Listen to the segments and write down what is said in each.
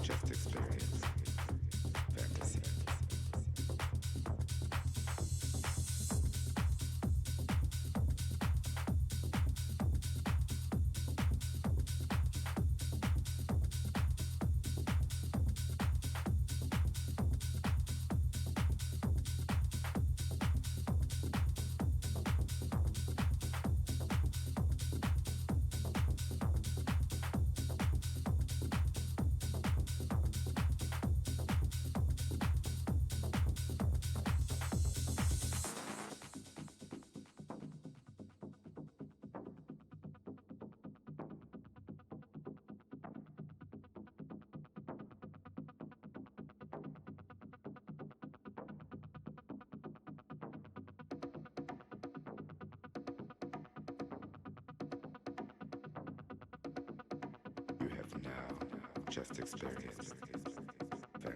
Just experience fantasy. Just experience fantasy.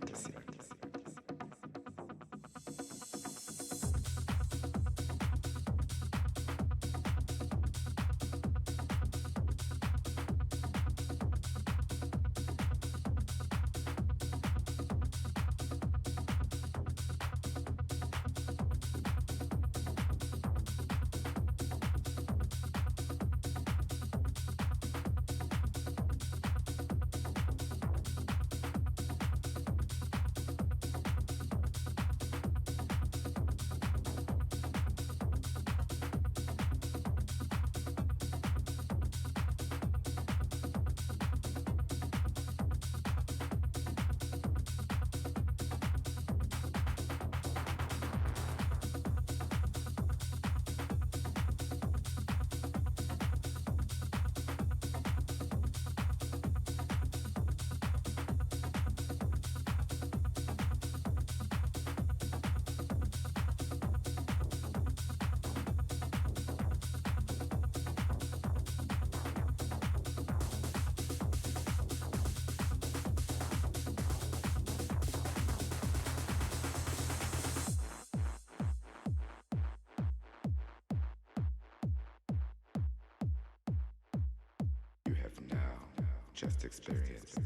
Just experience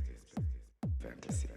fantasy.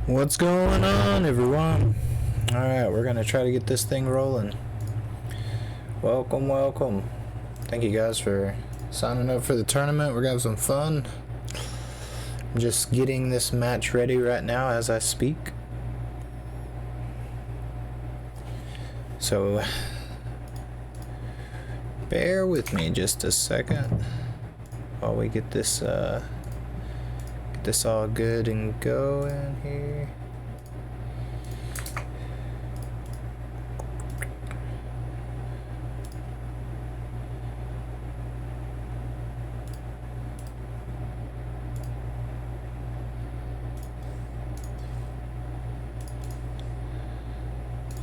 What's going on, everyone? Alright, we're gonna try to get this thing rolling. Welcome. Thank you guys for signing up for the tournament. We're gonna have some fun. I'm just getting this match ready right now as I speak. So, bear with me just a second while we get this all good and going here.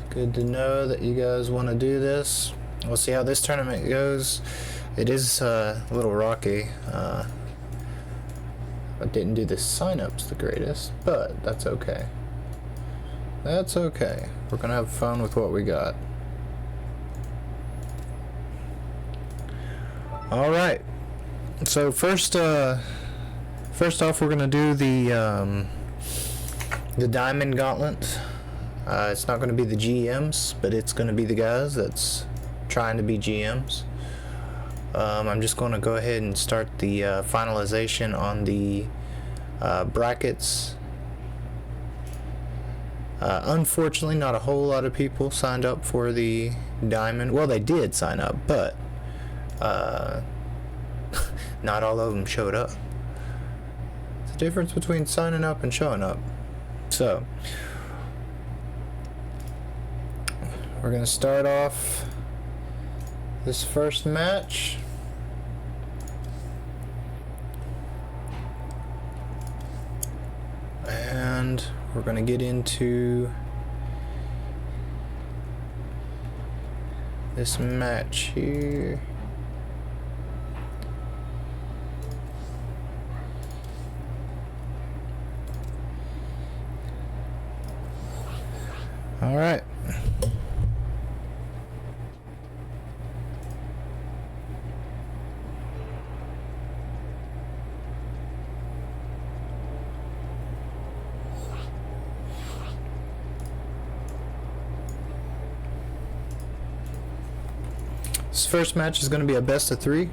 Good to know that you guys want to do this. We'll see how this tournament goes. It is a little rocky. I didn't do the sign-ups the greatest, but that's okay. That's okay. We're gonna have fun with what we got. Alright. So first off, we're gonna do the Diamond Gauntlet. It's not gonna be the GMs, but it's gonna be the guys that's trying to be GMs. I'm just going to go ahead and start the finalization on the brackets. Unfortunately, not a whole lot of people signed up for the Diamond. Well, they did sign up, but not all of them showed up. It's the difference between signing up and showing up. So, we're going to start off this first match. And we're going to get into this match here. All right. This first match is going to be a best of 3.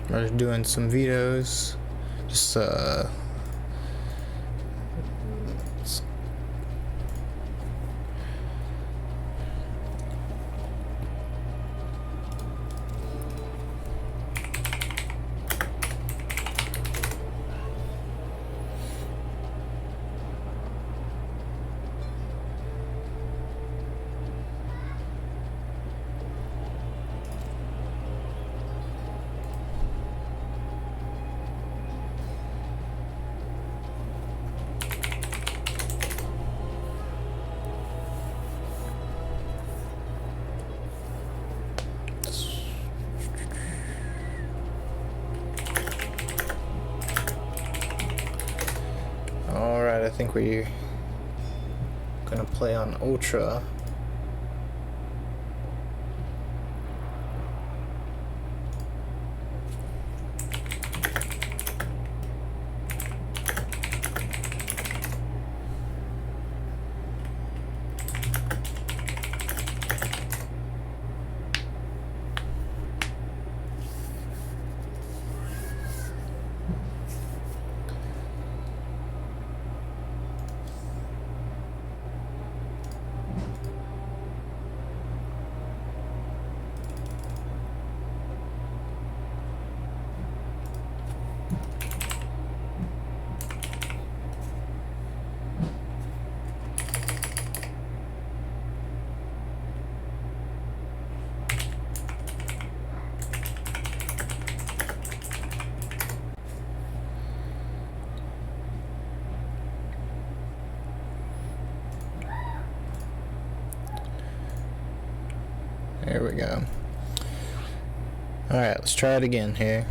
I was doing some vetoes, just I think we're gonna play on Ultra. Here we go. Alright, let's try it again here.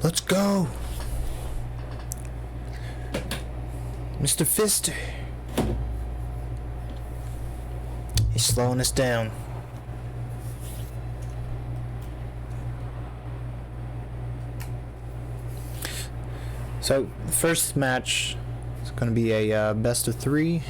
Let's go! Mr. Fister. He's slowing us down. So, the first match is going to be a best of 3.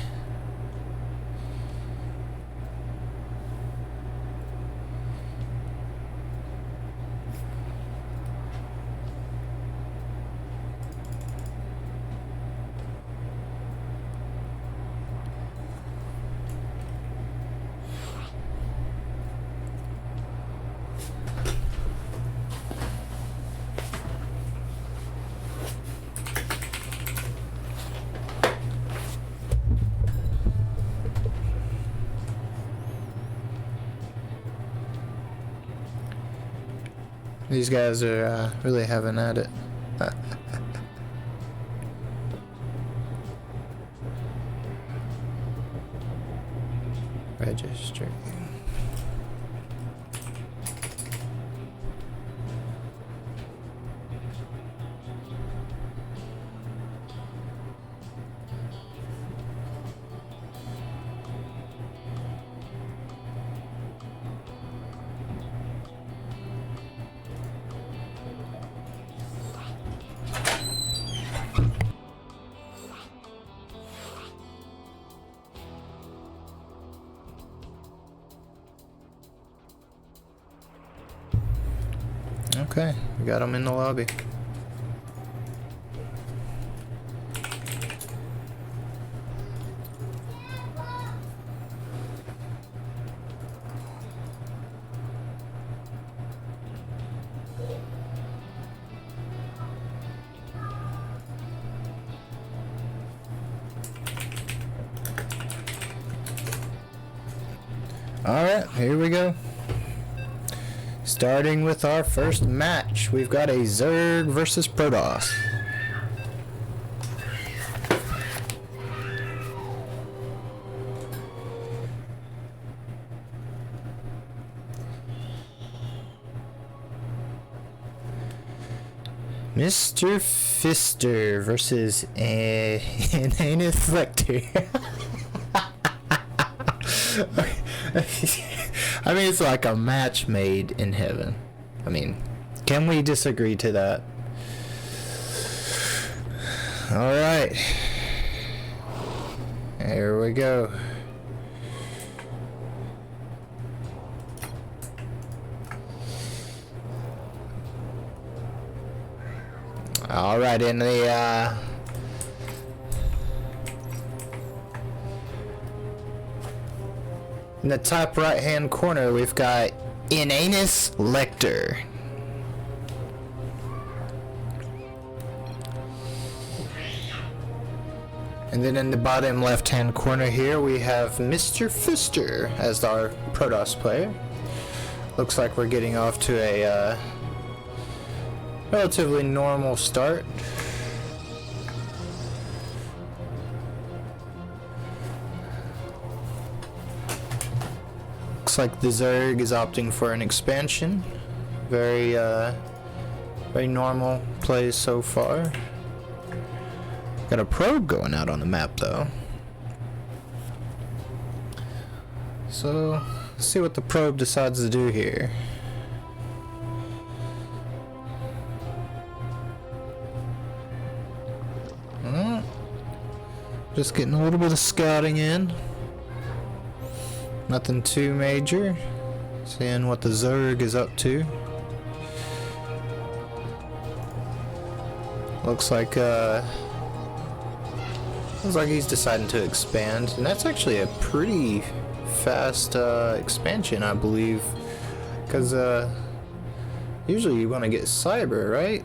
These guys are really having at it. Register. Okay, we got them in the lobby. Alright, here we go. Starting with our first match, we've got a Zerg versus Protoss. Mr. Fister versus Anus Lecter. I mean, it's like a match made in heaven. I mean, can we disagree to that? Alright. Here we go. Alright, in the top right hand corner, we've got Anus Lecter. And then in the bottom left hand corner here, we have Mr. Fister as our Protoss player. Looks like we're getting off to a relatively normal start. Looks like the Zerg is opting for an expansion. Very normal plays so far. Got a probe going out on the map though. So, let's see what the probe decides to do here. Just getting a little bit of scouting in. Nothing too major. Seeing what the Zerg is up to. Looks like he's deciding to expand, and that's actually a pretty fast expansion, I believe, because usually you want to get cyber, right?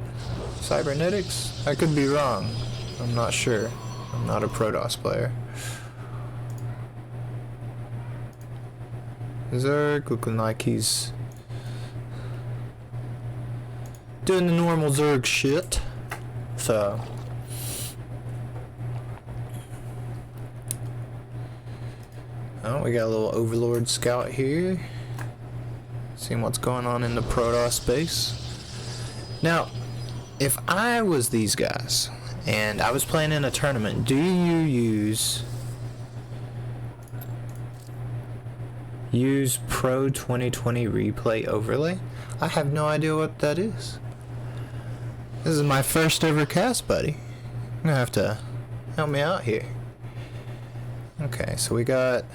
Cybernetics? I could be wrong. I'm not sure. I'm not a Protoss player. Zerg looking like he's doing the normal Zerg shit. So oh, we got a little Overlord scout here. Seeing what's going on in the Protoss space. Now, if I was these guys and I was playing in a tournament, do you use Pro 2020 replay overlay? I have no idea what that is. This is my first ever cast, buddy. You're gonna have to help me out here. Okay, so we got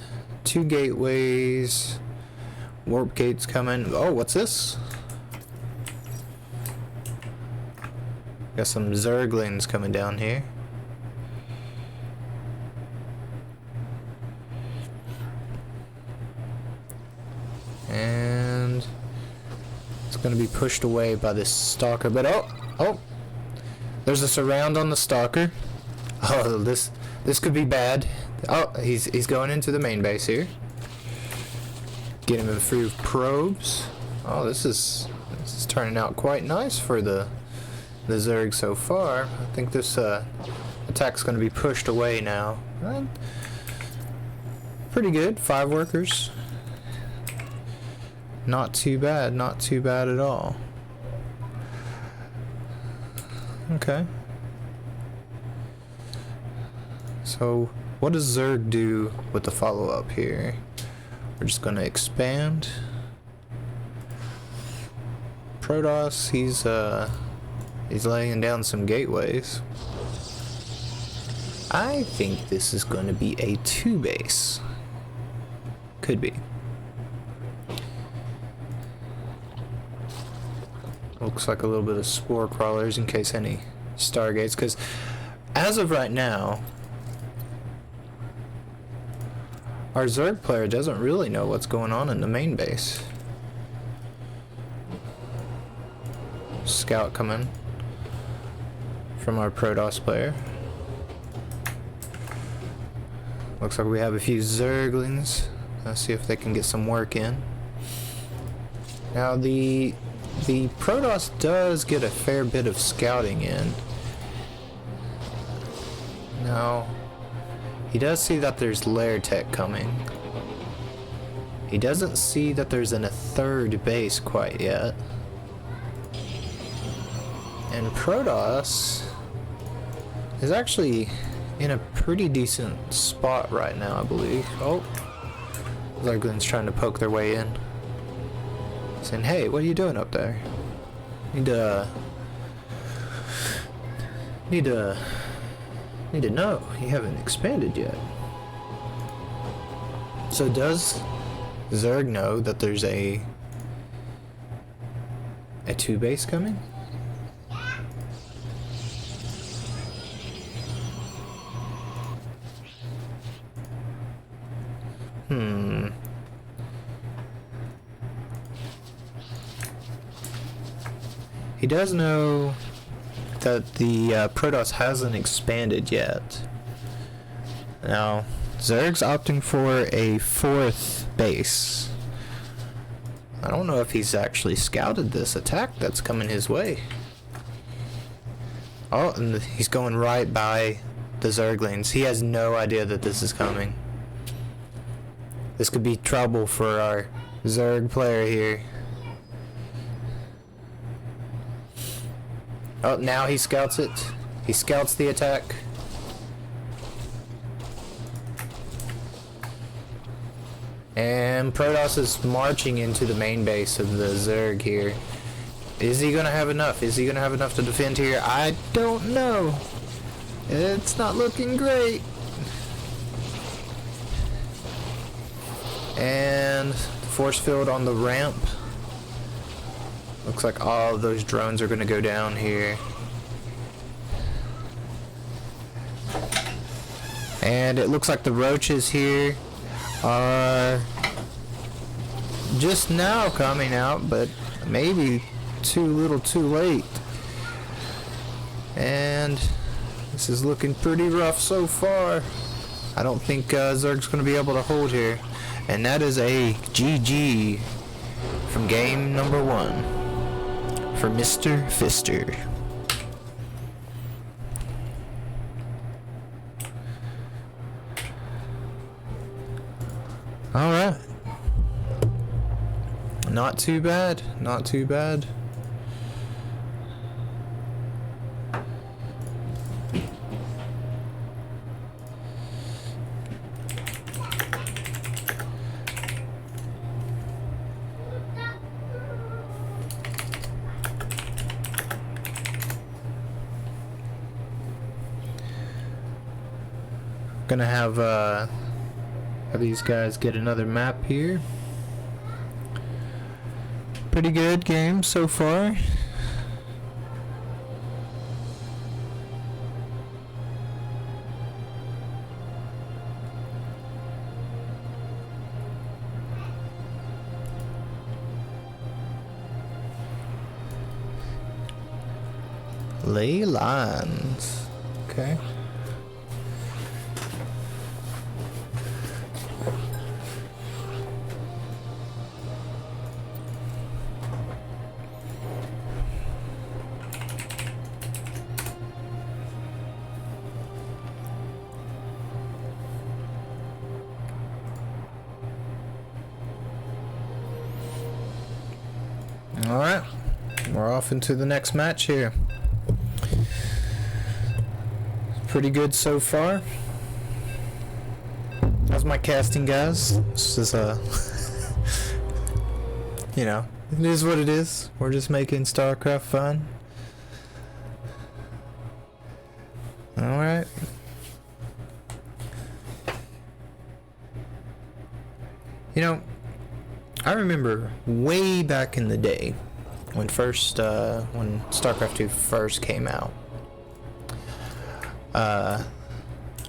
2 gateways, warp gates coming. Oh, what's this? Got some Zerglings coming down here. And it's going to be pushed away by this Stalker. But oh, there's a surround on the Stalker. Oh, this could be bad. Oh, he's going into the main base here. Get him improved probes. Oh, this is turning out quite nice for the Zerg so far. I think this attack's going to be pushed away now. Pretty good. 5 workers. Not too bad. Not too bad at all. Okay. So, what does Zerg do with the follow-up here? We're just going to expand. Protoss, he's laying down some gateways. I think this is going to be a 2 base. Could be. Looks like a little bit of spore crawlers in case any stargates, because as of right now, our Zerg player doesn't really know what's going on in the main base. Scout coming from our Protoss player. Looks like we have a few Zerglings. Let's see if they can get some work in. Now the Protoss does get a fair bit of scouting in. Now, he does see that there's lair tech coming. He doesn't see that there's a 3rd base quite yet. And Protoss is actually in a pretty decent spot right now, I believe. Oh, Zerglings trying to poke their way in. Saying, hey, what are you doing up there? Need to know. You haven't expanded yet. So does Zerg know that there's a 2 base coming? He does know that the Protoss hasn't expanded yet. Now, Zerg's opting for a 4th base. I don't know if he's actually scouted this attack that's coming his way. Oh, and he's going right by the Zerglings. He has no idea that this is coming. This could be trouble for our Zerg player here. Oh, now he scouts it. He scouts the attack. And Protoss is marching into the main base of the Zerg here. Is he going to have enough? Is he going to have enough to defend here? I don't know. It's not looking great. And force field on the ramp. Looks like all of those drones are going to go down here. And it looks like the roaches here are just now coming out, but maybe too little too late. And this is looking pretty rough so far. I don't think Zerg's going to be able to hold here. And that is a GG from game number 1 for Mr. Fister. Alright. Not too bad. Not too bad. Gonna have these guys get another map here. Pretty good game so far. Ley lines. Okay. Alright, we're off into the next match here. Pretty good so far. How's my casting, guys? This is you know, it is what it is. We're just making Starcraft fun. Alright. You know, I remember way back in the day when when StarCraft 2 first came out. I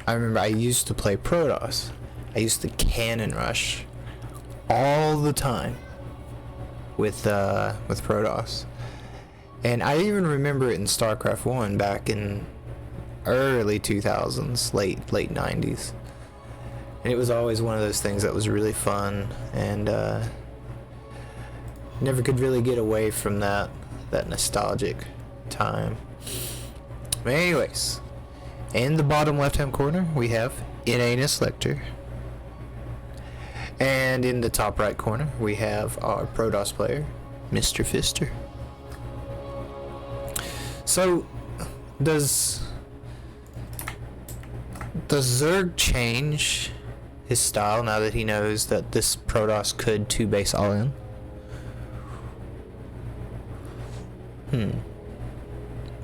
remember I used to play Protoss. I used to cannon rush all the time with Protoss. And I even remember it in StarCraft 1 back in early 2000s, late 90s. And it was always one of those things that was really fun, and never could really get away from that nostalgic time. But anyways, in the bottom left hand corner we have Inanus Lecter, and in the top right corner we have our Protoss player, Mr. Fister. So does Zerg change his style now that he knows that this Protoss could 2-base all in?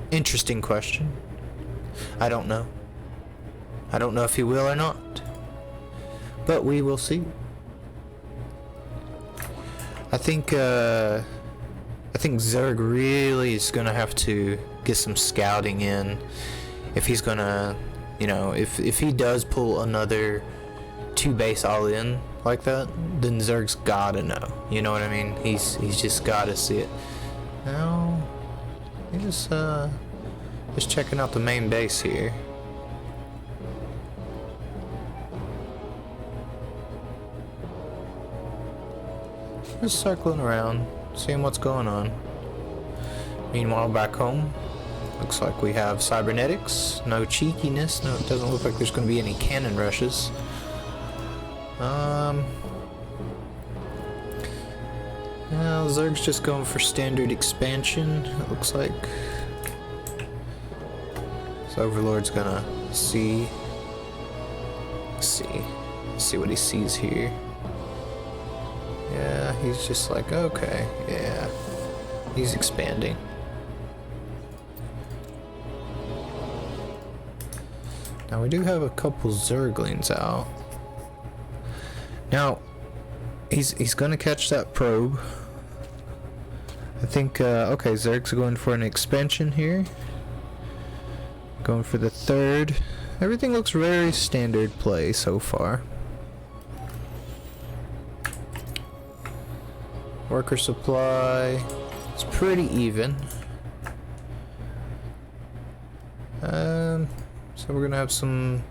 Interesting question. I don't know. I don't know if he will or not. But we will see. I think Zerg really is gonna have to get some scouting in if he's gonna, you know, if he does pull another 2-base all in like that, then Zerg's gotta know. You know what I mean? He's just gotta see it. Now, he's just checking out the main base here. Just circling around, seeing what's going on. Meanwhile, back home, looks like we have cybernetics. No cheekiness. No, it doesn't look like there's going to be any cannon rushes. Now Zerg's just going for standard expansion, it looks like. So Overlord's gonna see what he sees here. Yeah, he's just like, okay, yeah. He's expanding. Now we do have a couple Zerglings out. Now, he's gonna catch that probe. I think, okay, Zerg's going for an expansion here. Going for the third. Everything looks very standard play so far. Worker supply. It's pretty even. So we're gonna have some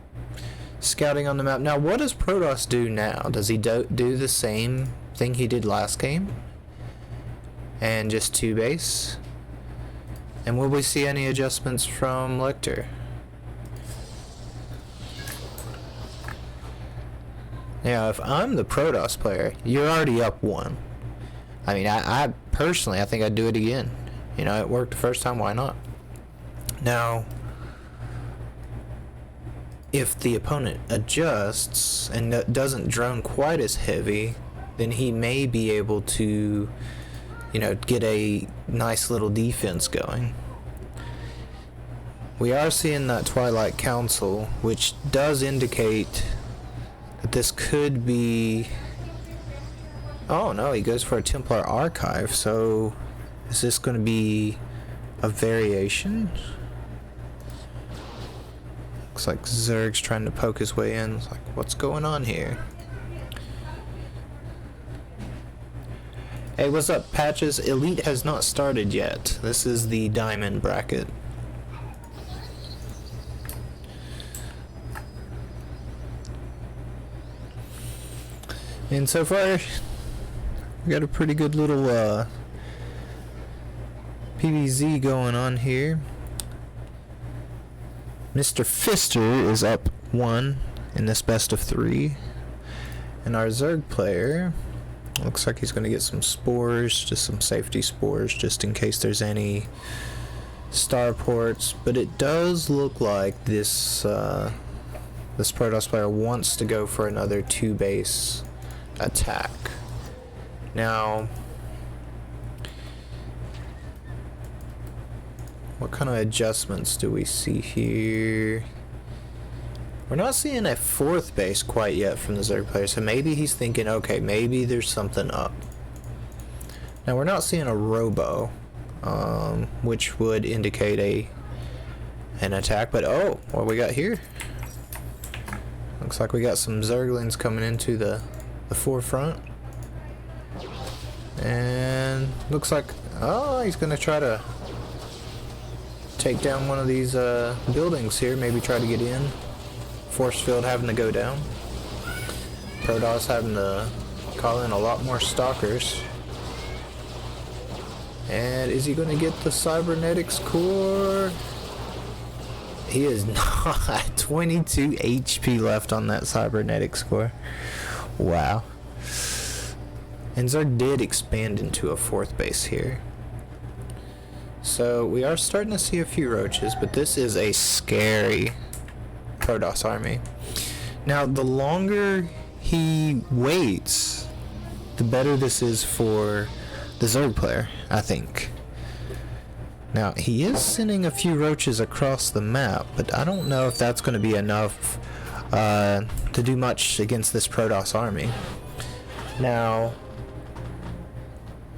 scouting on the map. Now, what does Protoss do now? Does he do the same thing he did last game? And just 2 base? And will we see any adjustments from Lecter? Now, if I'm the Protoss player, you're already up 1. I mean, I personally, I think I'd do it again. You know, it worked the first time, why not? Now, if the opponent adjusts and doesn't drone quite as heavy, then he may be able to, you know, get a nice little defense going. We are seeing that Twilight Council, which does indicate that this could be... Oh no, he goes for a Templar Archive, so is this going to be a variation? Looks like Zerg's trying to poke his way in. It's like, what's going on here? Hey, what's up, Patches? Elite has not started yet. This is the Diamond bracket. And so far, we got a pretty good little PvZ going on here. Mr. Fister is up 1 in this best of 3. And our Zerg player looks like he's going to get some spores, just some safety spores, just in case there's any starports. But it does look like this this Protoss player wants to go for another 2 base attack. Now, what kind of adjustments do we see here? We're not seeing a 4th base quite yet from the Zerg player, so maybe he's thinking, okay, maybe there's something up. Now, we're not seeing a robo, which would indicate an attack, but oh, what we got here? Looks like we got some Zerglings coming into the forefront. And looks like, oh, he's gonna try to take down one of these buildings here, maybe try to get in. Force field having to go down. Protoss having to call in a lot more stalkers. And is he going to get the cybernetics core? He is not. 22 HP left on that cybernetics core. Wow. And Zerg did expand into a 4th base here. So we are starting to see a few roaches, but this is a scary Protoss army. Now, the longer he waits, the better this is for the Zerg player, I think. Now, he is sending a few roaches across the map, but I don't know if that's going to be enough to do much against this Protoss army. Now,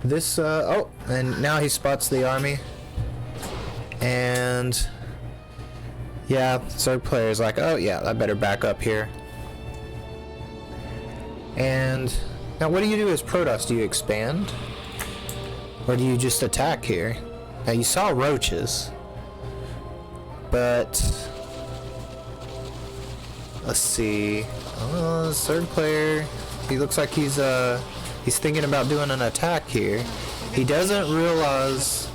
this, oh, and now he spots the army. And yeah, Zerg player is like, oh yeah, I better back up here. And now what do you do as Protoss? Do you expand? Or do you just attack here? Now you saw roaches, but let's see. Zerg player, he looks like he's thinking about doing an attack here. He doesn't realize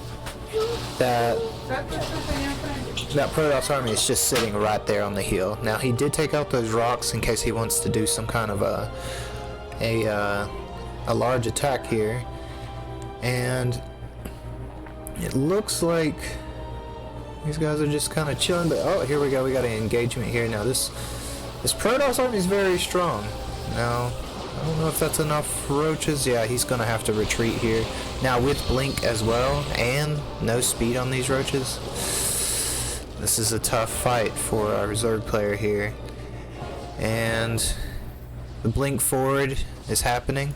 that Protoss army is just sitting right there on the hill. Now he did take out those rocks in case he wants to do some kind of a large attack here, and it looks like these guys are just kind of chilling. But oh, here we go. We got an engagement here. Now this Protoss army is very strong. Now I don't know if that's enough roaches. Yeah, he's gonna have to retreat here. Now with blink as well, and no speed on these roaches. This is a tough fight for our Zerg player here. And the blink forward is happening.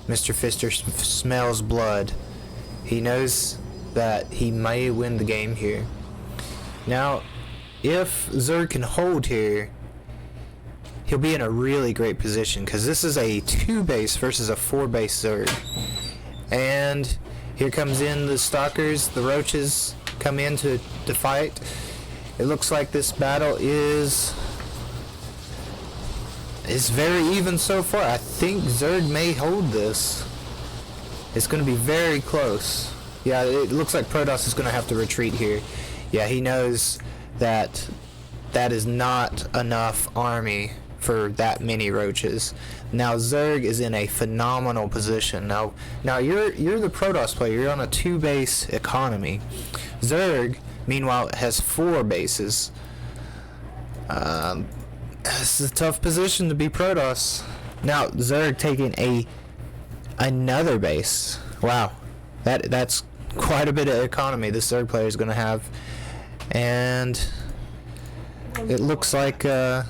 Mr. Fister smells blood. He knows that he may win the game here. Now, if Zerg can hold here, he'll be in a really great position, because this is a 2 base versus a 4 base Zerg. And here comes in the stalkers, the roaches. come in to fight. It looks like this battle is very even so far. I think Zerg may hold this. It's going to be very close. Yeah, it looks like Protoss is going to have to retreat here. Yeah, he knows that that is not enough army for that many roaches. Now Zerg is in a phenomenal position. Now you're the Protoss player. You're on a 2-base economy. Zerg, meanwhile, has 4 bases. This is a tough position to be Protoss. Now Zerg taking another base. Wow, that's quite a bit of economy this Zerg player is going to have, and it looks like this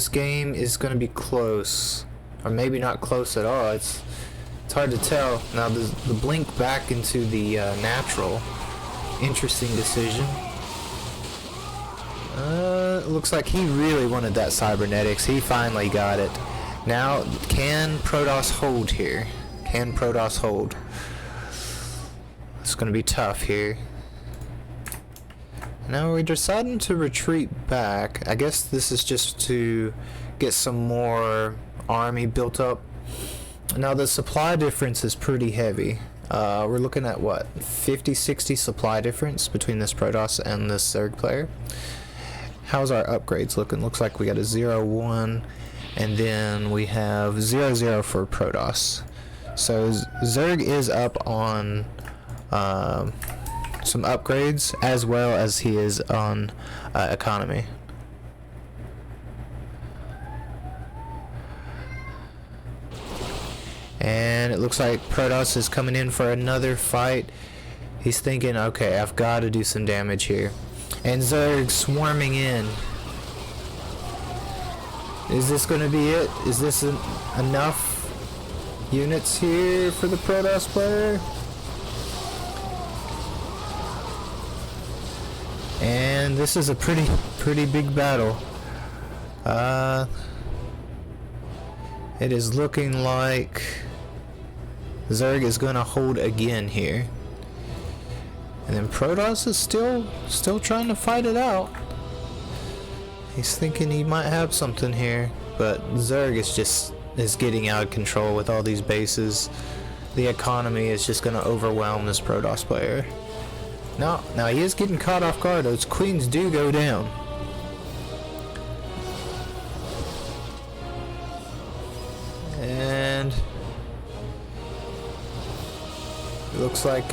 game is going to be close, or maybe not close at all. It's hard to tell. Now the blink back into the natural, interesting decision. It looks like he really wanted that cybernetics. He finally got it. Now, can Protoss hold here? Can Protoss hold? It's going to be tough here. Now we're deciding to retreat back. I guess this is just to get some more army built up. Now the supply difference is pretty heavy. We're looking at what, 50-60 supply difference between this Protoss and this Zerg player. How's our upgrades looking? Looks like we got a 0-1, and then we have 0-0 for Protoss. So Zerg is up on some upgrades, as well as he is on economy. And it looks like Protoss is coming in for another fight. He's thinking, okay, I've got to do some damage here. And Zerg swarming in. Is this going to be it? Is this enough units here for the Protoss player? And this is a pretty big battle. It is looking like Zerg is going to hold again here. And then Protoss is still trying to fight it out. He's thinking he might have something here, but Zerg is getting out of control with all these bases. The economy is just going to overwhelm this Protoss player. Now he is getting caught off guard. Those queens do go down. And it looks like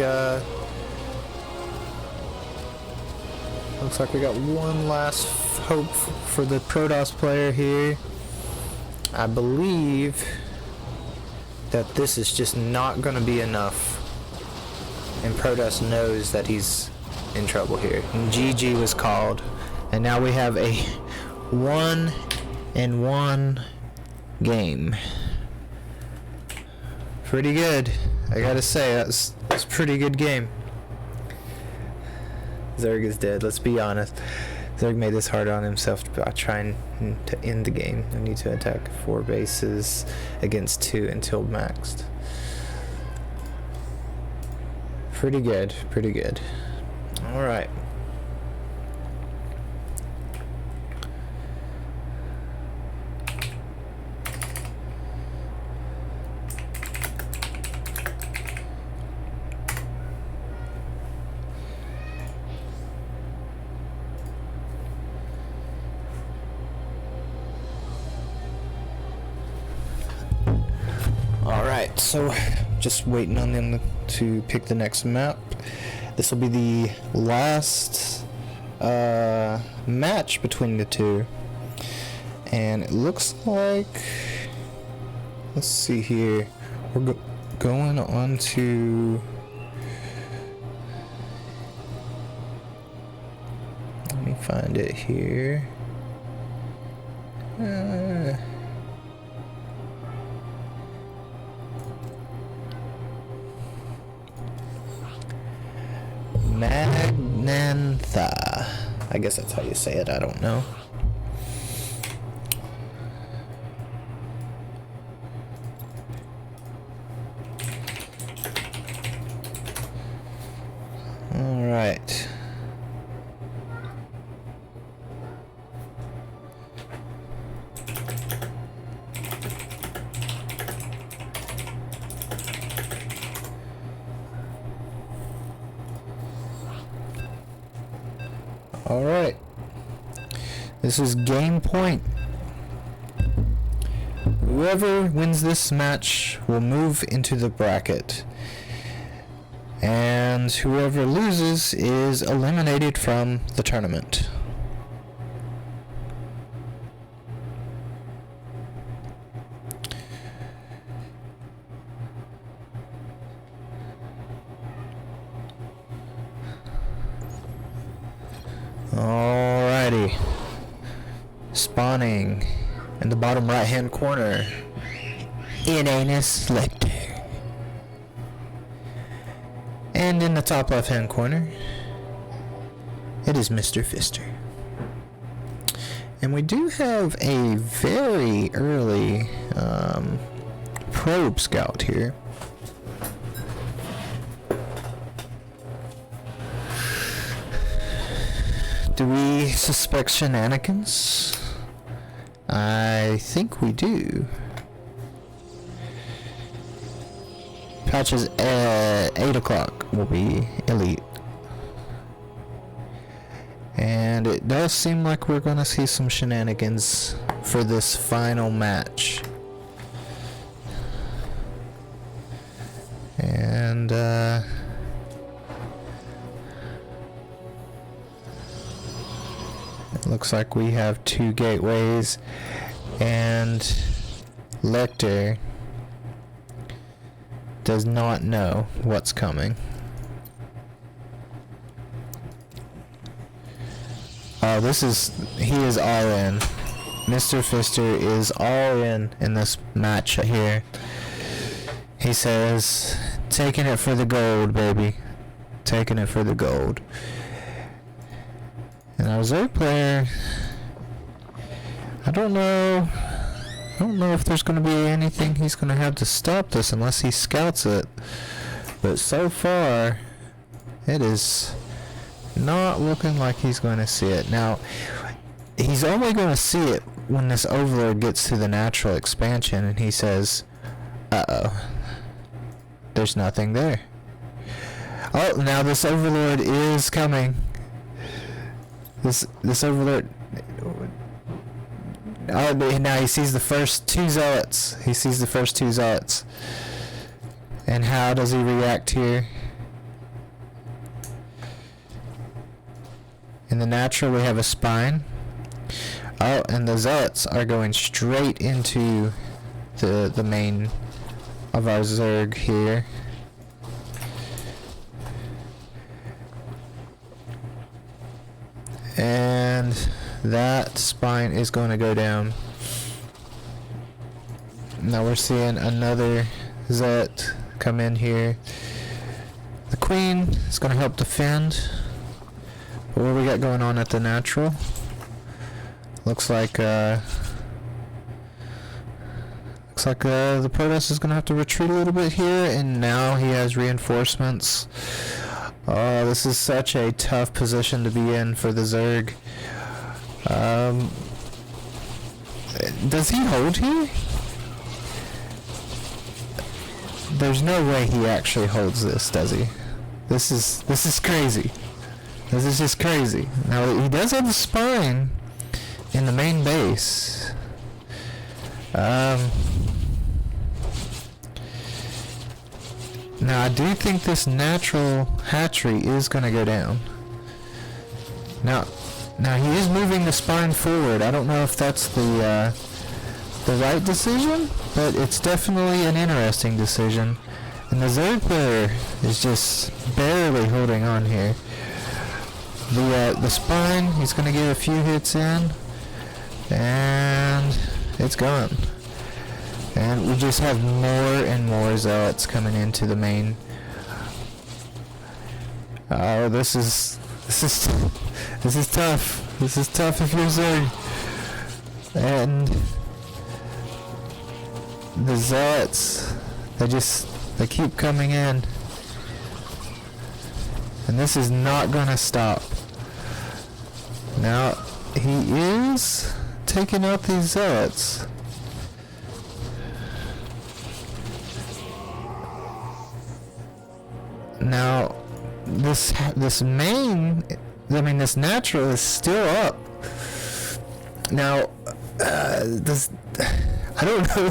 we got one last hope for the Protoss player here. I believe that this is just not going to be enough, and Protoss knows that he's in trouble here. And GG was called, and now we have a 1-1 game. Pretty good, I gotta say. That's a pretty good game. Zerg is dead, let's be honest. Zerg made this hard on himself by trying to end the game. I need to attack 4 bases against 2 until maxed. Pretty good, pretty good. Alright. Alright, so just waiting on them to pick the next map. This will be the last match between the two. And it looks like, let's see here, we're going on to, let me find it here. Magnantha. I guess that's how you say it, I don't know. Alright. This is game point. Whoever wins this match will move into the bracket. And whoever loses is eliminated from the tournament. Alrighty. Spawning in the bottom right hand corner, Inanus Lecter. And in the top left hand corner, it is Mr. Fister. And we do have a very early probe scout here. Do we suspect shenanigans? I think we do. Patches at 8 o'clock will be elite. And it does seem like we're going to see some shenanigans for this final match. And it looks like we have 2 gateways, and Lecter does not know what's coming. He is all in. Mr. Fister is all in this match here. He says, taking it for the gold, baby. Taking it for the gold. And our Zerg player, I don't know if there's going to be anything he's going to have to stop this unless he scouts it. But so far, it is not looking like he's going to see it. Now, he's only going to see it when this Overlord gets to the natural expansion and he says, uh-oh, there's nothing there. Oh, now this Overlord is coming. This Overlord... Oh, now he sees the first 2 zealots. He sees the first 2 zealots. And how does he react here? In the natural, we have a spine. Oh, and the zealots are going straight into the main of our Zerg here. And that spine is going to go down. Now we're seeing another zealot come in here. The queen is going to help defend. But what we got going on at the natural? Looks like the Protoss is going to have to retreat a little bit here, and now he has reinforcements. Oh, this is such a tough position to be in for the Zerg. Does he hold here? There's no way he actually holds this, does he? This is crazy. This is just crazy. Now, he does have the spine in the main base. Now, I do think this natural hatchery is going to go down. Now he is moving the spine forward. I don't know if that's the right decision, but it's definitely an interesting decision. And the Zerg player is just barely holding on here. The spine, he's going to get a few hits in, and it's gone. And we just have more and more zealots coming into the main. Oh, this is tough. This is tough if you're Zerg. And the zealots, they keep coming in. And this is not gonna stop. Now, he is taking out these zealots. Now, this I mean, this natural is still up. Now, I don't know.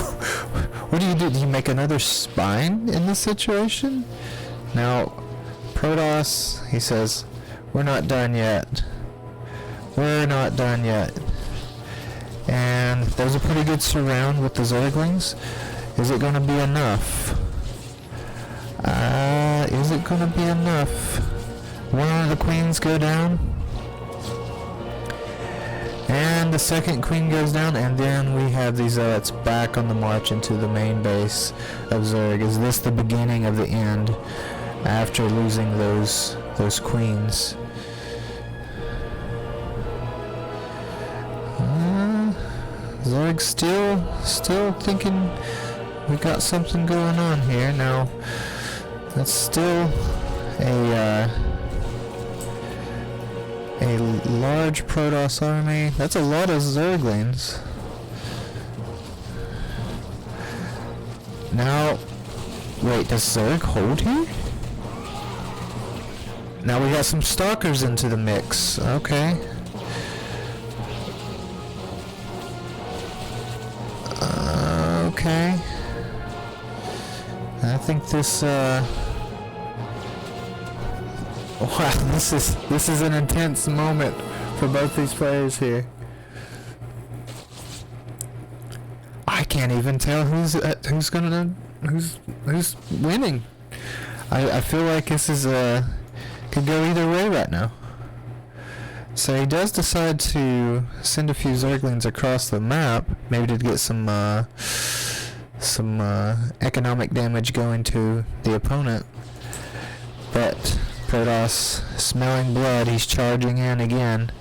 What do you do? Do you make another spine in this situation? Now, Protoss, he says, we're not done yet. We're not done yet. And there's a pretty good surround with the Zerglings. Is it going to be enough? Is it going to be enough? One of the queens go down. And the second queen goes down, and then we have these Zealots back on the march into the main base of Zerg. Is this the beginning of the end after losing those queens? Zerg still thinking we got something going on here. Now, that's still a large Protoss army. That's a lot of Zerglings. Now, wait, does Zerg hold here? Now we got some Stalkers into the mix. Okay. Okay. I think this wow, this is an intense moment for both these players here. I can't even tell who's winning. I feel like this is could go either way right now. So he does decide to send a few Zerglings across the map, maybe to get some economic damage going to the opponent. But Protoss, smelling blood, he's charging in again.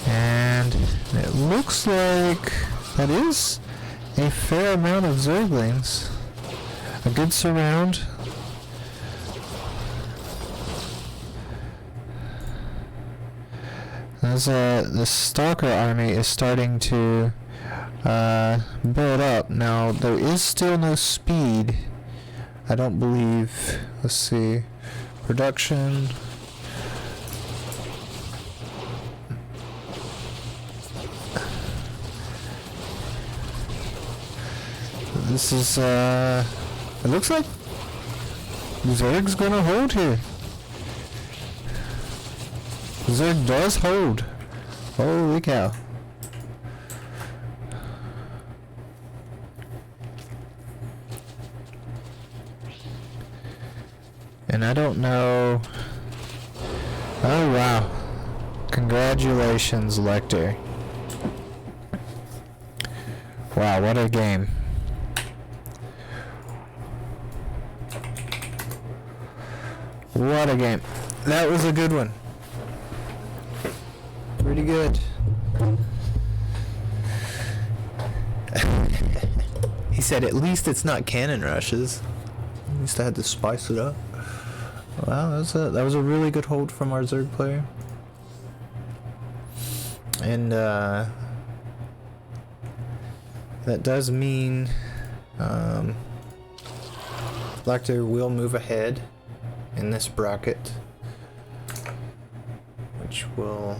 And it looks like that is a fair amount of Zerglings. A good surround. As the Stalker army is starting to build up. Now, there is still no speed, I don't believe. Let's see. Production. This is, it looks like Zerg's gonna hold here. Zerg does hold. Holy cow. And I don't know. Oh wow. Congratulations, Lecter. Wow, what a game. What a game. That was a good one. Pretty good. He said, at least it's not cannon rushes. At least I had to spice it up. Wow, that was a really good hold from our Zerg player. And that does mean Lecter will move ahead in this bracket, which will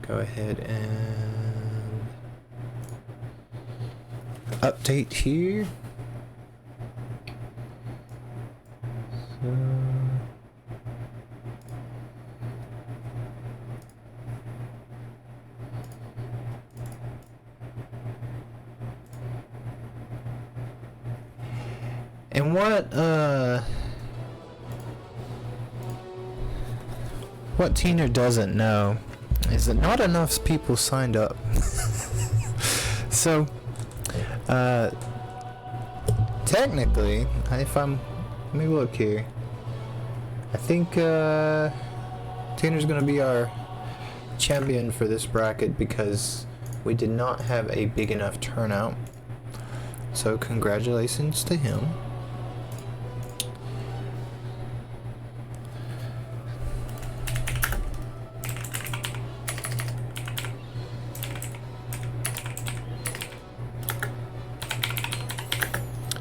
go ahead and update here. And what Tina doesn't know is that not enough people signed up. So, technically, let me look here. I think Tina's gonna be our champion for this bracket because we did not have a big enough turnout. So congratulations to him.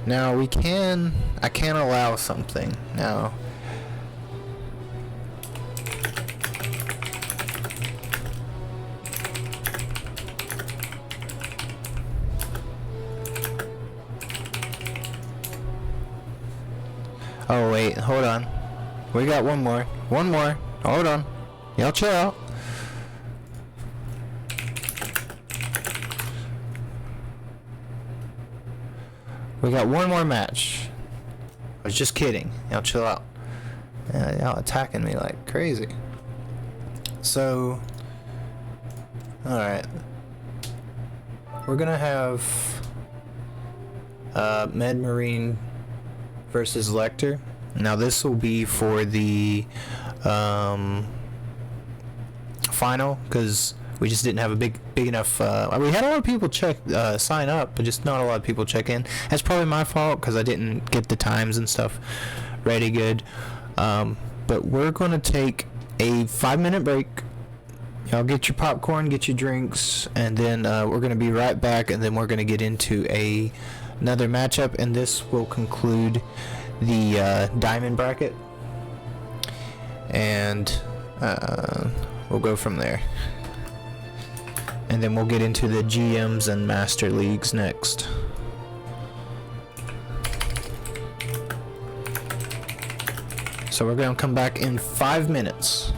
Now I can allow something. Now, oh wait, hold on. We got one more. One more. Hold on. Y'all chill out. We got one more match. I was just kidding. Y'all chill out. Y'all attacking me like crazy. So, alright. We're gonna have Med Marine versus Lecter. Now this will be for the final, because we just didn't have a big enough. We had a lot of people sign up, but just not a lot of people check in. That's probably my fault because I didn't get the times and stuff ready good. But we're gonna take a 5-minute break. Y'all get your popcorn, get your drinks, and then we're gonna be right back, and then we're gonna get into another matchup, and this will conclude the diamond bracket, and we'll go from there. And then we'll get into the GMs and Master Leagues next. So we're going to come back in 5 minutes.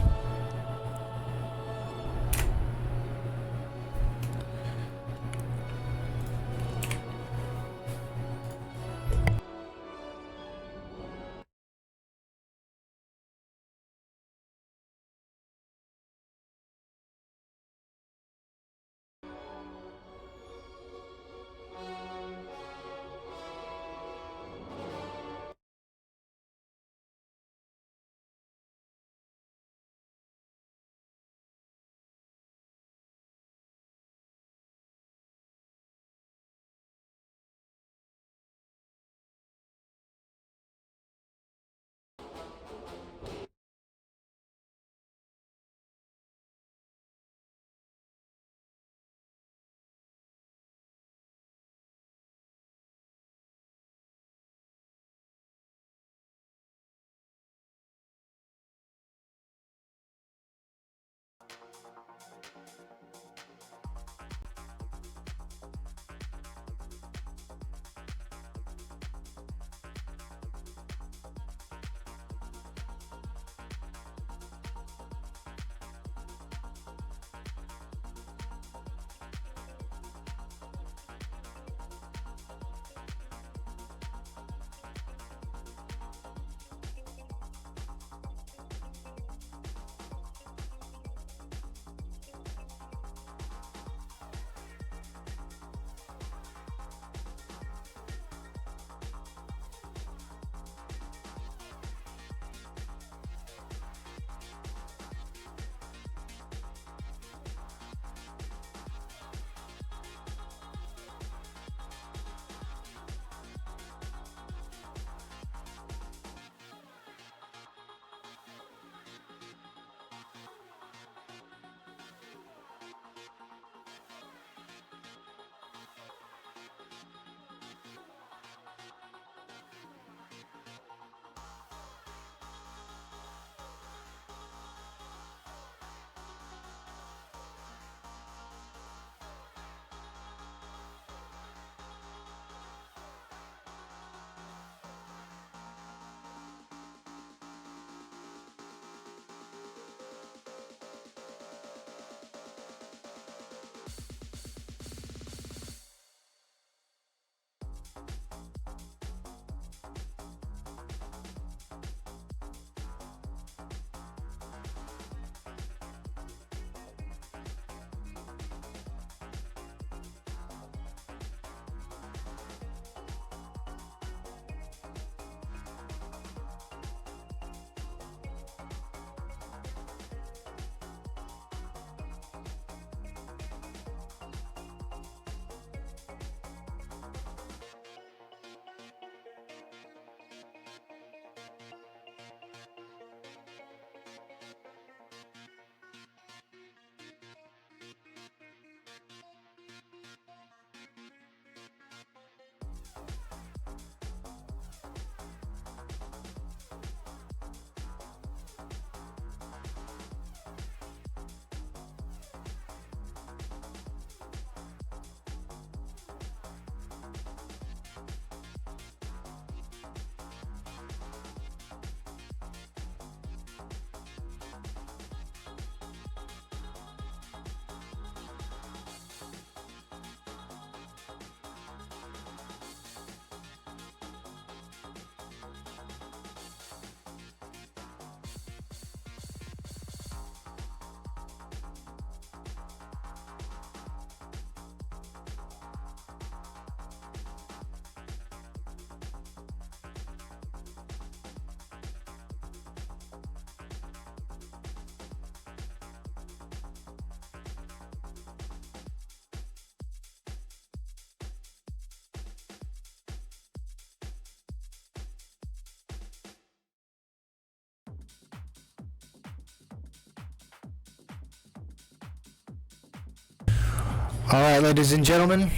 Alright, ladies and gentlemen,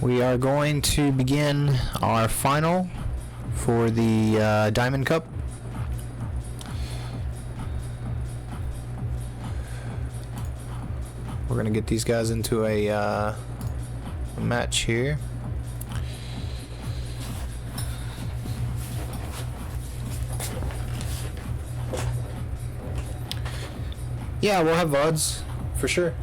we are going to begin our final for the Diamond Cup. We're going to get these guys into a match here. Yeah, we'll have VODs, for sure.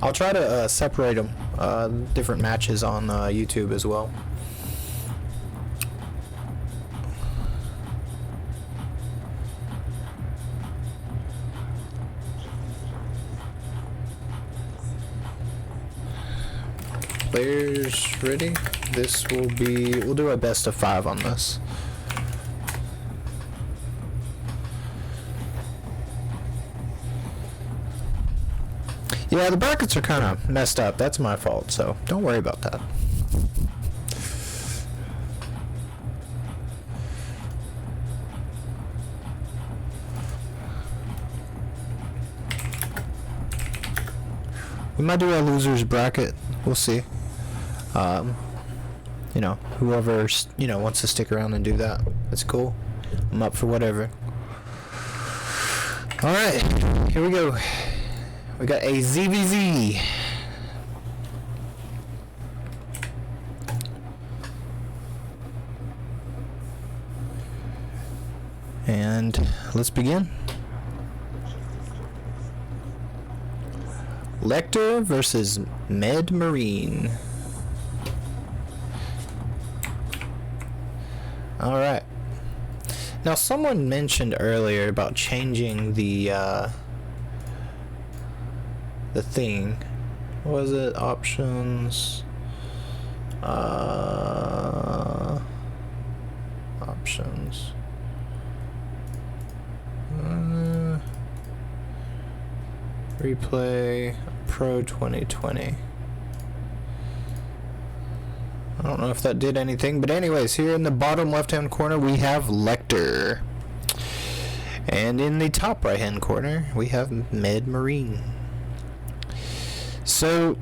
I'll try to separate them, different matches on YouTube as well. Players ready? This will be, we'll do a best of 5 on this. Yeah, the brackets are kind of messed up. That's my fault, so don't worry about that. We might do a loser's bracket. We'll see. You know, whoever, you know, wants to stick around and do that, that's cool. I'm up for whatever. Alright, here we go. We got a ZVZ. And let's begin. Lecter versus Med Marine. Alright. Now someone mentioned earlier about changing the thing. What was it? Options. Options. Replay Pro 2020. I don't know if that did anything, but anyways, here in the bottom left hand corner we have Lecter. And in the top right hand corner we have Med Marine. So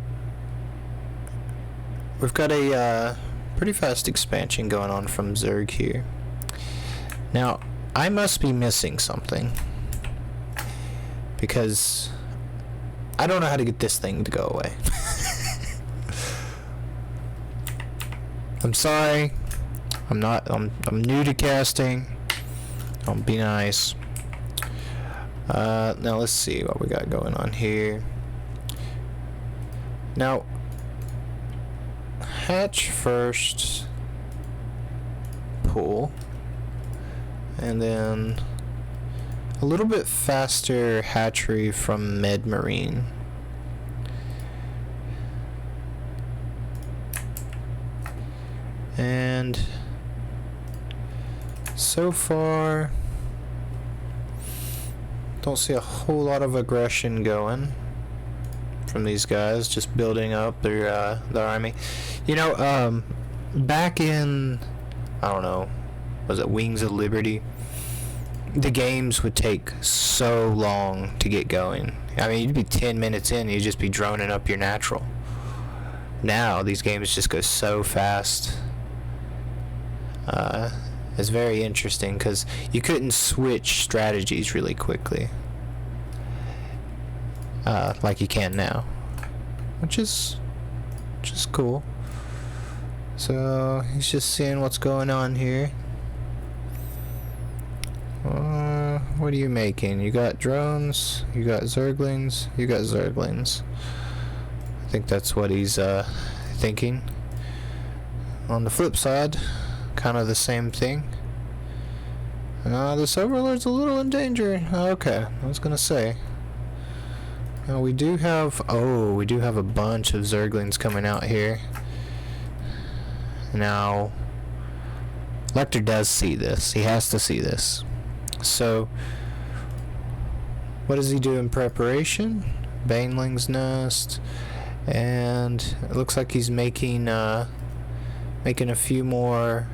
we've got a pretty fast expansion going on from Zerg here. Now I must be missing something, because I don't know how to get this thing to go away. I'm sorry. I'm new to casting. I'll be nice. Now let's see what we got going on here. Now, hatch first, pull, and then a little bit faster hatchery from Med Marine. And so far, don't see a whole lot of aggression going from these guys, just building up their army. You know, back in, I don't know, was it Wings of Liberty? The games would take so long to get going. I mean, you'd be 10 minutes in, you'd just be droning up your natural. Now, these games just go so fast. It's very interesting, because you couldn't switch strategies really quickly. Like you can now, which is cool. So he's just seeing what's going on here. What are you making? You got drones, you got Zerglings, you got Zerglings. I think that's what he's thinking. On the flip side, kind of the same thing. This Overlord's a little in danger. Okay, I was gonna say. Now we do have a bunch of Zerglings coming out here. Now, Lecter does see this. He has to see this. So, what does he do in preparation? Baneling's Nest, and it looks like he's making a few more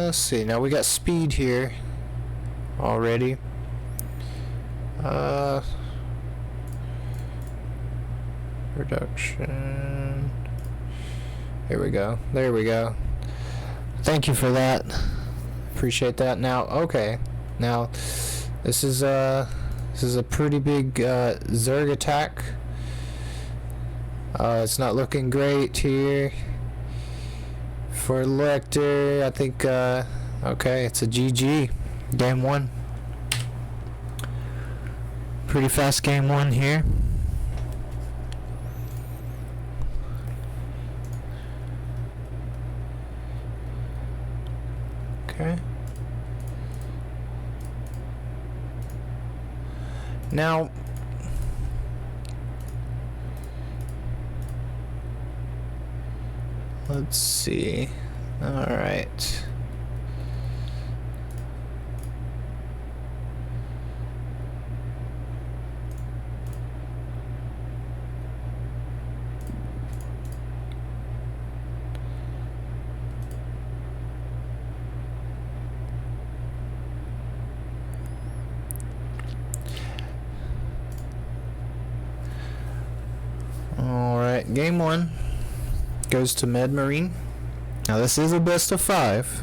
Let's see. Now we got speed here already. Reduction. Here we go. There we go. Thank you for that. Appreciate that. Now, okay. Now, this is a pretty big Zerg attack. It's not looking great here for Lecter. I think okay, it's a GG. Game 1. Pretty fast game 1 here. Okay. Now, let's see. All right. Alright, game 1 goes to Med Marine. Now this is a best of 5.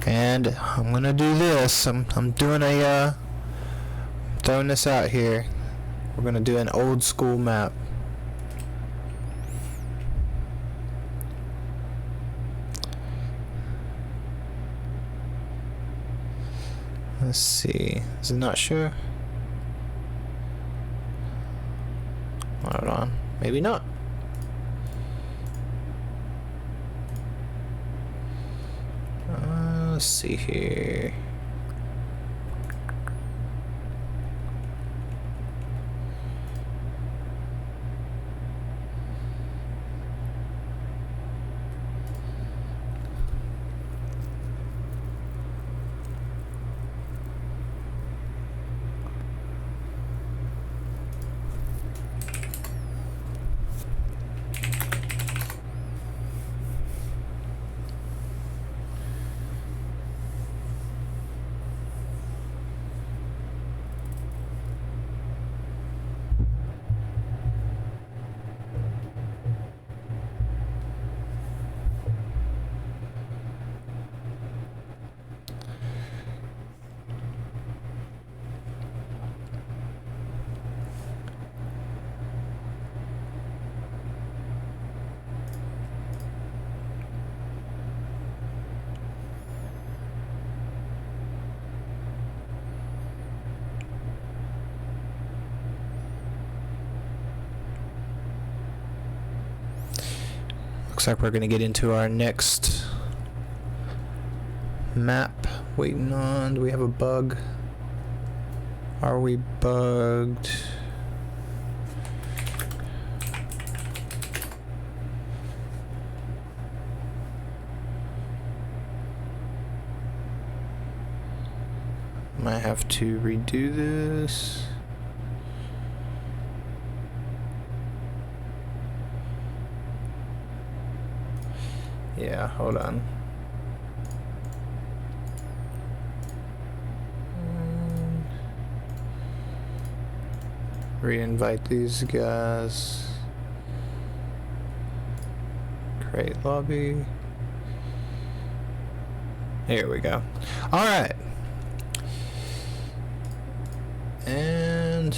And I'm gonna do this. I'm doing a throwing this out here. We're gonna do an old school map. Let's see. Is it not sure? Hold on. Maybe not. Let's see here. Looks like we're gonna get into our next map. Waiting on. Do we have a bug? Are we bugged? Might have to redo this. Yeah, hold on. Re-invite these guys. Create lobby. Here we go. All right. And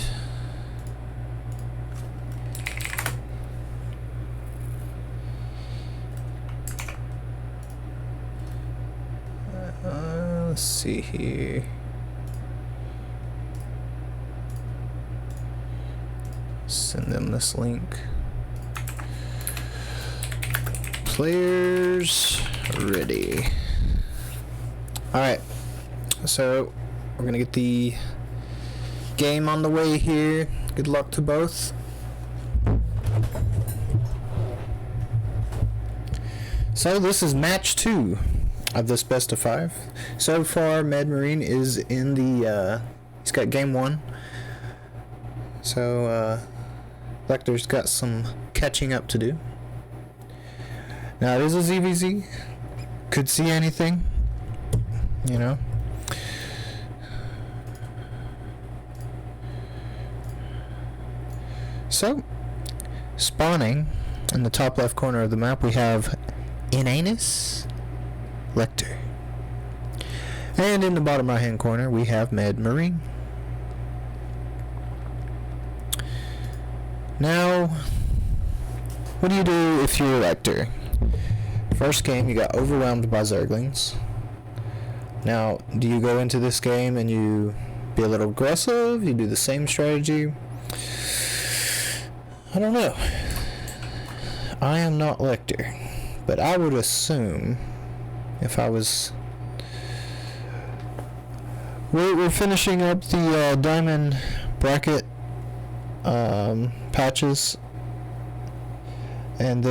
let's see here. Send them this link. Players ready. Alright, so we're gonna get the game on the way here. Good luck to both. So this is match 2 of this best of 5. So far, Med Marine is in the, he's got game 1. So, Lecter's got some catching up to do. Now, it is a ZVZ. Could see anything, you know. So, spawning in the top left corner of the map, we have Inanus Lecter. And in the bottom right hand corner, we have Med Marine. Now, what do you do if you're a Lecter? First game, you got overwhelmed by Zerglings. Now, do you go into this game and you be a little aggressive? You do the same strategy? I don't know. I am not Lecter, but I would assume if I was... We're finishing up the diamond bracket patches, and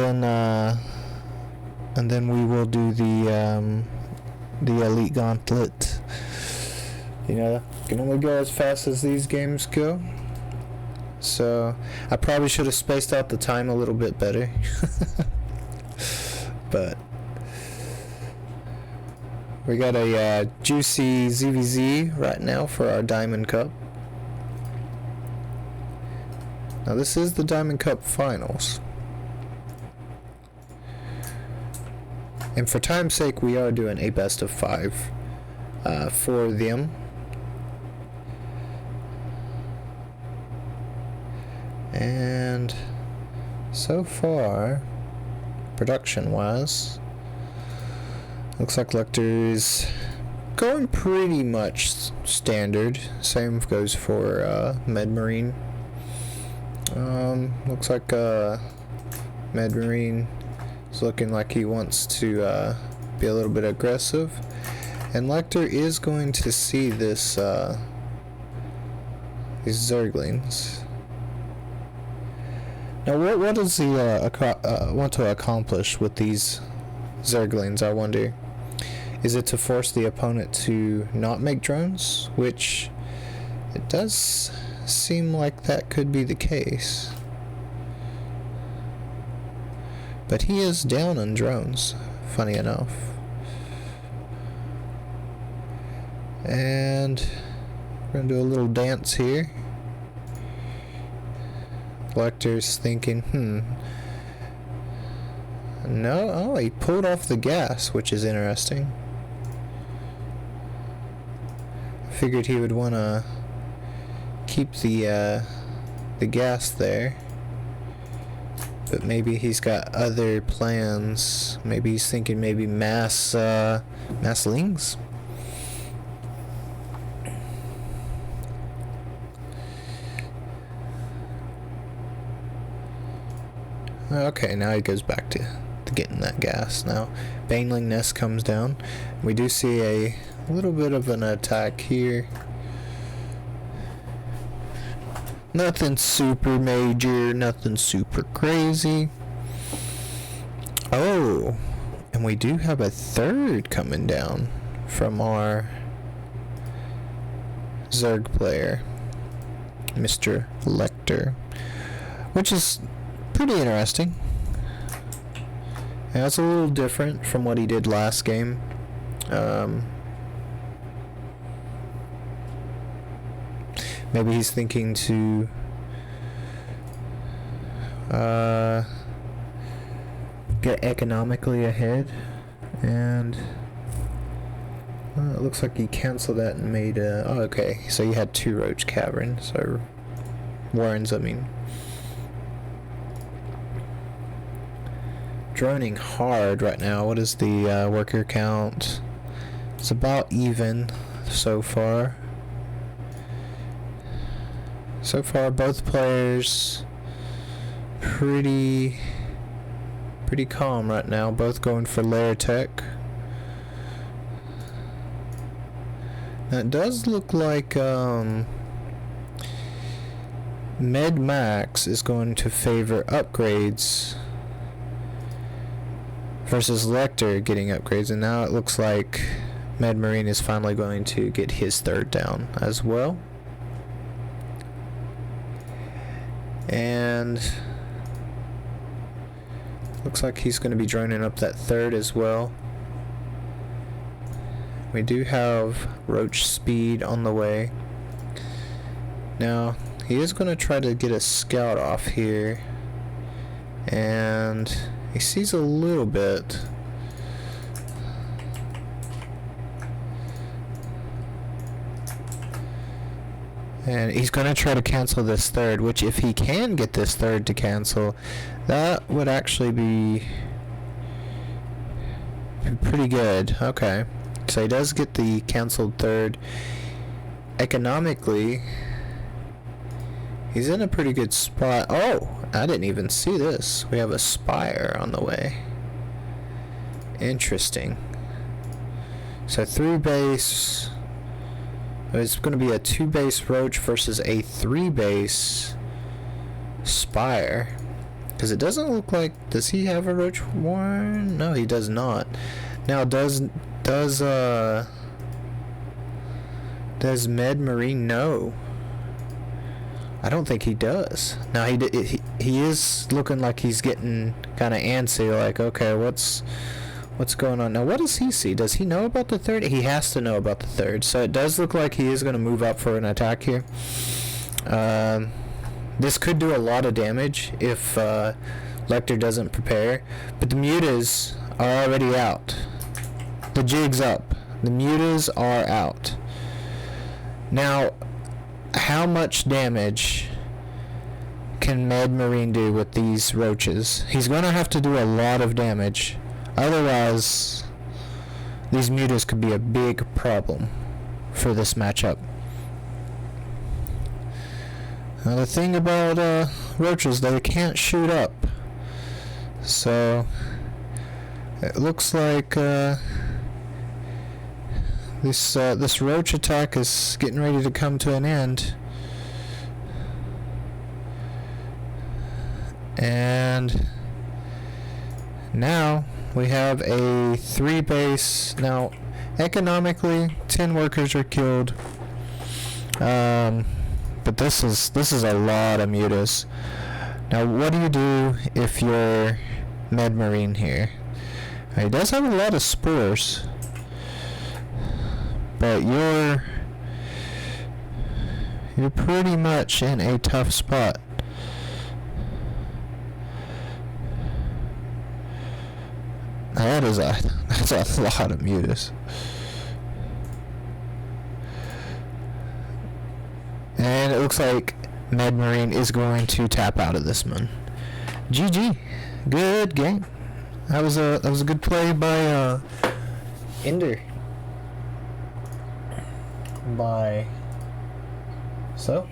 then we will do the elite gauntlet. You know, can only go as fast as these games go. So I probably should have spaced out the time a little bit better. But we got a juicy ZVZ right now for our Diamond Cup. Now this is the Diamond Cup finals. And for time's sake, we are doing a best of 5 for them. And so far, production-wise, looks like Lecter is going pretty much standard. Same goes for Med Marine. Looks like Med Marine is looking like he wants to be a little bit aggressive, and Lecter is going to see this these Zerglings. Now, what does he want to accomplish with these Zerglings, I wonder? Is it to force the opponent to not make drones? Which, it does seem like that could be the case. But he is down on drones, funny enough. And we're going to do a little dance here. Lecter's thinking, no, oh, he pulled off the gas, which is interesting. I figured he would want to keep the gas there, but maybe he's got other plans. Maybe he's thinking maybe mass lings. Okay, now he goes back to getting that gas. Now, Baneling Nest comes down. We do see a little bit of an attack here. Nothing super major, nothing super crazy. Oh, and we do have a third coming down from our Zerg player, Mr. Lecter, which is pretty interesting. And it's a little different from what he did last game. Maybe he's thinking to get economically ahead, and it looks like he canceled that and made oh, okay, so you had 2 Roach Caverns, or Warrens, I mean. Droning hard right now. What is the worker count? It's about even so far. So far, both players pretty calm right now. Both going for layer tech. Now, it does look like Med Max is going to favor upgrades versus Lecter getting upgrades, and now it looks like Med Marine is finally going to get his third down as well. And Looks like he's going to be droning up that third as well. We do have roach speed on the way. Now, he is going to try to get a scout off here. And he sees a little bit. And he's going to try to cancel this third, which if he can get this third to cancel, that would actually be pretty good. Okay. So he does get the canceled third. Economically, he's in a pretty good spot. Oh, I didn't even see this. We have a spire on the way. Interesting. So 3 base. It's going to be a 2 base roach versus a 3 base spire. Because it doesn't look like... Does he have a roach warren? No, he does not. Now, does Med Marine know? I don't think he does. Now, he is looking like he's getting kind of antsy. Like, okay, what's going on now? What does he see? Does he know about the third? He has to know about the third. So it does look like he is going to move up for an attack here. This could do a lot of damage if Lecter doesn't prepare. But the mutas are already out. The jig's up. The mutas are out. Now, how much damage can Med Marine do with these roaches? He's going to have to do a lot of damage. Otherwise, these mutas could be a big problem for this matchup. Now the thing about roaches, they can't shoot up. So it looks like this roach attack is getting ready to come to an end. And now we have a 3 base. Now, economically, 10 workers are killed. But this is a lot of mutas. Now, what do you do if you're Med Marine here? He does have a lot of spores, but you're pretty much in a tough spot. That's a lot of mutas. And it looks like Med Marine is going to tap out of this one. GG. Good game. That was a good play by Ender. So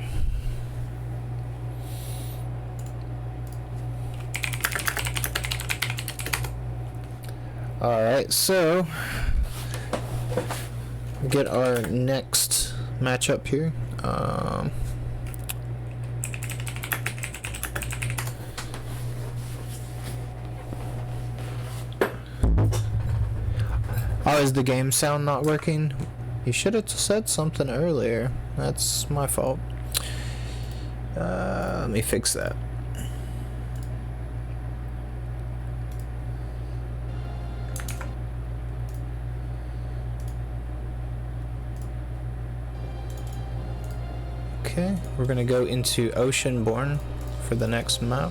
alright, so get our next matchup here. Oh, is the game sound not working? You should have said something earlier. That's my fault. Let me fix that. Okay, we're gonna go into Oceanborn for the next map.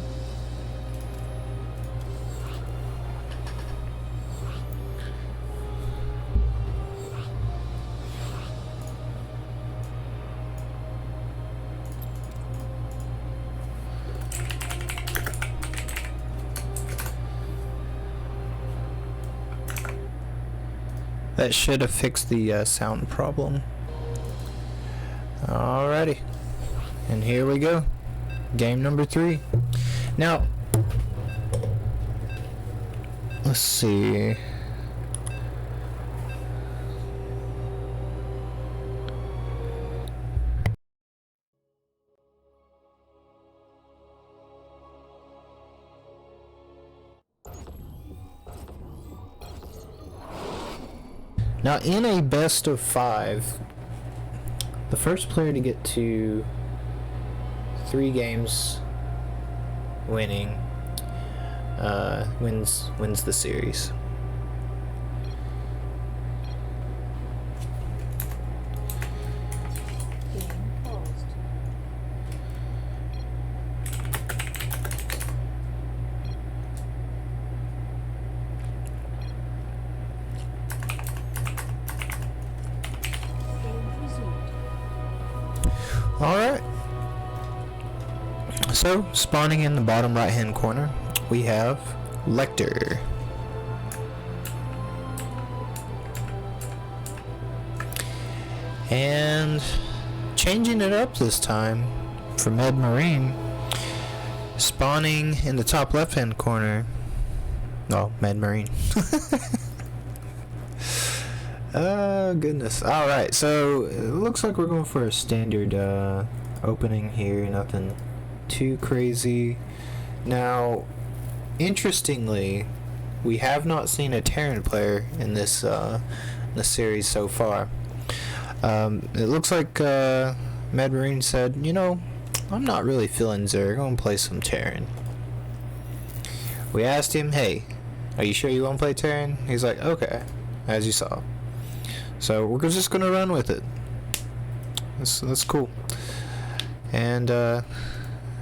That should have fixed the sound problem. Alrighty. And here we go. Game number 3. Now, let's see. Now, in a best of 5, the first player to get to 3 games winning wins the series. Alright. So, spawning in the bottom right hand corner, we have Lecter. And changing it up this time for Med Marine, spawning in the top left hand corner. Oh, Med Marine. Oh goodness. Alright, so it looks like we're going for a standard opening here, nothing too crazy. Now, interestingly, we have not seen a Terran player in this series so far. It looks like Med Marine said, you know, I'm not really feeling Zerg, I'm going to play some Terran. We asked him, hey, are you sure you want to play Terran? He's like, okay, as you saw. So we're just gonna run with it. That's cool. And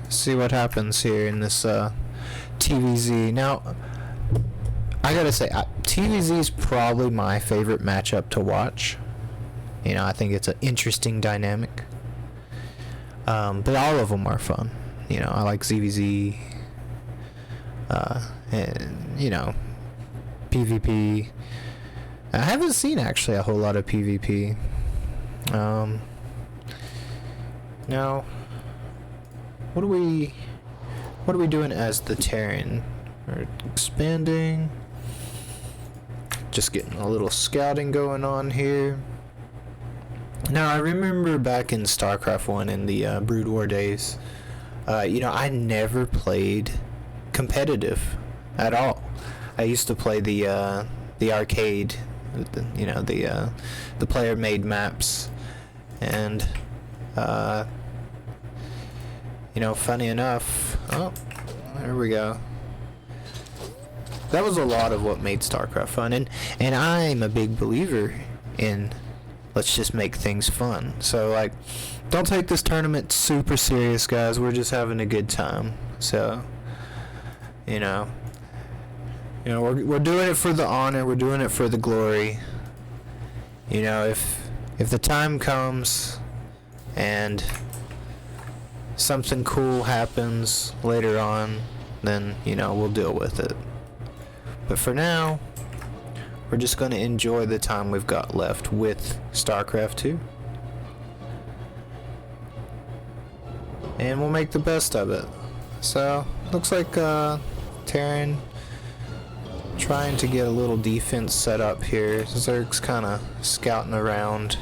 see what happens here in this TVZ. Now, I gotta say, TVZ is probably my favorite matchup to watch. You know, I think it's an interesting dynamic. But all of them are fun. You know, I like ZVZ. And you know, PvP. I haven't seen actually a whole lot of PvP. Now, what are we doing as the Terran? We're expanding. Just getting a little scouting going on here. Now, I remember back in Starcraft 1 in the Brood War days, you know, I never played competitive at all. I used to play the arcade, you know, the player made maps, and you know, funny enough, oh, there we go. That was a lot of what made StarCraft fun, and I'm a big believer in let's just make things fun. So like, don't take this tournament super serious, guys. We're just having a good time. So, you know, we're doing it for the honor. We're doing it for the glory. You know, if the time comes and something cool happens later on, then, you know, we'll deal with it. But for now, we're just going to enjoy the time we've got left with StarCraft 2. And we'll make the best of it. So, looks like Terran trying to get a little defense set up here. Zerg's kind of scouting around,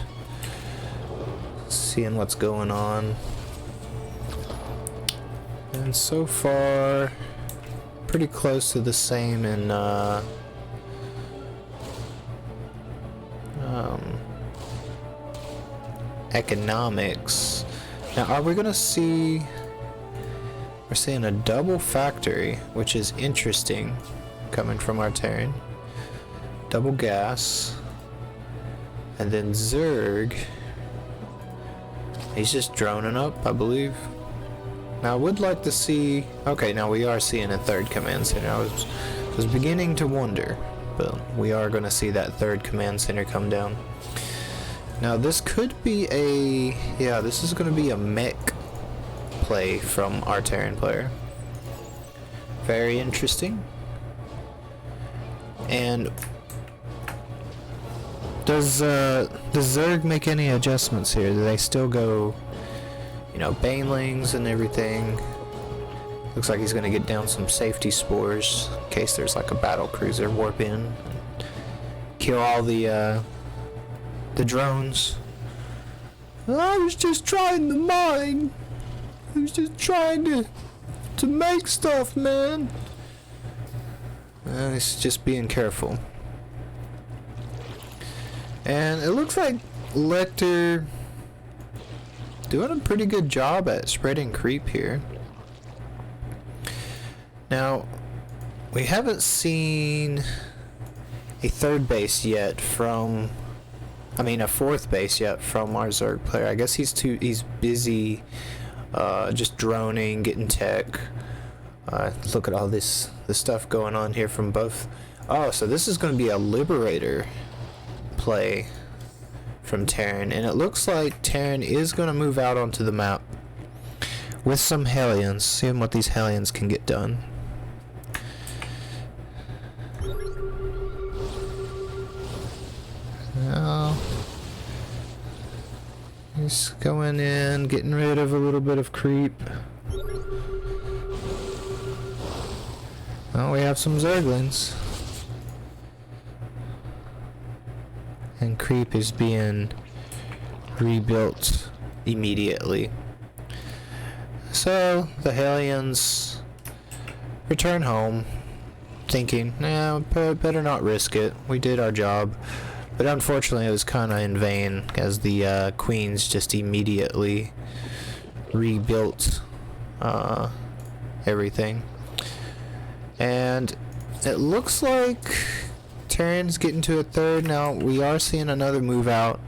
seeing what's going on. And so far, pretty close to the same in economics. Now, are we gonna see? We're seeing a double factory, which is interesting, coming from our Terran. Double gas, and then Zerg. He's just droning up, I believe. Now, I would like to see. Okay, now we are seeing a third command center. I was beginning to wonder, but we are going to see that third command center come down. Now, this could be this is going to be a mech play from our Terran player. Very interesting. And does Zerg make any adjustments here? Do they still go, you know, banelings and everything? Looks like he's going to get down some safety spores in case there's like a battle cruiser warp in and kill all the drones. I was just trying to mine. I was just trying to make stuff, man. It's just being careful. And it looks like Lecter doing a pretty good job at spreading creep here. Now, we haven't seen a third base yet from, I mean a fourth base yet from our Zerg player. I guess he's busy just droning, getting tech. Look at all this stuff going on here from both. Oh, so this is going to be a Liberator play from Terran, and it looks like Terran is going to move out onto the map with some Hellions, seeing what these Hellions can get done. Now, he's going in, getting rid of a little bit of creep. Oh, we have some Zerglings. And creep is being rebuilt immediately. So the Hellions return home, thinking, nah, better not risk it. We did our job. But unfortunately, it was kind of in vain, as the Queens just immediately rebuilt everything. And it looks like Terran's getting to a third. Now, we are seeing another move out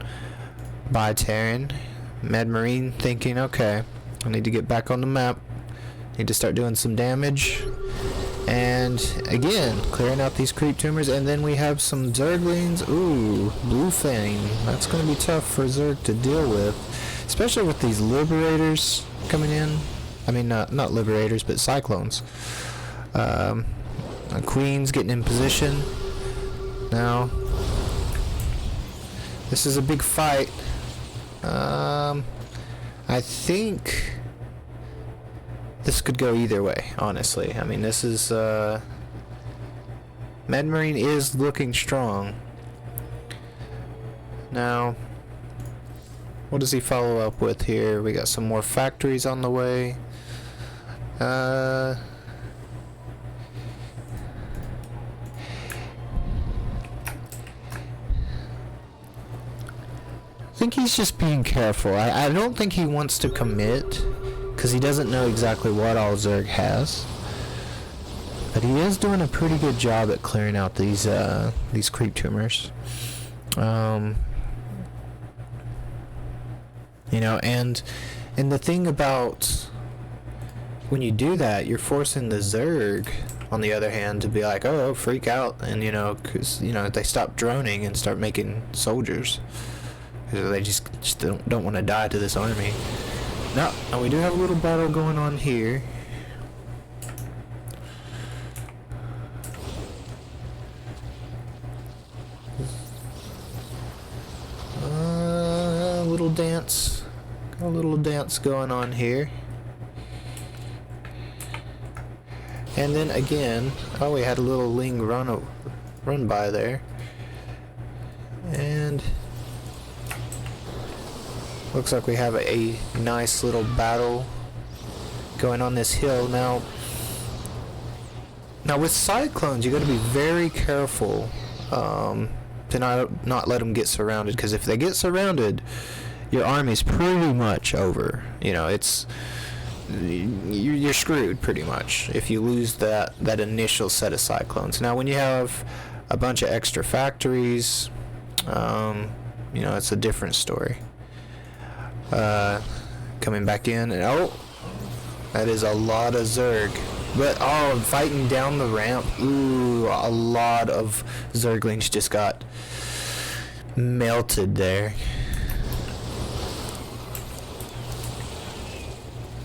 by Terran. Med Marine thinking, okay, I need to get back on the map. Need to start doing some damage. And again, clearing out these creep tumors. And then we have some Zerglings. Ooh, Blue Fang. That's going to be tough for Zerg to deal with. Especially with these Liberators coming in. I mean, not Liberators, but Cyclones. Queen's getting in position. Now, this is a big fight. I think this could go either way, honestly. I mean, this is, Med Marine is looking strong. Now, what does he follow up with here? We got some more factories on the way. I think he's just being careful. I don't think he wants to commit, because he doesn't know exactly what all Zerg has. But he is doing a pretty good job at clearing out these creep tumors. You know, and the thing about when you do that, you're forcing the Zerg, on the other hand, to be like, oh, freak out, and because they stop droning and start making soldiers. They just don't want to die to this army. Now, we do have a little battle going on here. Little dance. Got a little dance going on here. And then again, oh, we had a little Ling run by there. And looks like we have a nice little battle going on this hill. Now with Cyclones, you got to be very careful to not let them get surrounded, because if they get surrounded, your army's pretty much over. You're screwed pretty much if you lose that initial set of Cyclones. Now when you have a bunch of extra factories, it's a different story. Coming back in, and oh, that is a lot of Zerg. But oh, fighting down the ramp. Ooh, a lot of Zerglings just got melted there.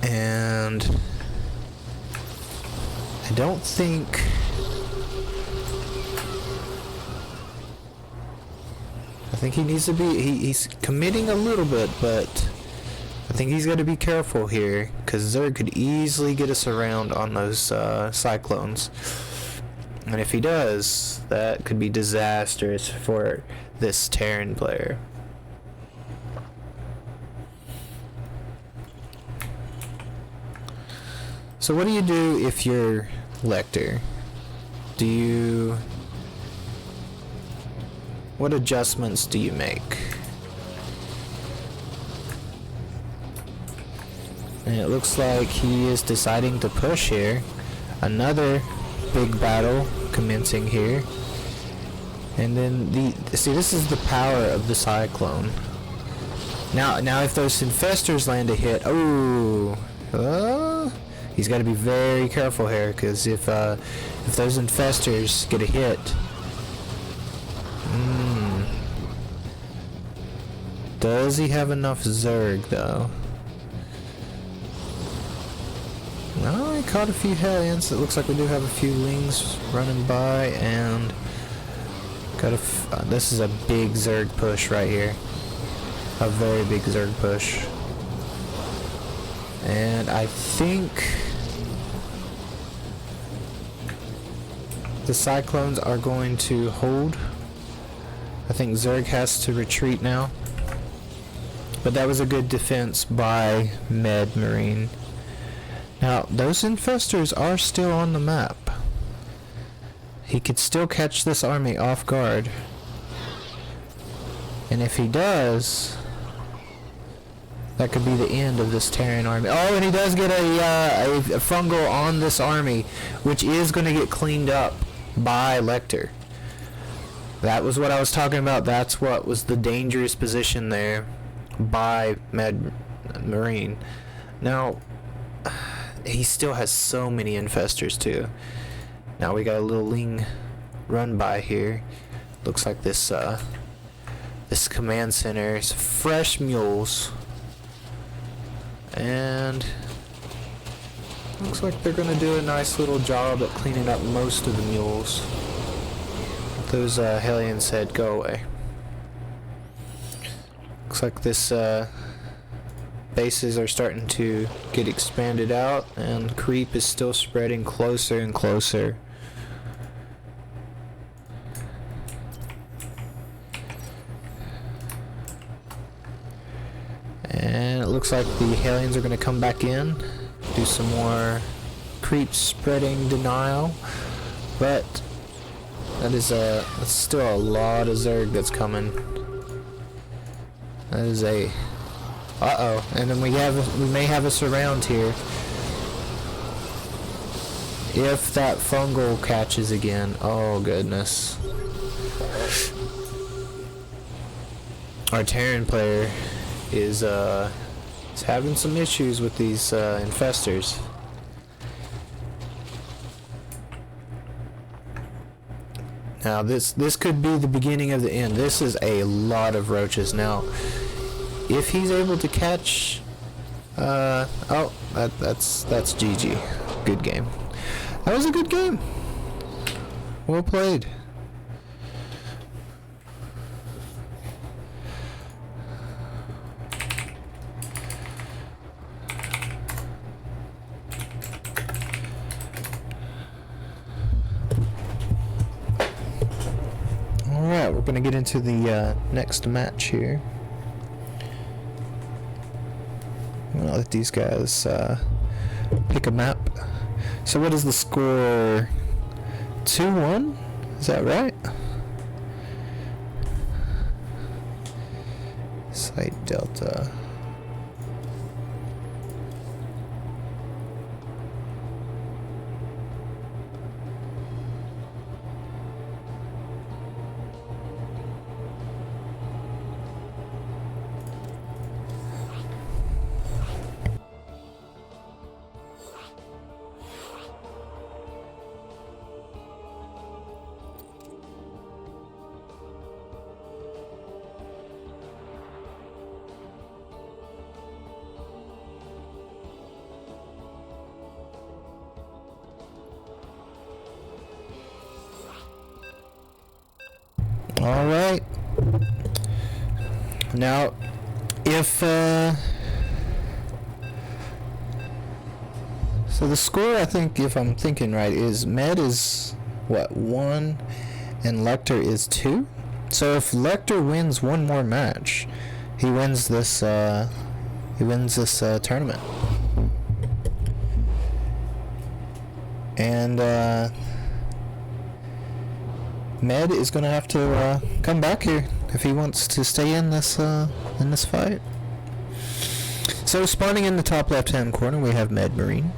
And I don't think he needs to be, he's committing a little bit, but I think he's got to be careful here, because Zerg could easily get us around on those Cyclones. And if he does, that could be disastrous for this Terran player. So what do you do if you're Lecter? What adjustments do you make? And it looks like he is deciding to push here. Another big battle commencing here. And then see, this is the power of the Cyclone. Now if those infestors land a hit, he's got to be very careful here, because if those infestors get a hit, does he have enough Zerg though? No, he caught a few Hellions. It looks like we do have a few Lings running by, and got this is a big Zerg push right here. A very big Zerg push. And I think the Cyclones are going to hold. I think Zerg has to retreat now. But that was a good defense by Med Marine. Now, those infestors are still on the map. He could still catch this army off guard. And if he does, that could be the end of this Terran army. Oh, and he does get a fungal on this army, which is going to get cleaned up by Lecter. That was what I was talking about. That's what was the dangerous position there by Med Marine. Now, he still has so many infestors too. Now we got a little Ling run by here. Looks like this this command center is fresh mules. And looks like they're gonna do a nice little job at cleaning up most of the mules. Those Hellions said go away. Looks like this bases are starting to get expanded out, and creep is still spreading closer and closer. And it looks like the Hellions are going to come back in, do some more creep spreading denial, but that's still a lot of Zerg that's coming. That is a and then we may have a surround here if that fungal catches again. Oh goodness. Our Terran player is having some issues with these infestors. Now this could be the beginning of the end. This is a lot of roaches. Now if he's able to catch that's GG. Good game. That was a good game. Well played. Alright, we're gonna get into the next match here. I'm gonna let these guys pick a map. So what is the score? 2-1? Is that right? Site Delta. All right. Now, if so the score, I think, if I'm thinking right, is Med is what, 1 and Lecter is 2. So if Lecter wins one more match, he wins this tournament. And Med is going to have to come back here if he wants to stay in this fight. So spawning in the top left-hand corner, we have Med Marine.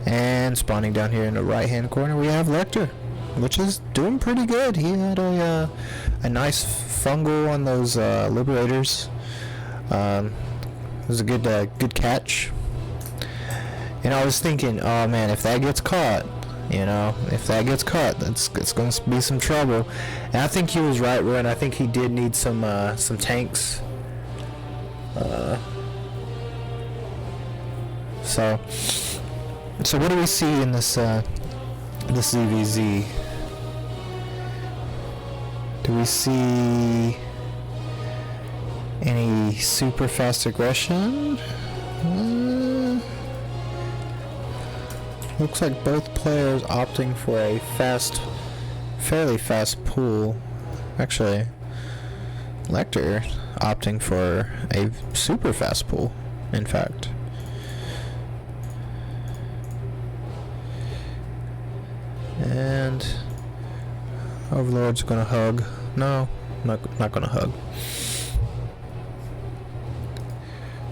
And spawning down here in the right hand corner, we have Lecter, which is doing pretty good. He had a nice fungal on those liberators. It was a good catch. And I was thinking, oh man, if that gets caught, it's going to be some trouble. And I think he was right, Ruin. I think he did need some tanks. So what do we see in this ZVZ? Do we see any super fast aggression? Looks like both players opting for a fairly fast pool. Actually, Lecter opting for a super fast pool, in fact. And Overlord's gonna hug. No, not gonna hug.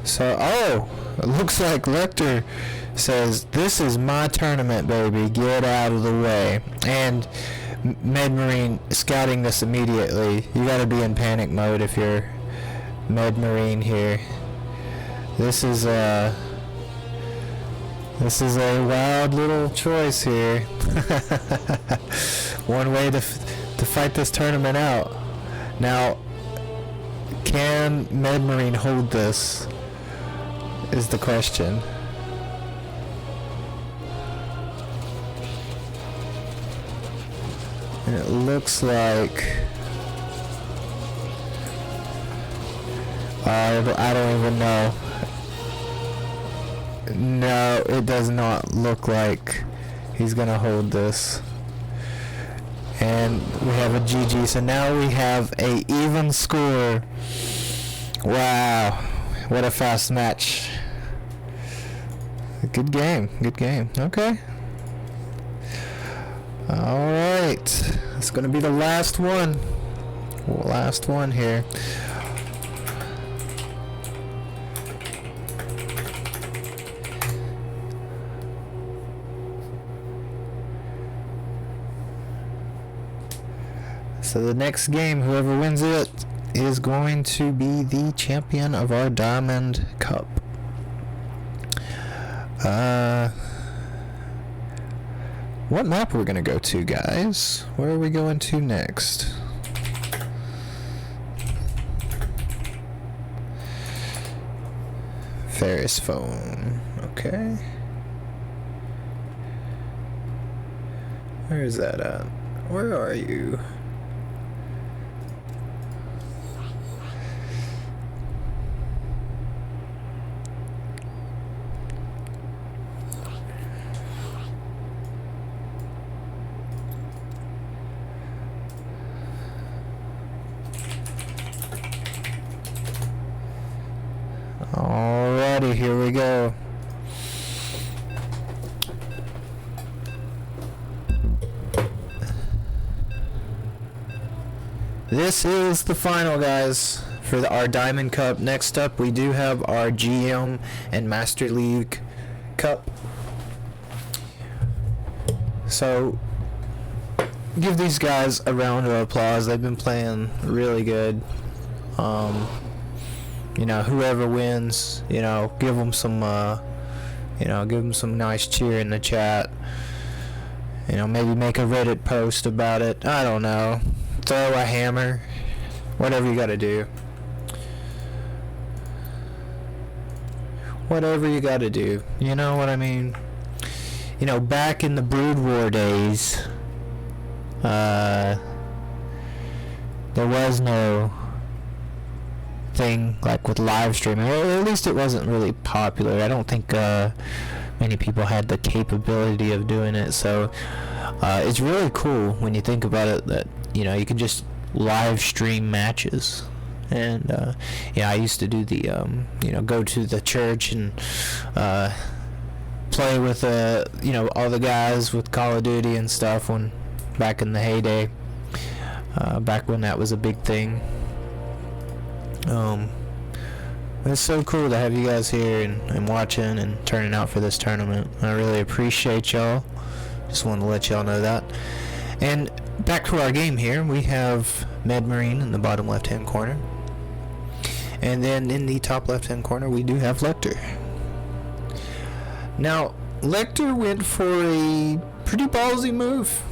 So, it looks like Lecter says, "This is my tournament, baby. Get out of the way." And Med Marine scouting this immediately. You gotta be in panic mode if you're Med Marine here. This is a wild little choice here. One way to fight this tournament out. Now, can Med Marine hold this? Is the question. And it looks like I don't even know. No, it does not look like he's gonna hold this. And we have a GG. So now we have a even score. Wow, what a fast match. Good game. Okay. Alright, it's gonna be the last one. Last one here. So the next game, whoever wins it is going to be the champion of our Diamond Cup. What map are we going to go to, guys? Where are we going to next? Ferris phone. Okay. Where is that at? Where are you? Alrighty, here we go. This is the final, guys, for our Diamond Cup. Next up, we do have our GM and Master League Cup. So, give these guys a round of applause. They've been playing really good. Whoever wins, give them some, give them some nice cheer in the chat. Maybe make a Reddit post about it. I don't know. Throw a hammer. Whatever you gotta do. Whatever you gotta do. You know what I mean? Back in the Brood War days, there was no thing like with live streaming, or at least it wasn't really popular. I don't think many people had the capability of doing it, so it's really cool when you think about it that you can just live stream matches. And I used to do the go to the church and play with all the guys with Call of Duty and stuff back in the heyday, back when that was a big thing. It's so cool to have you guys here and watching and turning out for this tournament. I really appreciate y'all. Just wanted to let y'all know that. And back to our game here, we have Med Marine in the bottom left-hand corner. And then in the top left-hand corner, we do have Lecter. Now, Lecter went for a pretty ballsy move.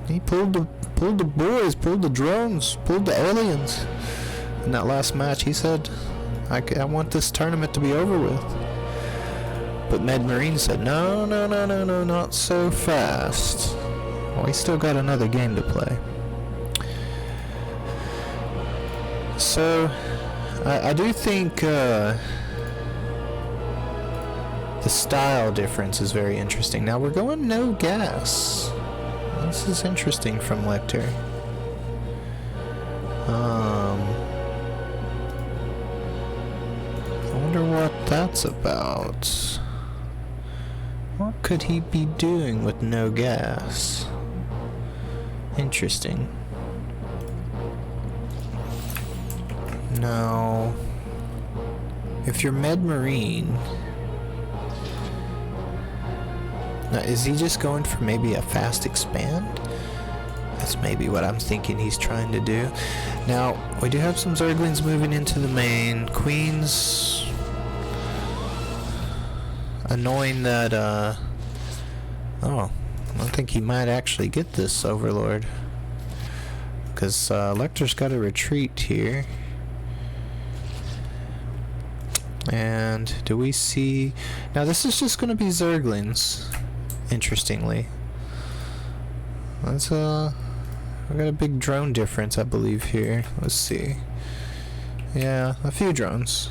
He pulled the boys, pulled the drones, pulled the aliens. In that last match, he said, I want this tournament to be over with. But Med Marine said, no, not so fast. Well, we still got another game to play. So, I do think the style difference is very interesting. Now, we're going no gas. This is interesting from Lecter. I wonder what that's about. What could he be doing with no gas? Interesting. Now, if you're Med Marine, now is he just going for maybe a fast expand? That's maybe what I'm thinking he's trying to do. Now, we do have some Zerglings moving into the main. Queens, annoying that, oh, I think he might actually get this Overlord. Because Lecter's got to retreat here. And do we see... Now this is just going to be Zerglings, interestingly. That's we got a big drone difference, I believe, here. Let's see. Yeah, a few drones.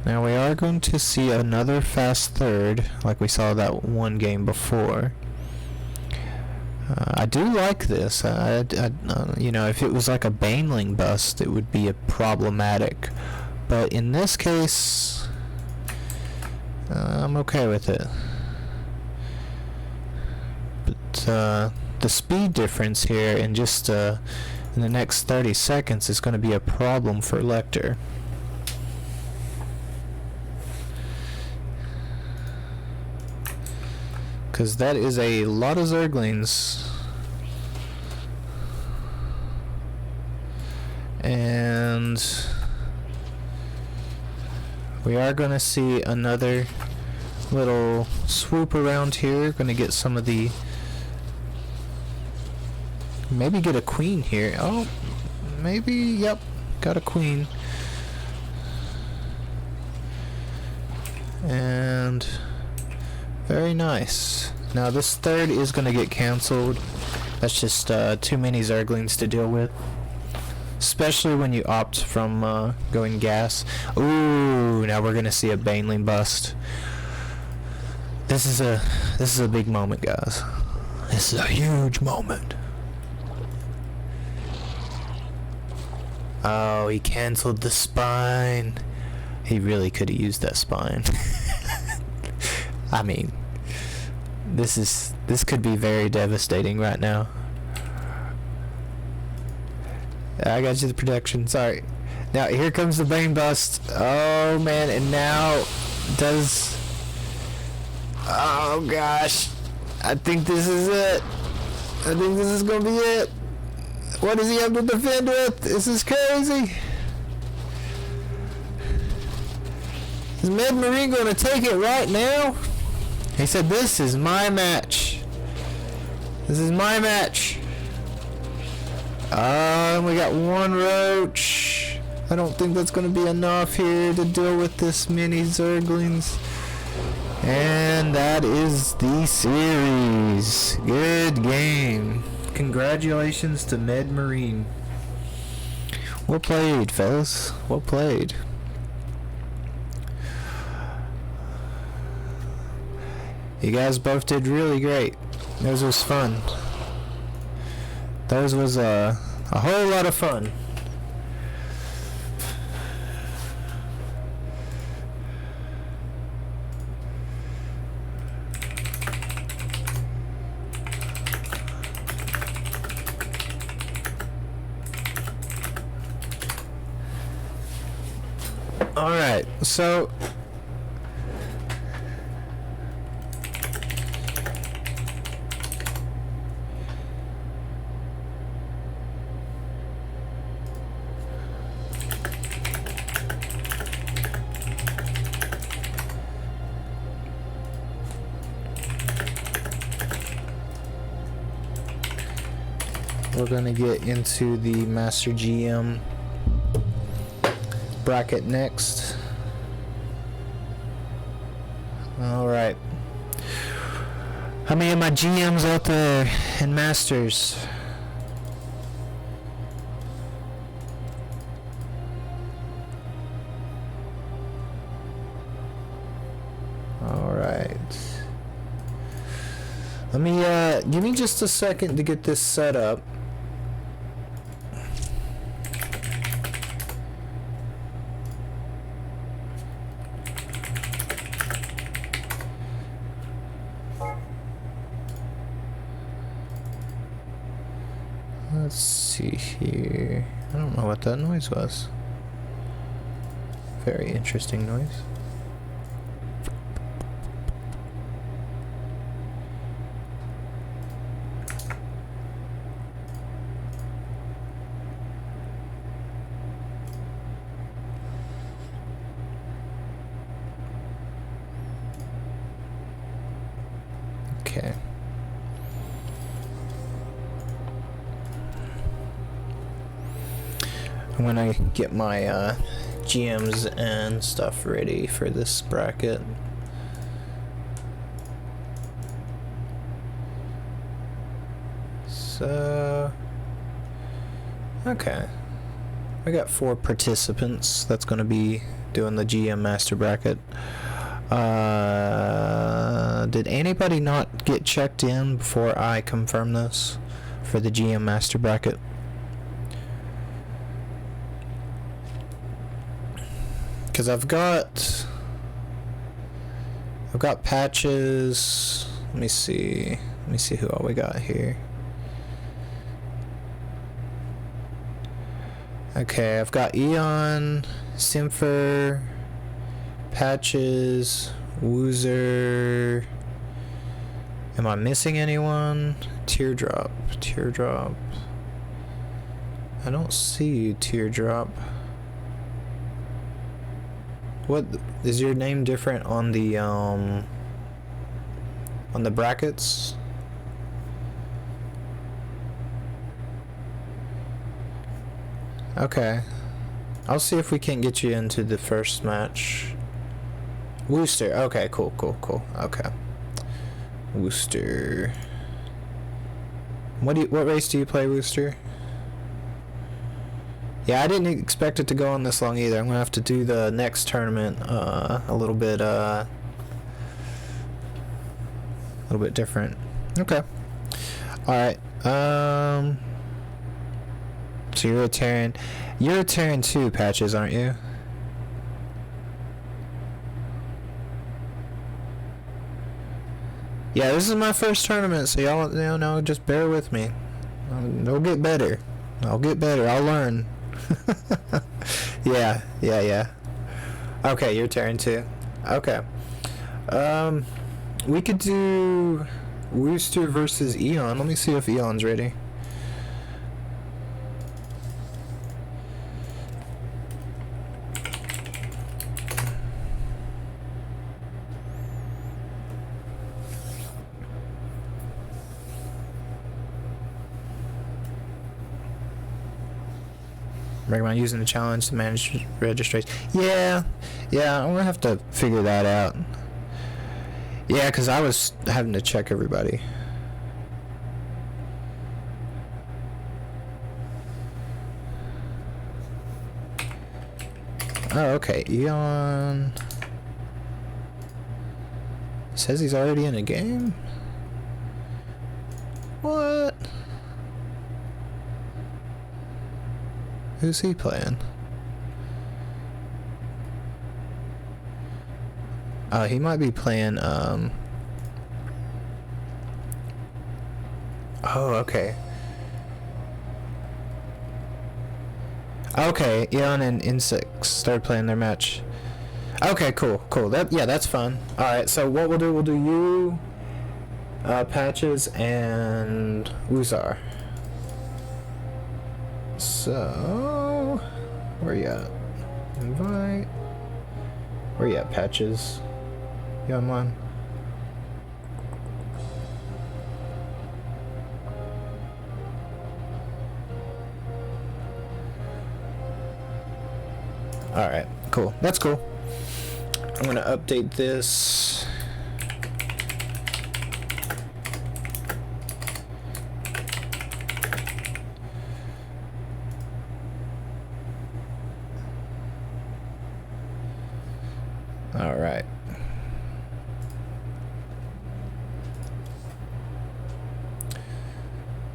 Now we are going to see another fast third, like we saw that one game before. I do like this. You know, if it was like a Baneling bust, it would be a problematic. But in this case, I'm okay with it. But the speed difference here in just in the next 30 seconds is going to be a problem for Lecter. Because that is a lot of Zerglings. And we are going to see another little swoop around here. Going to get some of the... Maybe get a queen here. Oh, maybe, yep, got a queen. And very nice. Now this third is going to get cancelled. That's just too many Zerglings to deal with. Especially when you opt from going gas. Ooh, now we're going to see a Baneling bust. This is a big moment, guys. This is a huge moment. Oh, he cancelled the spine. He really could have used that spine. I mean, this could be very devastating right now. I got you the protection, sorry. Now here comes the Bane bust. Oh man, and now does... Oh gosh. I think this is it. I think this is gonna be it. What does he have to defend with? This is crazy. Is Med Marine going to take it right now? He said, this is my match. This is my match. We got one roach. I don't think that's going to be enough here to deal with this many Zerglings. And that is the series. Good game. Congratulations to Med Marine. Well played, fellas. Well played. You guys both did really great. Those was fun. Those was a whole lot of fun. Alright, so we're gonna get into the Master GM bracket next. Alright. How many of my GMs out there and Masters? Alright. Let me, give me just a second to get this set up. Let's see here. I don't know what that noise was. Very interesting noise. Okay. I'm gonna get my GMs and stuff ready for this bracket. So, okay. I got 4 participants that's gonna be doing the GM Master bracket. Did anybody not get checked in before I confirm this for the GM Master bracket? Because I've got patches. Let me see who all we got here. Okay, I've got Eon, Sympher, Patches, Woozer. Am I missing anyone? Teardrop. I don't see you, Teardrop. What is your name different on the brackets? Okay. I'll see if we can get you into the first match. Wooster. Okay, cool. Okay. Wooster. What race do you play, Wooster? Yeah, I didn't expect it to go on this long either. I'm gonna have to do the next tournament a little bit different. Okay. Alright. So you're a Terran. You're a Terran too, Patches, aren't you? Yeah, this is my first tournament, so y'all, know, just bear with me. It'll get better. I'll get better. I'll learn. Yeah. Okay, your turn too. Okay. We could do Wooster versus Eon. Let me see if Eon's ready. Recommend using the challenge to manage registration. Yeah, I'm gonna have to figure that out. Yeah, because I was having to check everybody. Oh, okay. Eon says he's already in a game? What? Who's he playing? He might be playing, oh, okay. Okay, Eon and Insects started playing their match. Okay, cool. That's fun. Alright, so what we'll do you, Patches, and Uzar. So, where you at? Invite. Where you at, Patches? You online? Alright, cool. That's cool. I'm gonna update this. Alright.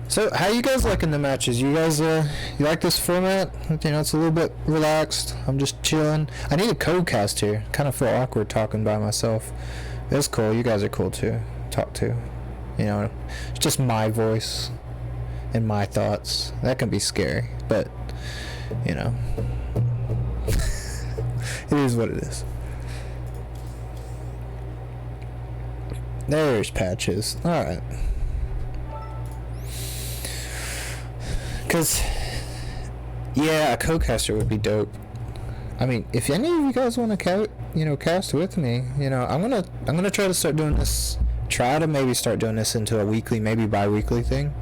So, how you guys liking the matches? You guys, you like this format? You know, it's a little bit relaxed. I'm just chilling. I need a codecast here. Kind of feel awkward talking by myself. It's cool. You guys are cool too. Talk to. You know, it's just my voice and my thoughts. That can be scary, but you know, it is what it is. There's Patches. All right. Cause, yeah, a co-caster would be dope. I mean, if any of you guys want to cast with me, I'm gonna try to start doing this. Try to maybe start doing this into a weekly, maybe bi-weekly thing,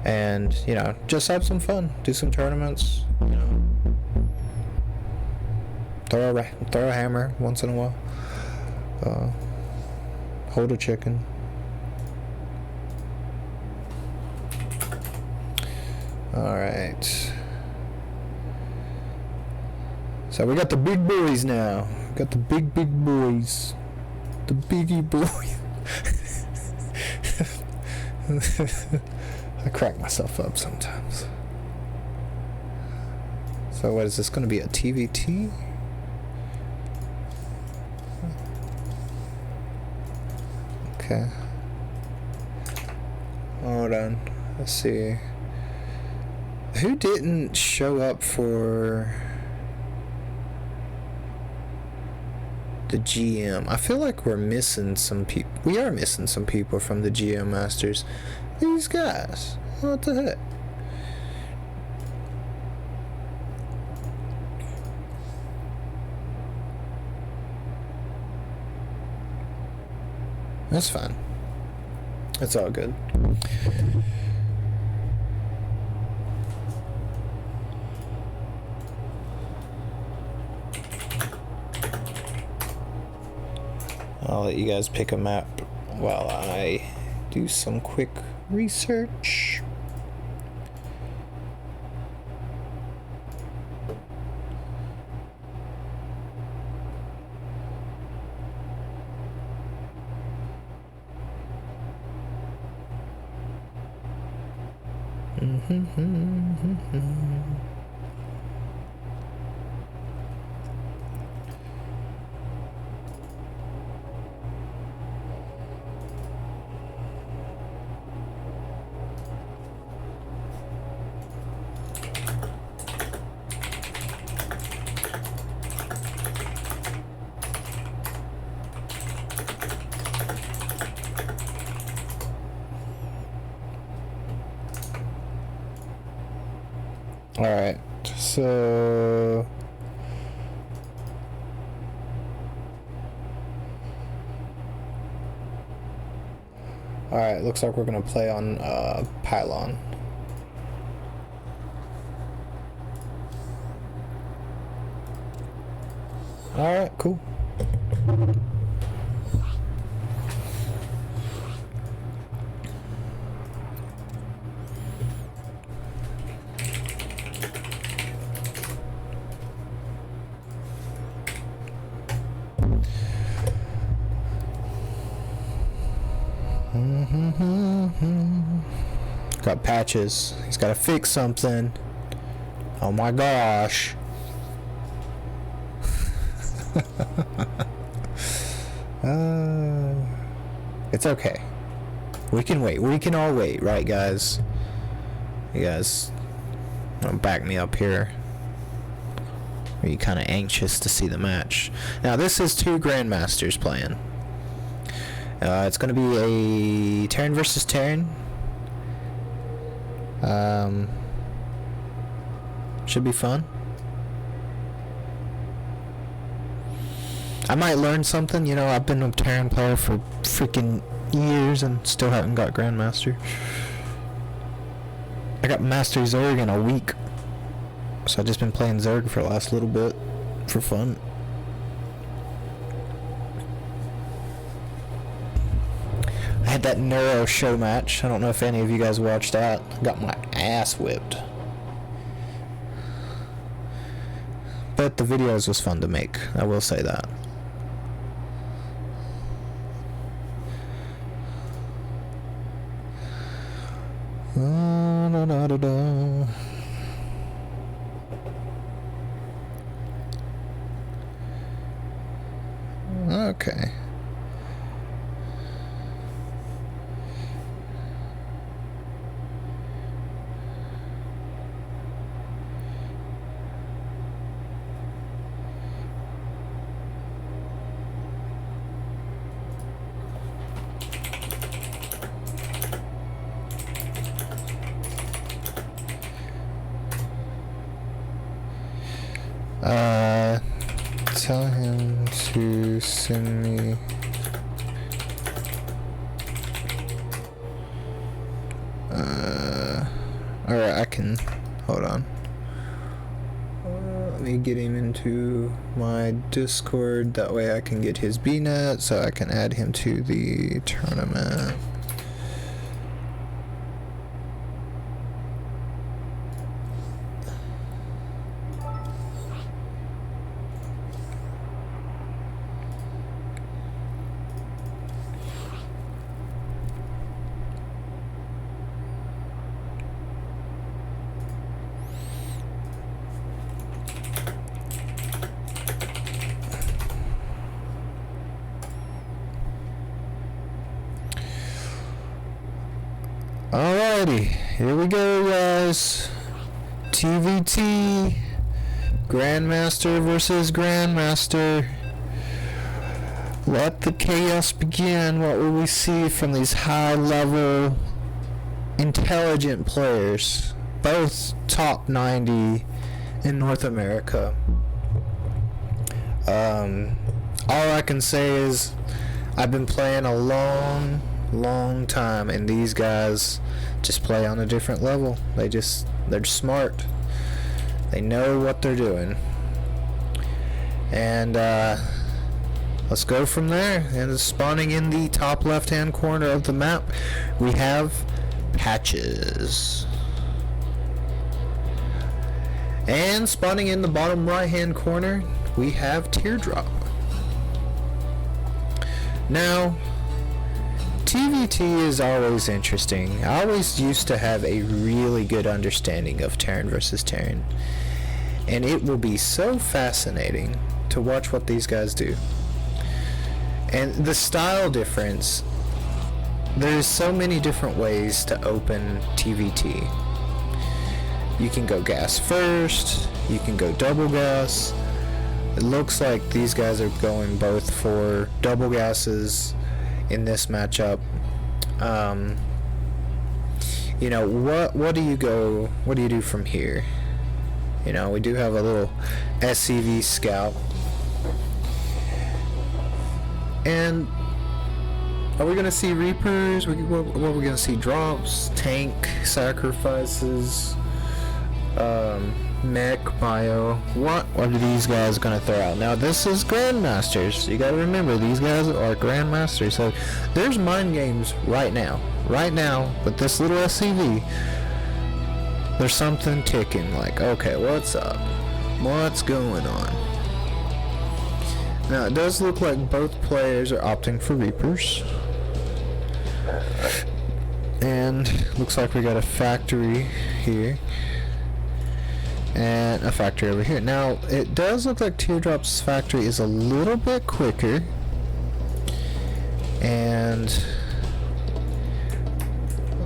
and just have some fun, do some tournaments. Throw a hammer once in a while. Hold a chicken. Alright. So we got the big boys now. Got the big boys. The biggie boys. I crack myself up sometimes. So what is this going to be, a TVT? Okay. Hold on. Let's see. Who didn't show up for the GM? I feel like we're missing some people. We are missing some people from the GM Masters. These guys. What the heck? That's fine. It's all good. I'll let you guys pick a map while I do some quick research. Alright, so alright, looks like we're gonna play on Pylon. Alright, cool. Got Patches. He's got to fix something. Oh my gosh. It's okay. We can wait. We can all wait, right, guys? You guys, don't back me up here. Are you kind of anxious to see the match? Now this is two Grandmasters playing. It's going to be a Terran versus Terran. Should be fun. I might learn something. You know, I've been a Terran player for freaking years and still haven't got Grandmaster. I got Master Zerg in a week. So I've just been playing Zerg for the last little bit for fun. I had that Neuro show match. I don't know if any of you guys watched that. Got my ass whipped. But the videos was fun to make. I will say that. Okay. Tell him to send me alright, I can hold on. Let me get him into my Discord, that way I can get his BNet so I can add him to the tournament. Alrighty, here we go, guys. TVT, Grandmaster versus Grandmaster. Let the chaos begin. What will we see from these high-level, intelligent players? Both top 90 in North America. All I can say is I've been playing a long time, and these guys just play on a different level. They're smart. They know what they're doing. And let's go from there. And spawning in the top left hand corner of the map, we have Patches. And spawning in the bottom right hand corner, we have Teardrop. Now, TVT is always interesting. I always used to have a really good understanding of Terran versus Terran, and it will be so fascinating to watch what these guys do. And the style difference, there's so many different ways to open TVT. You can go gas first, you can go double gas. It looks like these guys are going both for double gases in this matchup. You know, what do you do from here? You know, we do have a little SCV scout. And are we gonna see Reapers? What are we gonna see? Drops, tank sacrifices, mech bio. What are these guys gonna throw out? Now this is Grandmasters. You gotta remember, these guys are Grandmasters. So there's mind games right now with this little SCV. There's something ticking, like, okay, what's up? What's going on? Now it does look like both players are opting for Reapers. And looks like we got a factory here and a factory over here. Now it does look like Teardrop's factory is a little bit quicker, and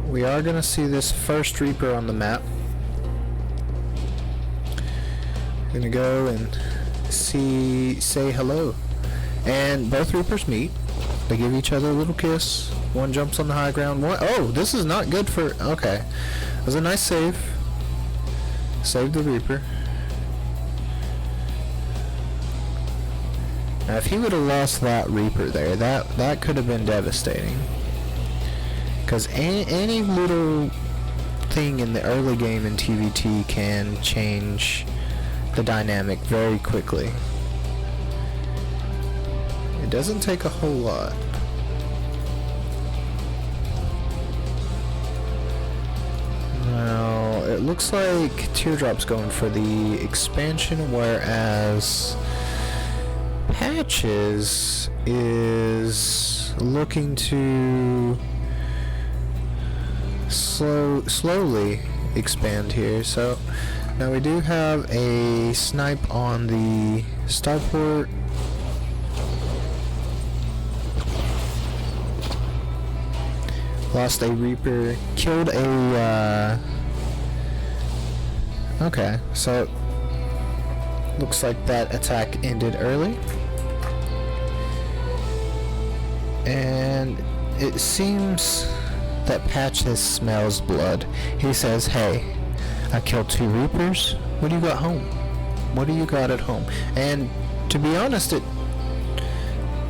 we are going to see this first Reaper on the map. Gonna go and say hello. And both Reapers meet. They give each other a little kiss. One jumps on the high ground. Oh, this is not good for... Okay. It was a nice save. Saved the Reaper. Now, if he would have lost that Reaper there, that could have been devastating. Because any little thing in the early game in TVT can change the dynamic very quickly. It doesn't take a whole lot. Now, it looks like Teardrop's going for the expansion, whereas Patches is looking to slowly expand here. So now we do have a snipe on the starport. Lost a Reaper, killed a okay, so looks like that attack ended early. And it seems that Patches smells blood. He says, "Hey, I killed 2 Reapers. What do you got home? What do you got at home?" And to be honest, it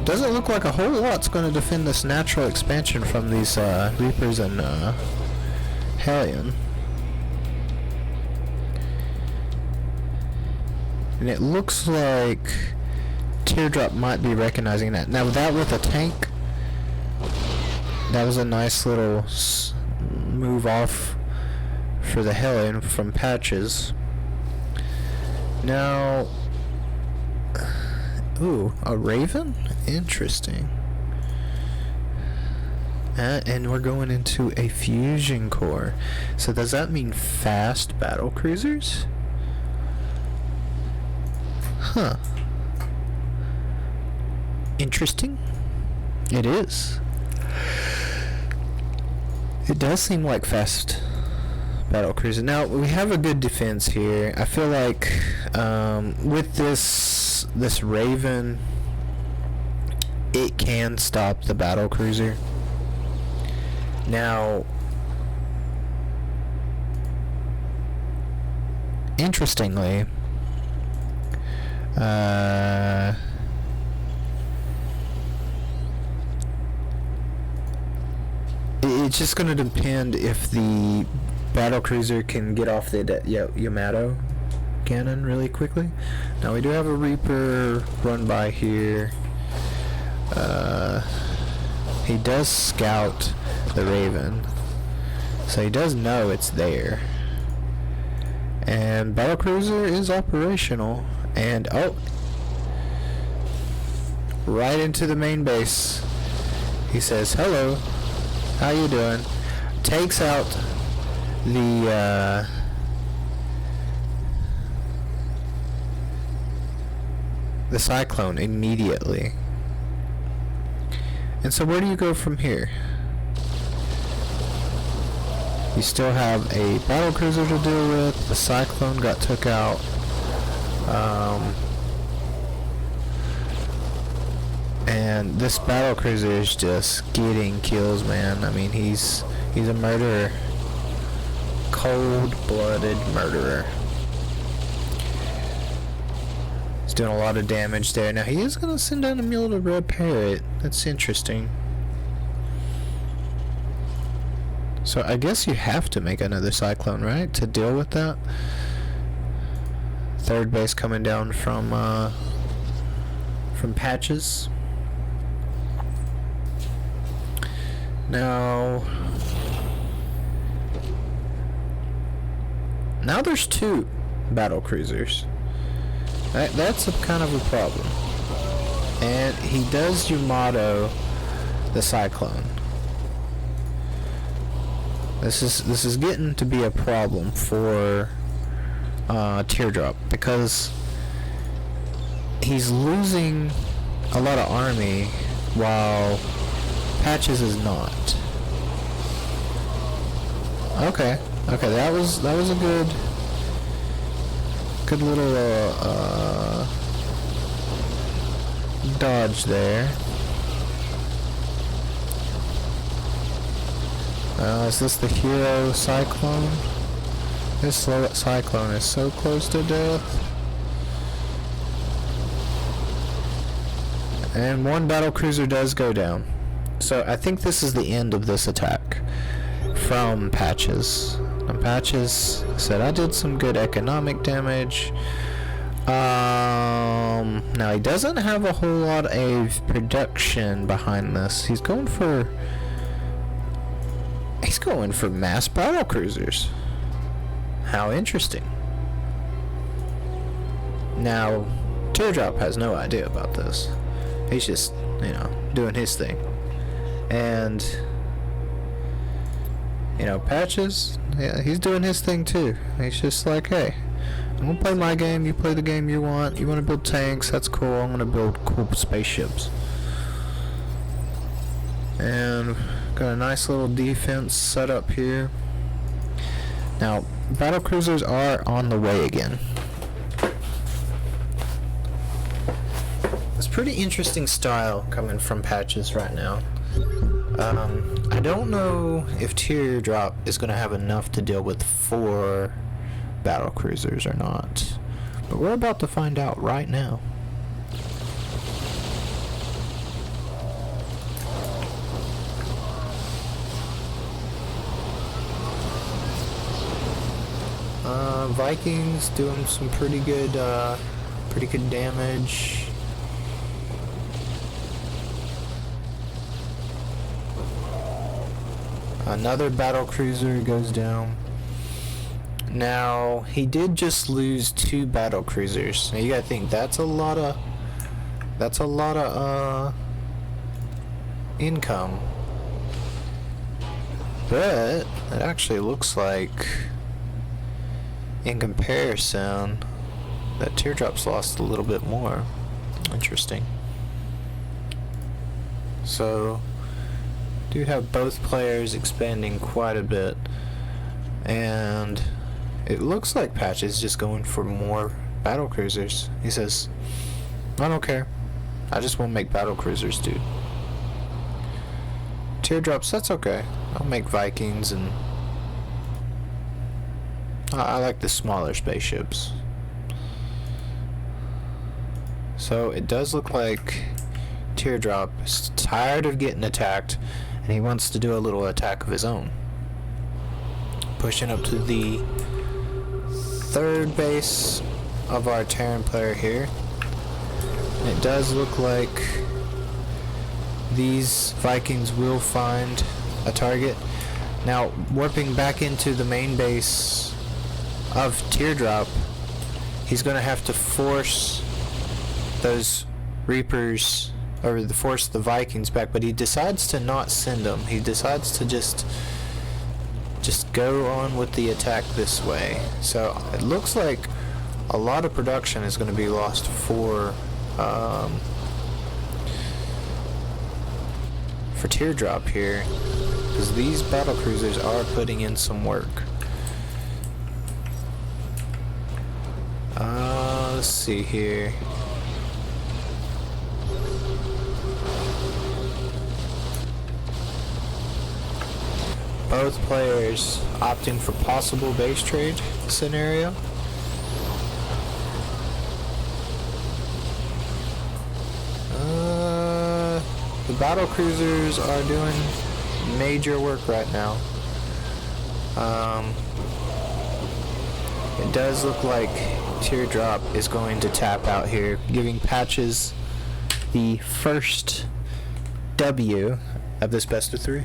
doesn't look like a whole lot's going to defend this natural expansion from these Reapers and Hellion. And it looks like Teardrop might be recognizing that. Now that with a tank, that was a nice little move off for the Hellion from Patches. Now, ooh, a Raven? Interesting. And we're going into a fusion core. So does that mean fast battle cruisers? Huh. Interesting. It is. It does seem like fast battle cruiser. Now we have a good defense here. I feel like with this Raven, it can stop the battle cruiser. Now, interestingly, it's just going to depend if the battle cruiser can get off the Yamato cannon really quickly. Now we do have a Reaper run by here. He does scout the Raven, so he does know it's there. And battle cruiser is operational, and oh, right into the main base. He says, "Hello, how you doing?" Takes out the Cyclone immediately. And so where do you go from here? You still have a battle cruiser to deal with. The Cyclone got took out. And this battle cruiser is just getting kills, man. I mean, he's a murderer. Cold-blooded murderer. He's doing a lot of damage there. Now, he is going to send down a mule to repair it. That's interesting. So, I guess you have to make another Cyclone, right? To deal with that. Third base coming down from Patches. Now there's 2 battle cruisers. That's a kind of a problem. And he does Yamato the Cyclone. This is getting to be a problem for Teardrop, because he's losing a lot of army while Patches is not. Okay, that was a good Good little dodge there. Is this the hero Cyclone? This Cyclone is so close to death. And one battlecruiser does go down. So I think this is the end of this attack from Patches. And Patches said, I did some good economic damage. Now he doesn't have a whole lot of production behind this. He's going for mass battlecruisers. How interesting. Now, Teardrop has no idea about this. He's just, doing his thing. And, Patches, yeah, he's doing his thing too. He's just like, hey, I'm gonna play my game, you play the game you want. You wanna build tanks, that's cool. I'm gonna build cool spaceships. And got a nice little defense set up here. Now, battlecruisers are on the way again. It's pretty interesting style coming from Patches right now. I don't know if Teardrop is going to have enough to deal with 4 battlecruisers or not, but we're about to find out right now. Vikings doing some pretty good damage. Another battlecruiser goes down. Now he did just lose 2 battlecruisers. Now you gotta think that's a lot of income. But it actually looks like, in comparison, that Teardrop's lost a little bit more. Interesting. So, do have both players expanding quite a bit, and it looks like Patch is just going for more battlecruisers. He says, I don't care, I just won't make battlecruisers, dude. Teardrops, that's okay, I'll make Vikings, and I like the smaller spaceships. So it does look like Teardrop is tired of getting attacked, and he wants to do a little attack of his own. Pushing up to the 3rd base of our Terran player here. And it does look like these Vikings will find a target. Now, warping back into the main base of Teardrop, he's going to have to force those Reapers, or force the Vikings back, but he decides to not send them. He decides to just go on with the attack this way. So it looks like a lot of production is going to be lost for Teardrop here, because these battlecruisers are putting in some work. Let's see here. Both players opting for possible base trade scenario. The battlecruisers are doing major work right now. It does look like Teardrop is going to tap out here, giving Patches the first W of this best of 3.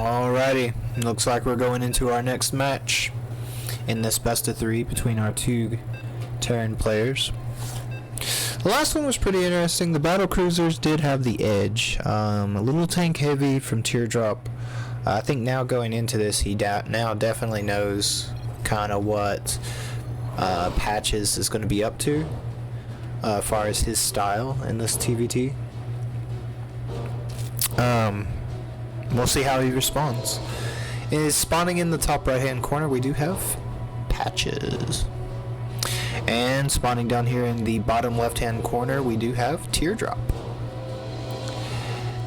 Alrighty, looks like we're going into our next match in this best of 3 between our two Terran players. The last one was pretty interesting. The battle cruisers did have the edge. A little tank heavy from Teardrop. I think now going into this, he now definitely knows kind of what Patches is going to be up to as far as his style in this TVT. We'll see how he responds. Is spawning in the top right hand corner, we do have Patches. And spawning down here in the bottom left hand corner, we do have Teardrop.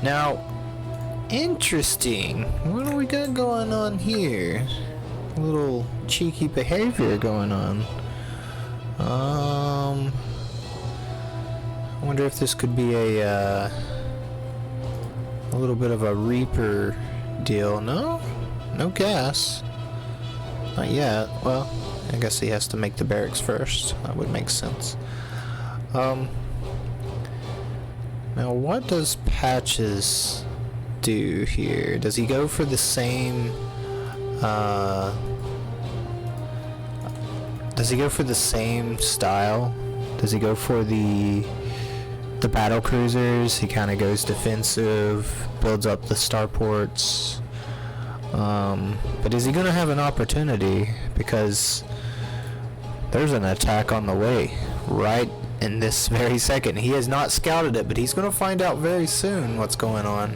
Now, interesting. What do we got going on here? A little cheeky behavior going on. I wonder if this could be a little bit of a Reaper deal. No gas. Not yet. Well, I guess he has to make the barracks first. That would make sense. Now, what does Patches do here? Does he go for the same? Does he go for the same style? Does he go for the battle cruisers? He kind of goes defensive, builds up the starports. But is he going to have an opportunity? Because there's an attack on the way right in this very second. He has not scouted it, but he's going to find out very soon what's going on.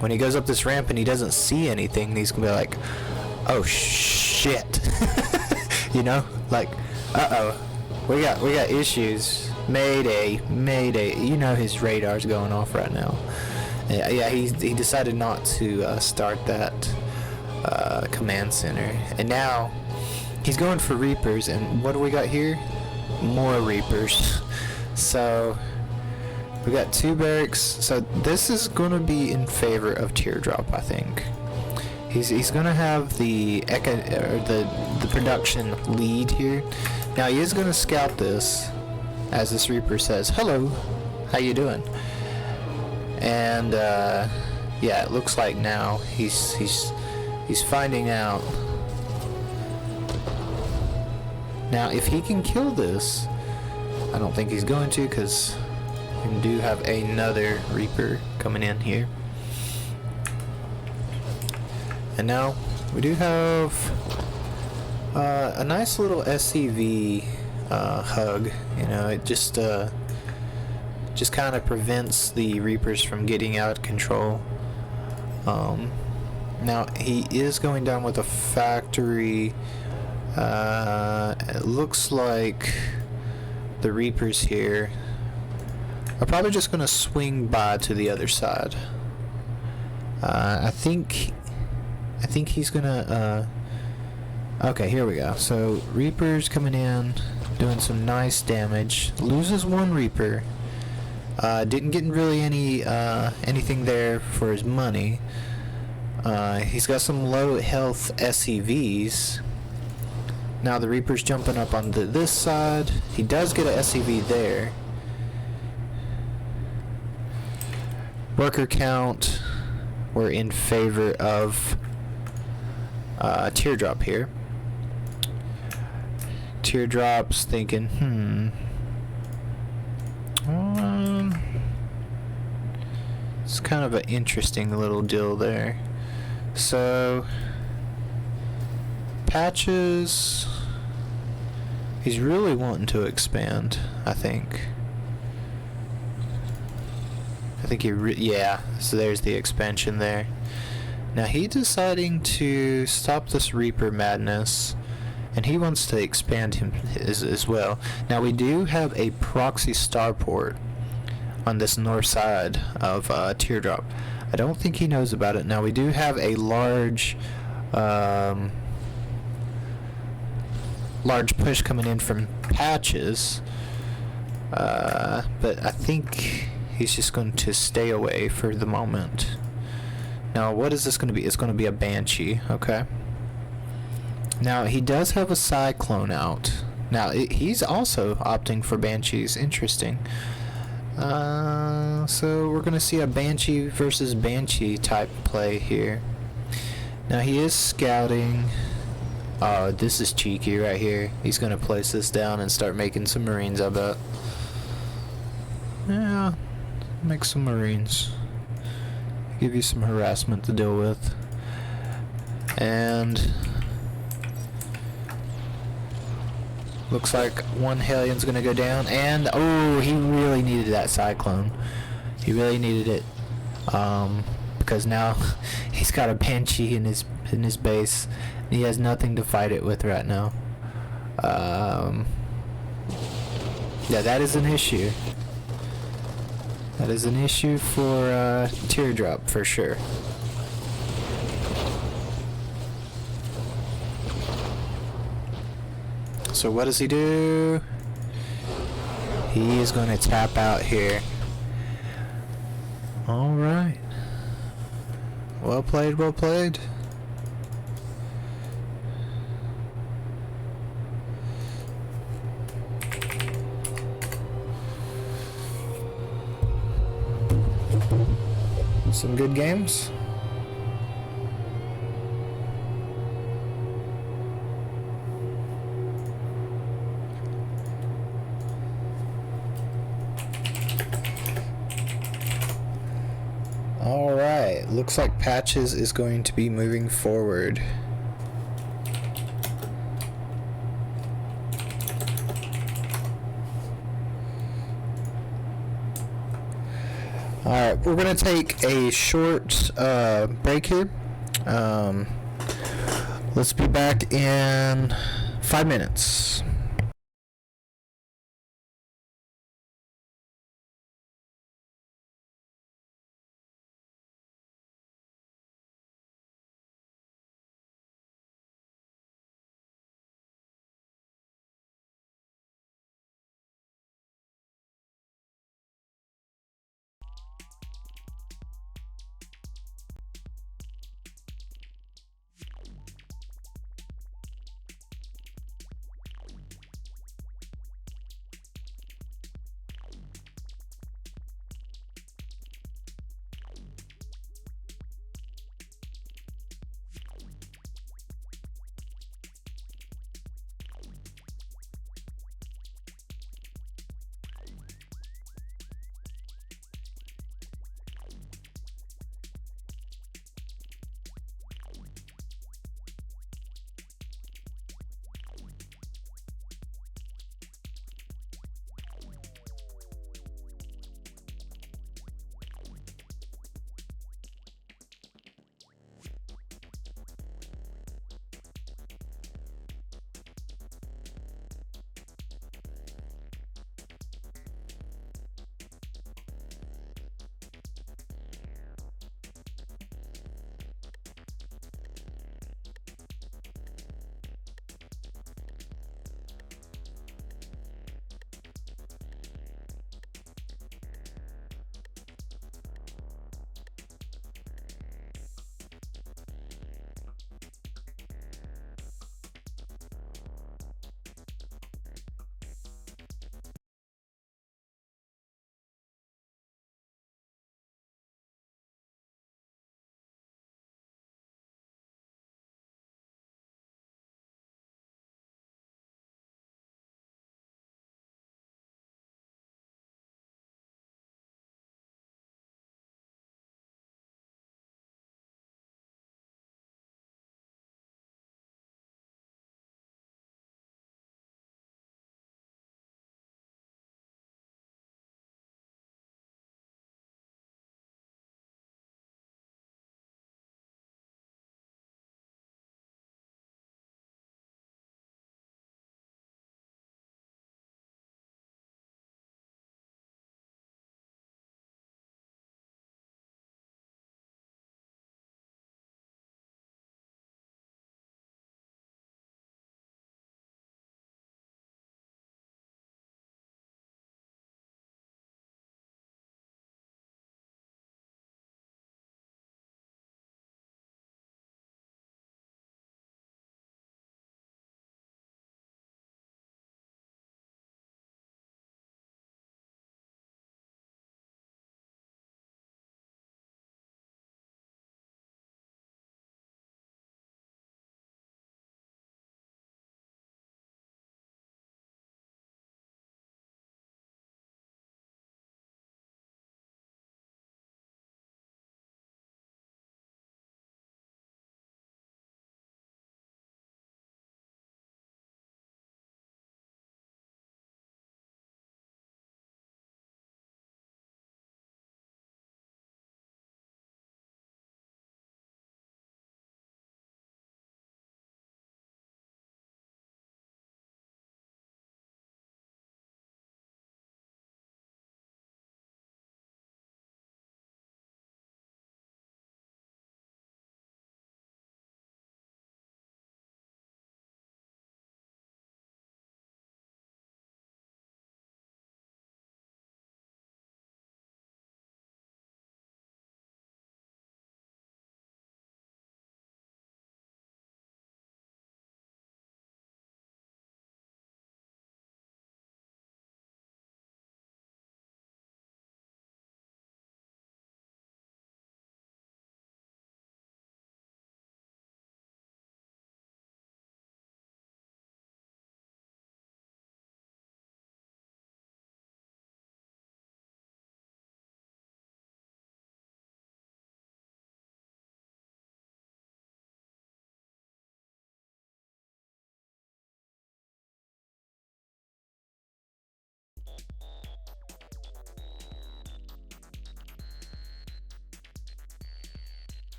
When he goes up this ramp and he doesn't see anything, he's going to be like, oh shit. You know, like, uh-oh, we got issues. Mayday. You know his radar's going off right now. Yeah, he decided not to start that command center, and now he's going for Reapers. And what do we got here? More Reapers. So we got 2 barracks. So this is going to be in favor of Teardrop, I think. He's going to have the production lead here. Now he is going to scout this, as this Reaper says, "Hello, how you doing?" And yeah, it looks like now he's finding out. Now, if he can kill this, I don't think he's going to, because we do have another Reaper coming in here. And now we do have a nice little SCV hug. You know, it just kind of prevents the Reapers from getting out of control. Now he is going down with a factory. It looks like the Reapers here are probably just going to swing by to the other side. I think he's gonna okay, here we go. So Reapers coming in, doing some nice damage. Loses 1 Reaper. Didn't get really anything there for his money. He's got some low health SCVs. Now the Reaper's jumping up onto this side. He does get a SCV there. Worker count, we're in favor of Teardrop here. Teardrop's thinking, it's kind of an interesting little deal there. So Patches, he's really wanting to expand, I think. Yeah, so there's the expansion there. Now he's deciding to stop this Reaper madness, and he wants to expand him as well. Now we do have a proxy starport on this north side of Teardrop. I don't think he knows about it. Now we do have a large push coming in from Patches, but I think he's just going to stay away for the moment. Now, what is this going to be? It's going to be a Banshee, okay. Now, he does have a Cyclone out. Now, he's also opting for Banshees. Interesting. So we're gonna see a Banshee versus Banshee type play here. Now he is scouting. Oh, this is cheeky right here. He's gonna place this down and start making some Marines, I bet. Yeah, make some Marines. Give you some harassment to deal with. And looks like one Hellion's gonna go down, and oh, he really needed that Cyclone. He really needed it, because now he's got a Banshee in his base, and he has nothing to fight it with right now. Yeah, that is an issue. That is an issue for Teardrop for sure. So what does he do? He is going to tap out here. Alright. Well played, well played. Some good games. Alright, looks like Patches is going to be moving forward. Alright, we're going to take a short break here. Let's be back in 5 minutes.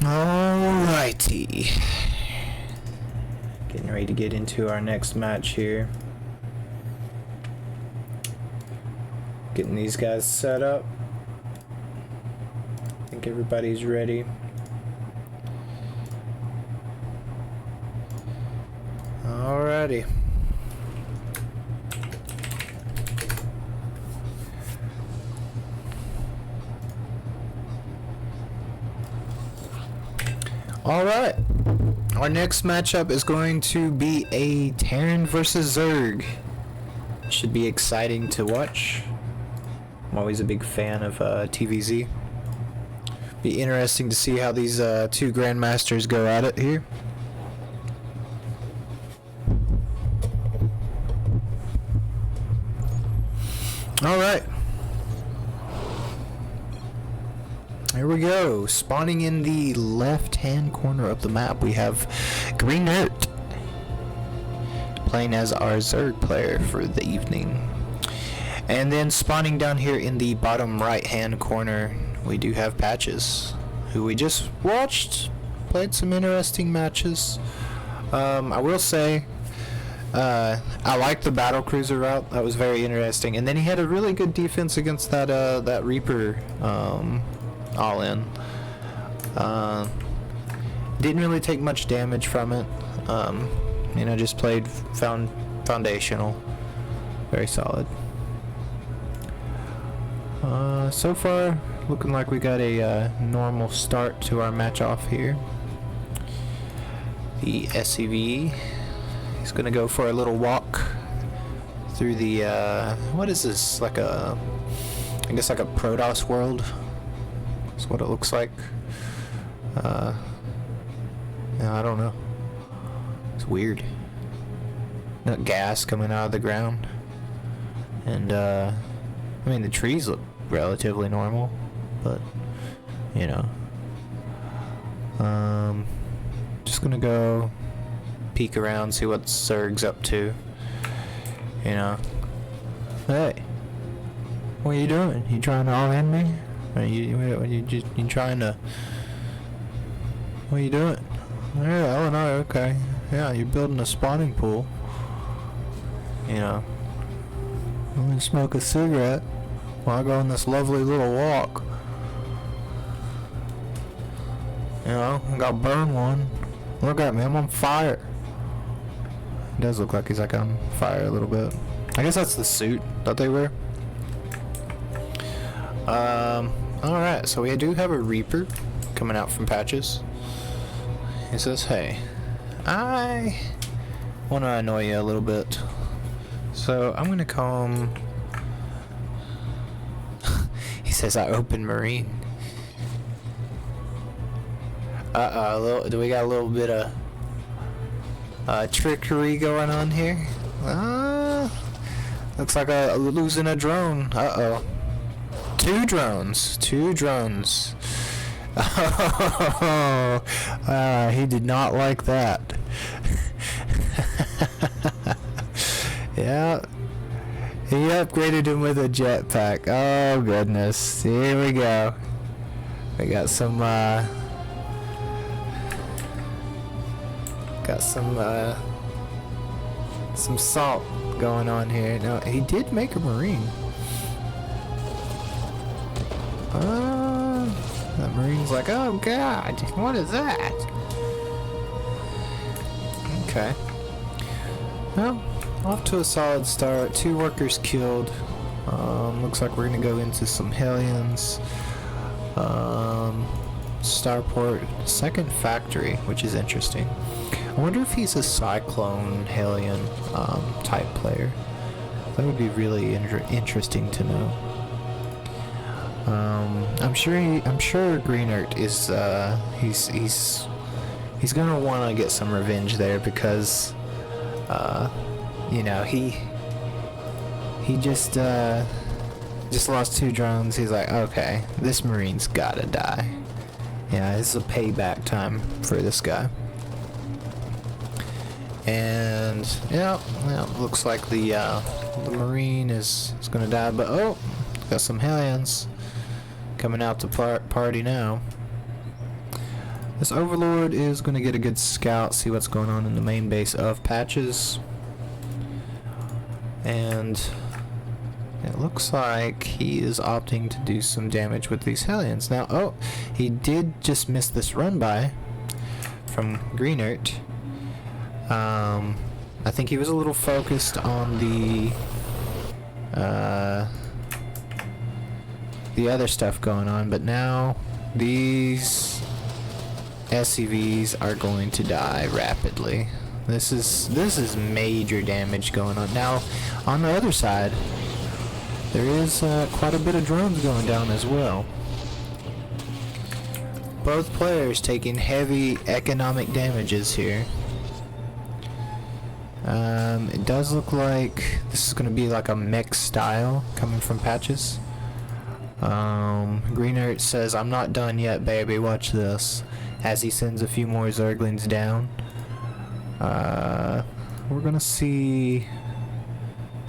Alrighty. Getting ready to get into our next match here. Getting these guys set up. I think everybody's ready. Alrighty. Alright. Our next matchup is going to be a Terran versus Zerg. Should be exciting to watch. I'm always a big fan of TVZ. Be interesting to see how these two Grandmasters go at it here. Alright. Here we go. Spawning in the left-hand corner of the map, we have Greenert playing as our Zerg player for the evening. And then spawning down here in the bottom right-hand corner, we do have Patches, who we just watched. Played some interesting matches. I will say, I like the battle cruiser route. That was very interesting. And then he had a really good defense against that Reaper all in. Didn't really take much damage from it. You know, just played foundational. Very solid. So far, looking like we got a normal start to our match off here. The SCV is gonna go for a little walk through the what is this? Like a, I guess like a Protoss world. That's what it looks like. Yeah, I don't know. It's weird. Not gas coming out of the ground, and I mean the trees look relatively normal, but you know, just gonna go peek around, see what Zerg's up to. You know, hey, what are you doing? You trying to all-in me? Or you trying to? What are you doing? Yeah, oh no, okay. Yeah, you're building a spawning pool. You know, I'm gonna smoke a cigarette while I go on this lovely little walk. You know, I got burn one. Look at me, I'm on fire. It does look like he's like on fire a little bit. I guess that's the suit that they wear. Alright, so we do have a Reaper coming out from Patches. He says, hey, I want to annoy you a little bit. So I'm gonna call him. He says I open Marine. Do we got a little bit of trickery going on here? Looks like I'm losing a drone. Two drones. Oh, he did not like that. Yeah, he upgraded him with a jetpack. Oh goodness, here we go. We got some salt going on here. No, he did make a Marine. That Marine's like, oh god, what is that? Okay. Well, off to a solid start. 2 workers killed. Looks like we're gonna go into some Hellions. Starport, second factory, which is interesting. I wonder if he's a Cyclone Hellion type player. That would be really interesting to know. I'm sure Greenert is he's gonna want to get some revenge there because you know, he just lost 2 drones. He's like, okay, this Marine's gotta die. Yeah, this is a payback time for this guy. And yeah, looks like the Marine is gonna die, but oh, got some Hellions coming out to party now. This Overlord is going to get a good scout, see what's going on in the main base of Patches. And it looks like he is opting to do some damage with these Hellions. Now, oh, he did just miss this run by from Greenert. I think he was a little focused on the other stuff going on, but now these SCVs are going to die rapidly. This is major damage going on. Now, on the other side, there is quite a bit of drones going down as well. Both players taking heavy economic damages here. It does look like this is going to be like a mech style coming from Patches. Greenert says, "I'm not done yet, baby, watch this," as he sends a few more Zerglings down. We're gonna see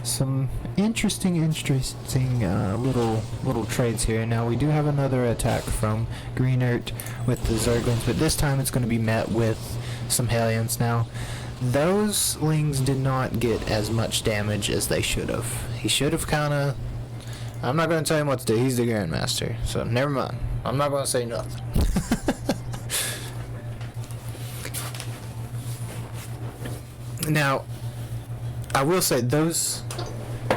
some interesting little trades here. Now we do have another attack from Greenert with the Zerglings, but this time it's going to be met with some Hellions. Now those Lings did not get as much damage as they should have. He should have kind of... I'm not going to tell him what to do. He's the Grandmaster, so never mind. I'm not going to say nothing. Now, I will say those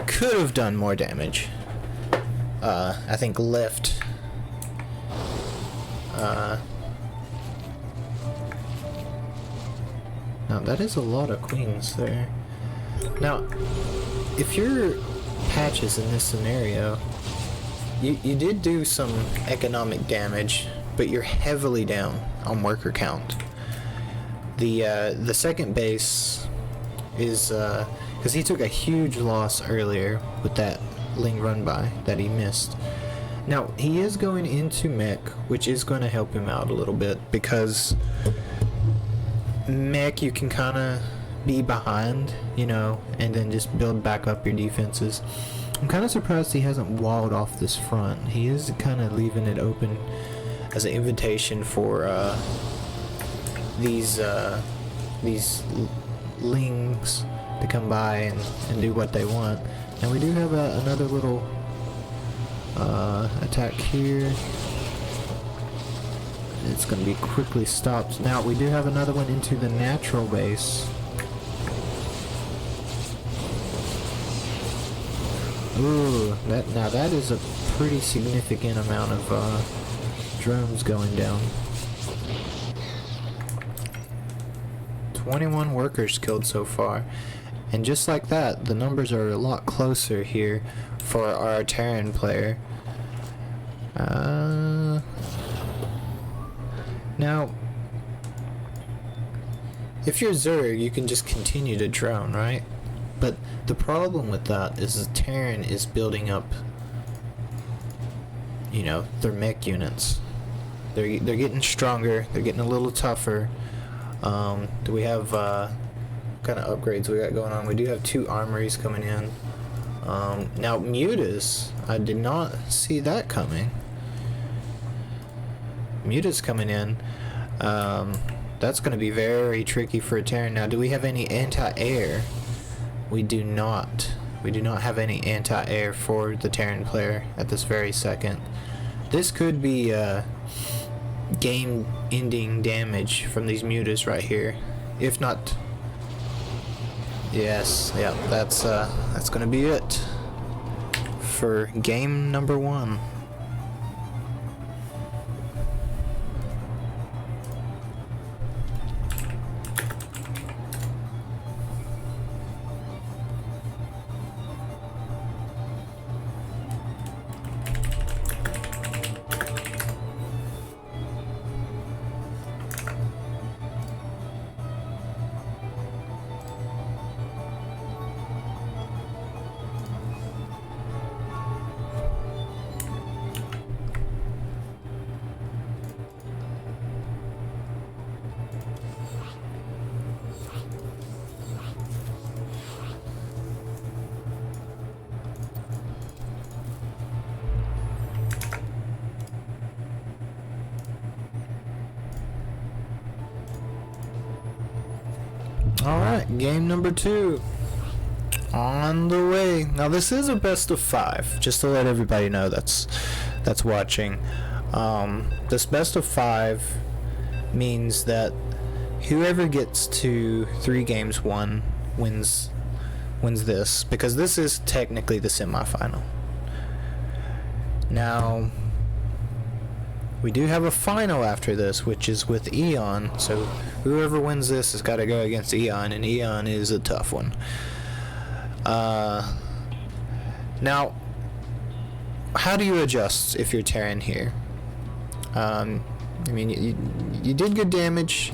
could have done more damage. I think left. Now that is a lot of queens there. Now, if you're Patches in this scenario, you did do some economic damage, but you're heavily down on worker count. The second base is because he took a huge loss earlier with that Ling run by that he missed. Now he is going into mech, which is going to help him out a little bit, because mech you can kind of be behind, you know, and then just build back up your defenses. I'm kind of surprised he hasn't walled off this front. He is kind of leaving it open as an invitation for these Lings to come by and do what they want. And we do have another little attack here. It's going to be quickly stopped. Now we do have another one into the natural base. Ooh, now that is a pretty significant amount of drones going down. 21 workers killed so far, and just like that, the numbers are a lot closer here for our Terran player. Now, if you're Zerg, you can just continue to drone, right? But the problem with that is the Terran is building up, you know, their mech units. They're getting stronger. They're getting a little tougher. Do we have kind of upgrades we got going on? We do have 2 armories coming in. Now Mutas, I did not see that coming. Muta's coming in. That's going to be very tricky for a Terran. Now, do we have any anti-air? We do not. We do not have any anti-air for the Terran player at this very second. This could be game-ending damage from these Mutas right here. If not... Yes, yeah, that's going to be it for game number 1. Alright, game number 2. On the way. Now this is a best of 5, just to let everybody know that's watching. This best of 5 means that whoever gets to 3 games won wins this, because this is technically the semifinal. Now we do have a final after this, which is with Eon, so whoever wins this has got to go against Eon, and Eon is a tough one. Now, how do you adjust if you're Terran here? I mean, you did good damage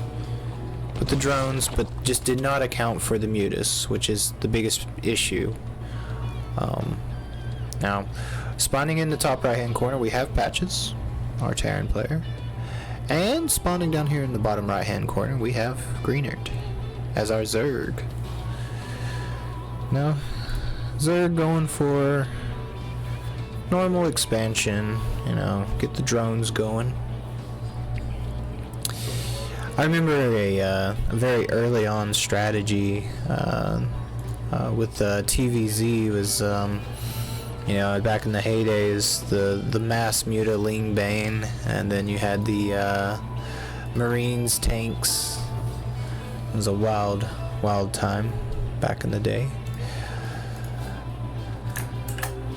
with the drones, but just did not account for the mutas, which is the biggest issue. Now, spawning in the top right hand corner, we have Patches, our Terran player, and spawning down here in the bottom right hand corner, we have Greenert as our Zerg. Now, Zerg going for normal expansion, you know, get the drones going. I remember a very early on strategy with TVZ was, you know, back in the heydays, the mass muta Ling Bane, and then you had the Marines tanks. It was a wild time back in the day.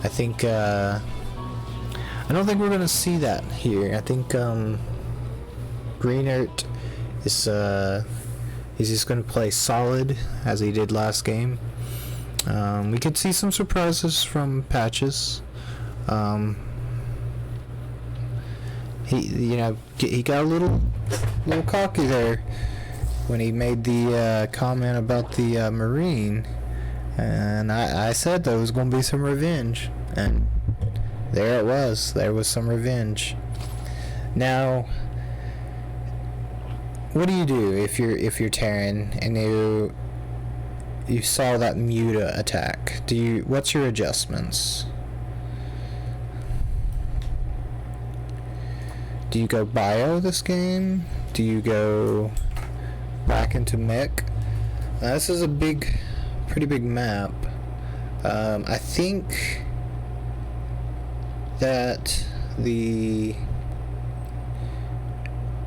I think I don't think we're gonna see that here. I think Greenert is he's just gonna play solid as he did last game. We could see some surprises from Patches. He got a little cocky there when he made the comment about the Marine, and I said there was going to be some revenge, and there it was. There was some revenge. Now, what do you do if you're Terran and you saw that muta attack? What's your adjustments? Do you go bio this game? Do you go back into mech? Now, this is a pretty big map. I think that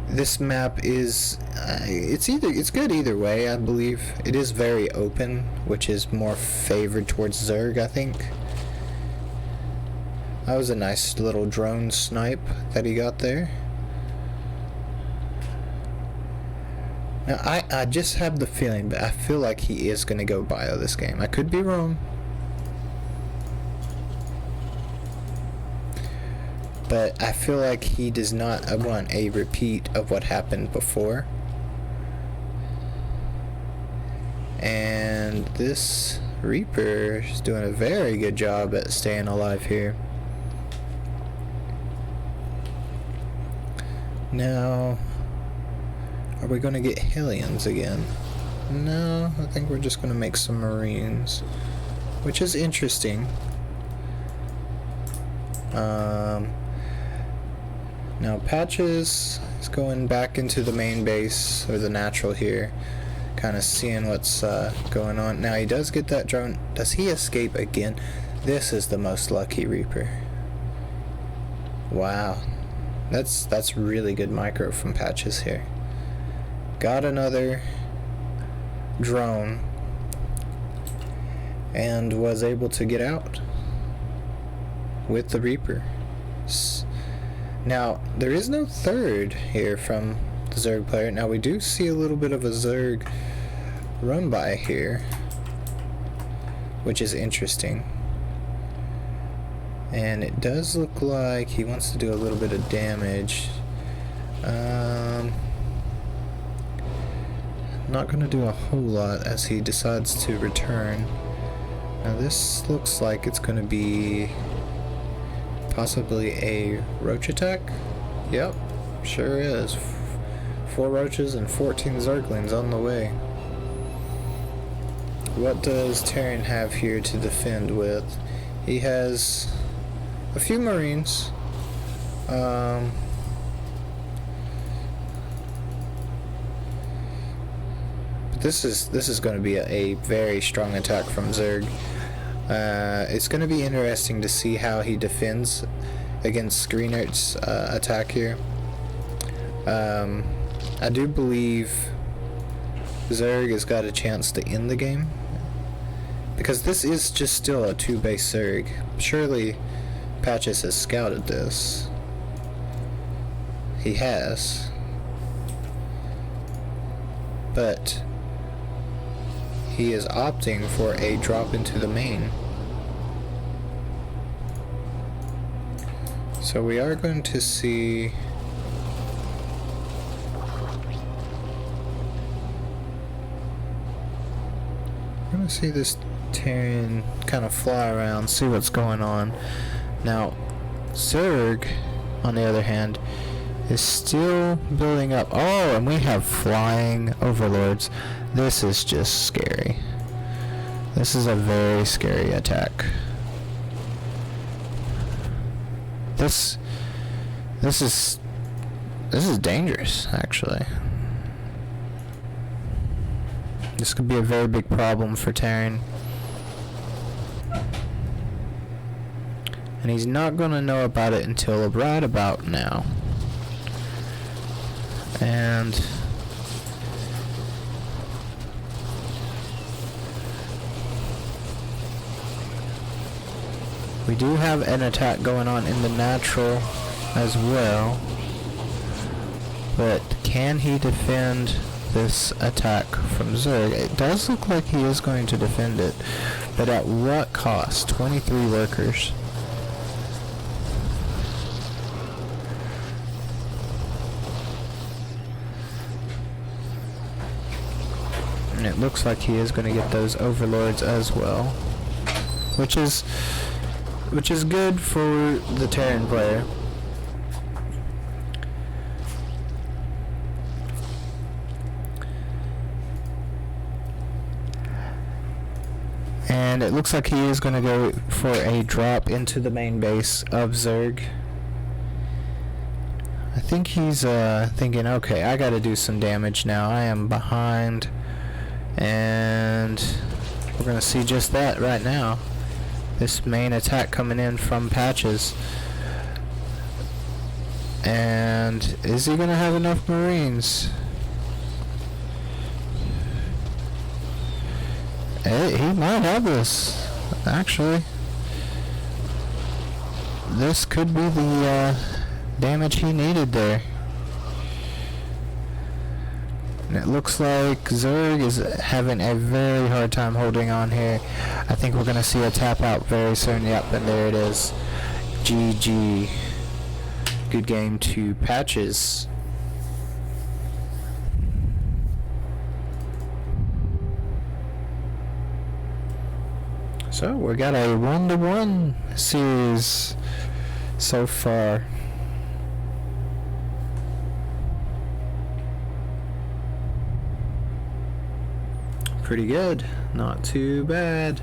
this map is it's good either way. I believe it is very open, which is more favored towards Zerg, I think. That was a nice little drone snipe that he got there. Now I just have the feeling, but I feel like he is going to go bio this game. I could be wrong, but I feel like he does not want a repeat of what happened before. And this Reaper is doing a very good job at staying alive here. Now, are we going to get Hellions again? No, I think we're just going to make some Marines, which is interesting. Now Patches is going back into the main base, or the natural here, kind of seeing what's going on. Now he does get that drone. Does he escape again? This is the most lucky Reaper. Wow, that's really good micro from Patches here. Got another drone and was able to get out with the Reaper. Now, there is no third here from the Zerg player. Now, we do see a little bit of a Zerg run by here, which is interesting. And it does look like he wants to do a little bit of damage. Not going to do a whole lot as he decides to return. Now, this looks like it's going to be possibly a roach attack. Yep, sure is. 4 roaches and 14 zerglings on the way. What does Terran have here to defend with? He has a few Marines. This is going to be a very strong attack from Zerg. It's going to be interesting to see how he defends against Greenert's attack here. I do believe Zerg has got a chance to end the game, because this is just still a 2-base Zerg. Surely Patches has scouted this. He has. But he is opting for a drop into the main. So we are going to see... We're going to see this Terran kind of fly around, see what's going on. Now, Zerg, on the other hand, is still building up. Oh, and we have flying overlords. This is just scary. This is a very scary attack. This is dangerous, actually. This could be a very big problem for Terran. And he's not going to know about it until right about now. And we do have an attack going on in the natural as well, but can he defend this attack from Zerg? It does look like he is going to defend it, but at what cost? 23 workers. And it looks like he is going to get those overlords as well, which is good for the Terran player. And it looks like he is going to go for a drop into the main base of Zerg. I think he's thinking, okay, I got to do some damage now. I am behind. And we're going to see just that right now. This main attack coming in from Patches. And is he going to have enough Marines? He might have this, actually. This could be the damage he needed there. And it looks like Zerg is having a very hard time holding on here. I think we're going to see a tap out very soon. Yep, and there it is. GG. Good game to Patches. So we got a 1-1 series so far. Pretty good, not too bad.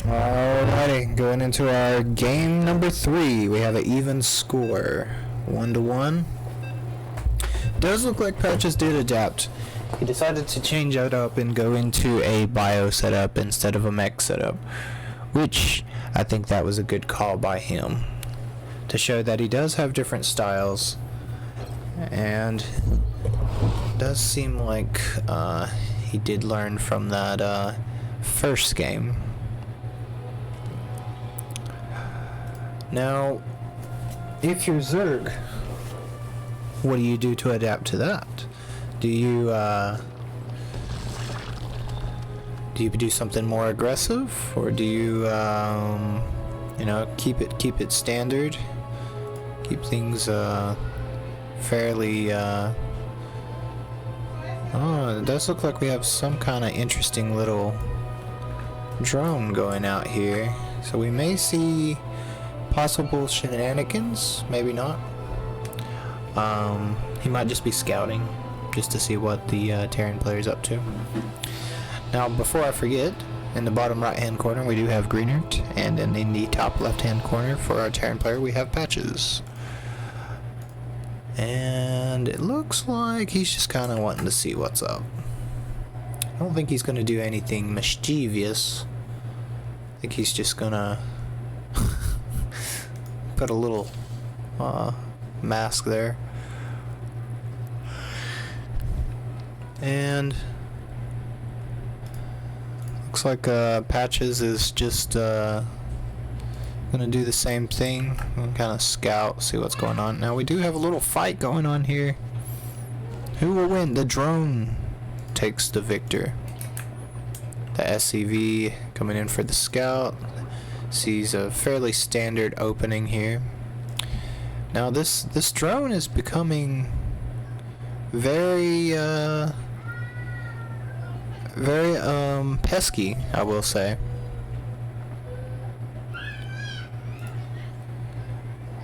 Alrighty, going into our game number 3, we have an even score, 1-1. does look like Patches did adapt. He decided to change it up and go into a bio setup instead of a mech setup, which I think that was a good call by him to show that he does have different styles, and does seem like he did learn from that first game. Now, if you're Zerg, what do you do to adapt to that? Do you do something more aggressive, or do you keep it standard, keep things fairly oh, it does look like we have some kind of interesting little drone going out here, so we may see possible shenanigans, maybe not. He might just be scouting just to see what the Terran player's up to. Now, before I forget, in the bottom right hand corner we do have Greenert, and then in the top left hand corner for our Terran player we have Patches. And it looks like he's just kind of wanting to see what's up. I don't think he's going to do anything mischievous. I think he's just going to put a little mask there. And looks like Patches is just gonna do the same thing and kind of scout, see what's going on. Now we do have a little fight going on here. Who will win? The drone takes the victor. The SCV coming in for the scout. Sees a fairly standard opening here. Now this drone is becoming very pesky, I will say.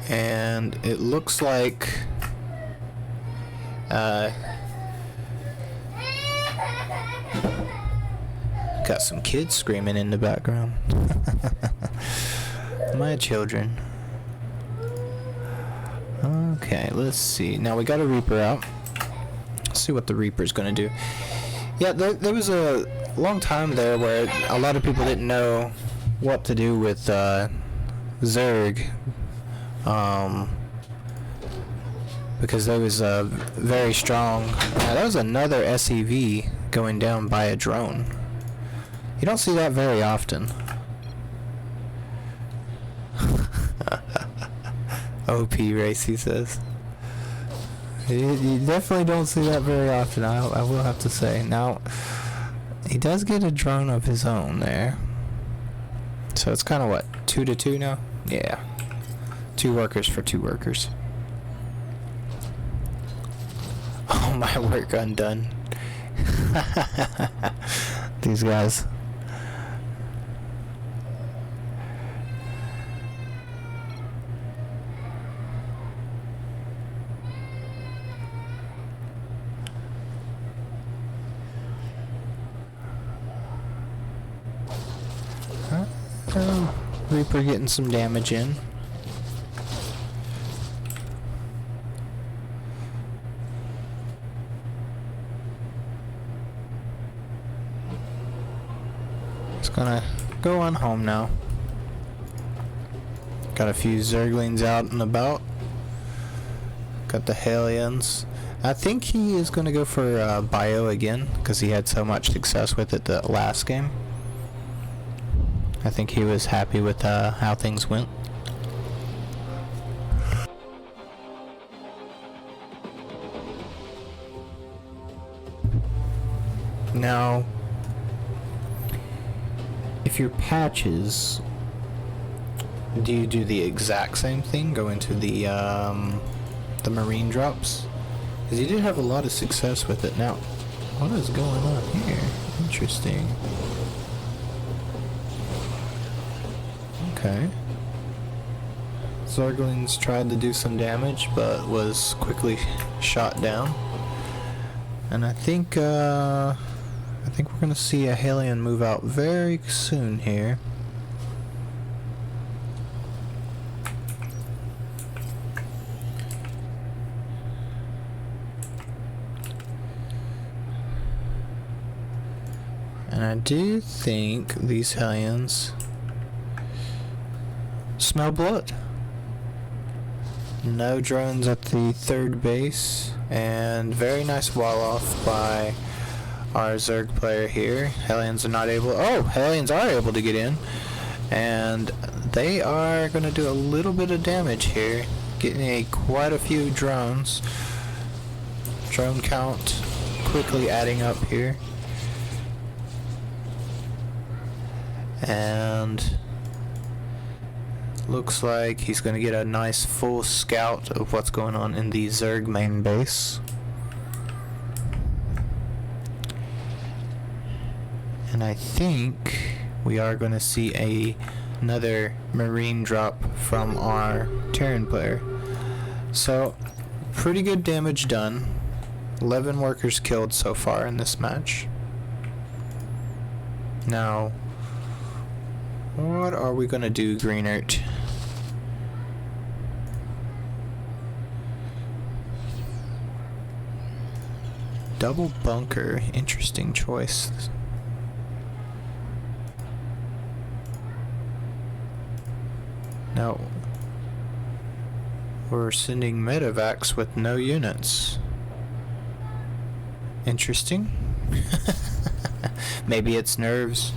And it looks like got some kids screaming in the background. My children. Okay, let's see. Now we got a Reaper out. Let's see what the Reaper's gonna do. Yeah, there was a long time there where a lot of people didn't know what to do with Zerg, because there was a very strong. That was another SEV going down by a drone. You don't see that very often. OP race, he says. You definitely don't see that very often, I will have to say. Now, he does get a drone of his own there. So it's kind of what, 2-2 now? Yeah. 2 workers for 2 workers. Oh, my work undone. These guys. Reaper getting some damage in. It's gonna go on home now. Got a few Zerglings out and about. Got the Hellions. I think he is gonna go for Bio again because he had so much success with it the last game. I think he was happy with how things went. Now, if your Patches, do you do the exact same thing? Go into the marine drops? Because you did have a lot of success with it. Now, what is going on here? Interesting. Okay. Zerglings tried to do some damage, but was quickly shot down. And I think we're gonna see a Hellion move out very soon here. And I do think these Hellions smell blood. No drones at the third base, and very nice wall off by our Zerg player here. Hellions are not able. Oh, Hellions are able to get in, and they are going to do a little bit of damage here, getting quite a few drones. Drone count quickly adding up here, and looks like he's going to get a nice full scout of what's going on in the Zerg main base. And I think we are going to see another Marine drop from our Terran player. So, pretty good damage done. 11 workers killed so far in this match. Now, what are we going to do, Greenert? Double bunker, interesting choice. Now, we're sending medevacs with no units. Interesting. Maybe it's nerves.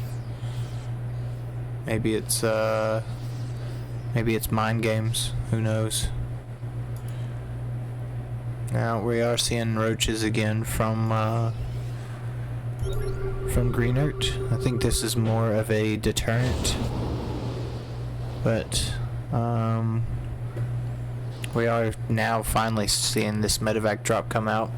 Maybe it's mind games. Who knows? Now we are seeing roaches again from Greenert. I think this is more of a deterrent, but we are now finally seeing this medevac drop come out.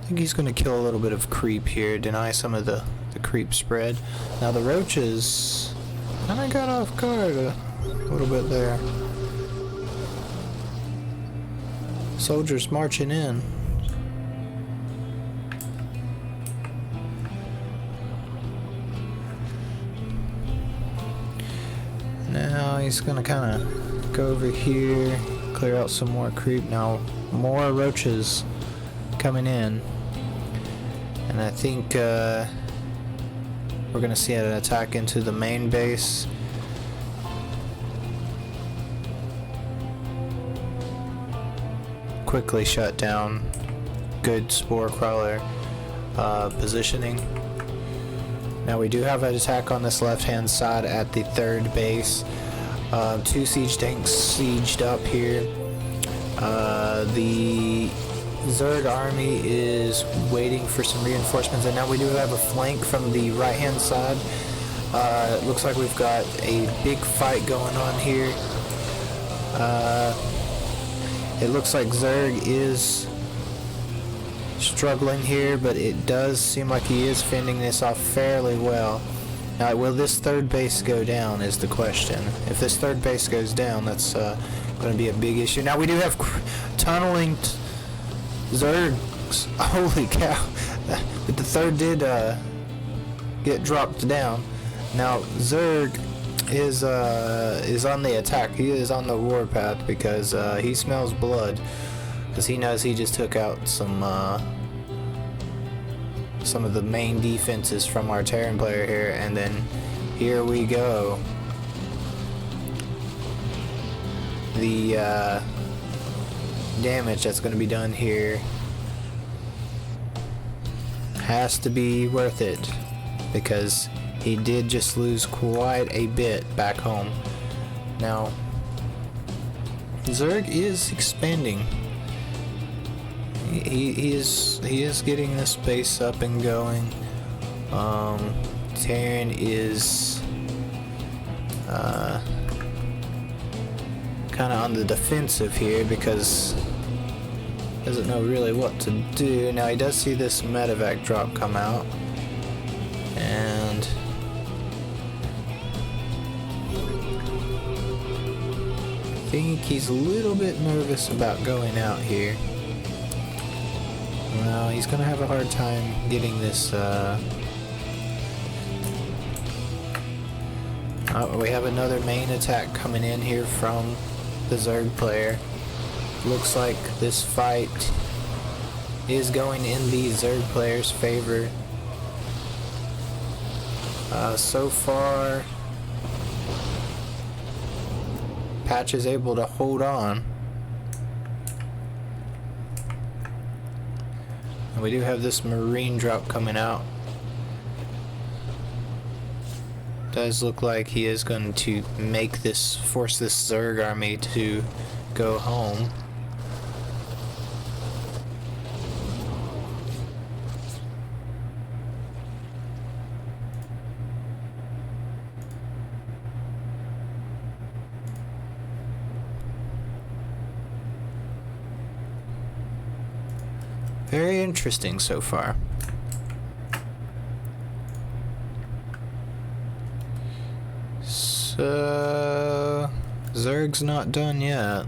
I think he's going to kill a little bit of creep here, deny some of the creep spread. Now the roaches kind of got off guard a little bit there. Soldiers marching in. Now he's going to kind of go over here, clear out some more creep. Now more roaches coming in. And I think we're going to see an attack into the main base. Quickly shut down. Good spore crawler positioning. Now we do have an attack on this left hand side at the third base. 2 siege tanks sieged up here. The Zerg army is waiting for some reinforcements, and now we do have a flank from the right hand side. It looks like we've got a big fight going on here. It looks like Zerg is struggling here, but it does seem like he is fending this off fairly well. Now, will this third base go down is the question. If this third base goes down, that's going to be a big issue. Now we do have tunneling Zergs. Holy cow. But the third did get dropped down. Now Zerg is on the attack. He is on the warpath because he smells blood, because he knows he just took out some of the main defenses from our Terran player here, and then here we go. The damage that's going to be done here has to be worth it, because he did just lose quite a bit back home. Now Zerg is expanding. He is getting this base up and going. Terran is kind of on the defensive here because doesn't know really what to do. Now he does see this medevac drop come out, and I think he's a little bit nervous about going out here. Well, he's gonna have a hard time getting this We have another main attack coming in here from the Zerg player. Looks like this fight is going in the Zerg player's favor. So far, Patch is able to hold on. And we do have this Marine drop coming out. Does look like he is going to force this Zerg army to go home. Very interesting so far. So, Zerg's not done yet.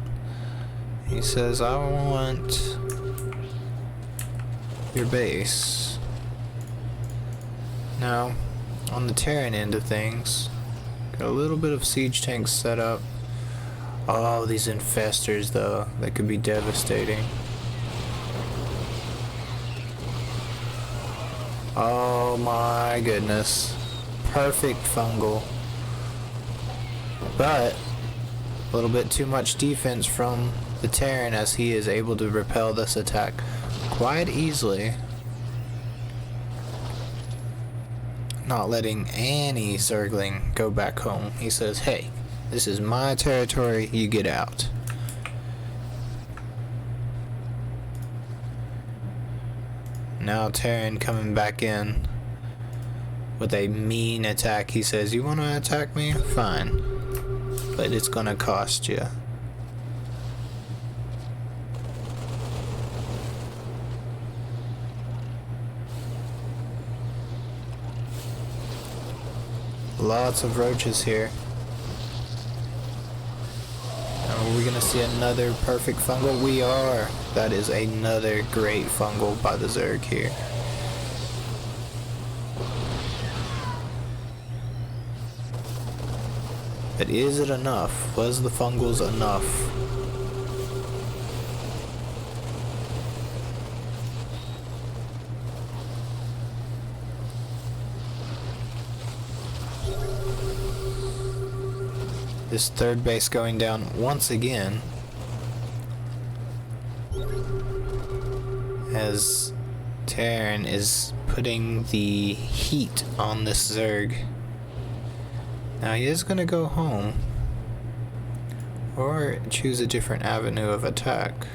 He says, I want your base. Now, on the Terran end of things, got a little bit of siege tanks set up. Oh, these infestors though, that could be devastating. Oh my goodness. Perfect fungal. But a little bit too much defense from the Terran as he is able to repel this attack quite easily. Not letting any Zergling go back home. He says, hey, this is my territory, you get out. Now Terran coming back in with a mean attack. He says, you want to attack me? Fine. But it's gonna cost you. Lots of roaches here. Are we gonna see another perfect fungal? We are. That is another great fungal by the Zerg here. But is it enough? Was the fungals enough? This third base going down once again. As Terran is putting the heat on this Zerg. Now he is going to go home. Or choose a different avenue of attack.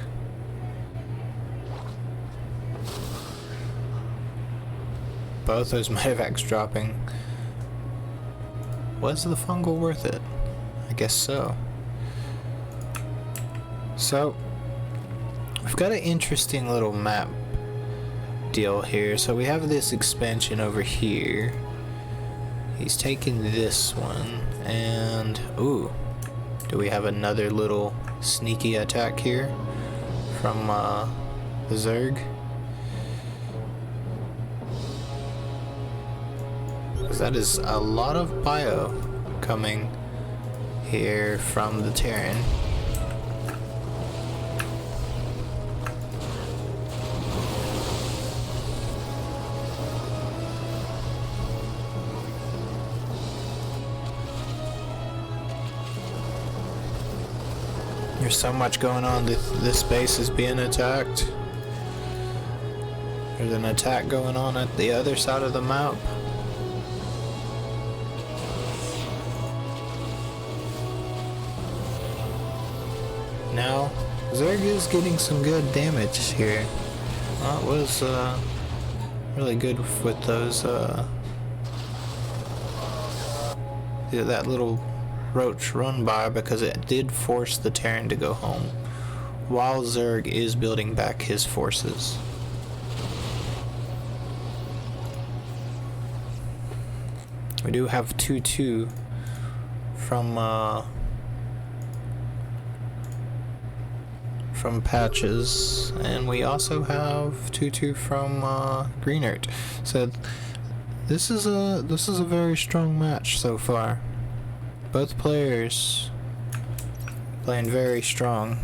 Both those medevacs dropping. Was the fungal worth it? I guess so. So, we've got an interesting little map deal here. So we have this expansion over here. He's taking this one, and ooh, do we have another little sneaky attack here from the Zerg? Because that is a lot of bio coming here from the Terran. There's so much going on. This base is being attacked. There's an attack going on at the other side of the map. Now, Zerg is getting some good damage here. Well, it was really good with those that little roach run by, because it did force the Terran to go home while Zerg is building back his forces. We do have 2-2 from Patches, and we also have 2-2 from Greenert. So this is a very strong match so far. both players playing very strong.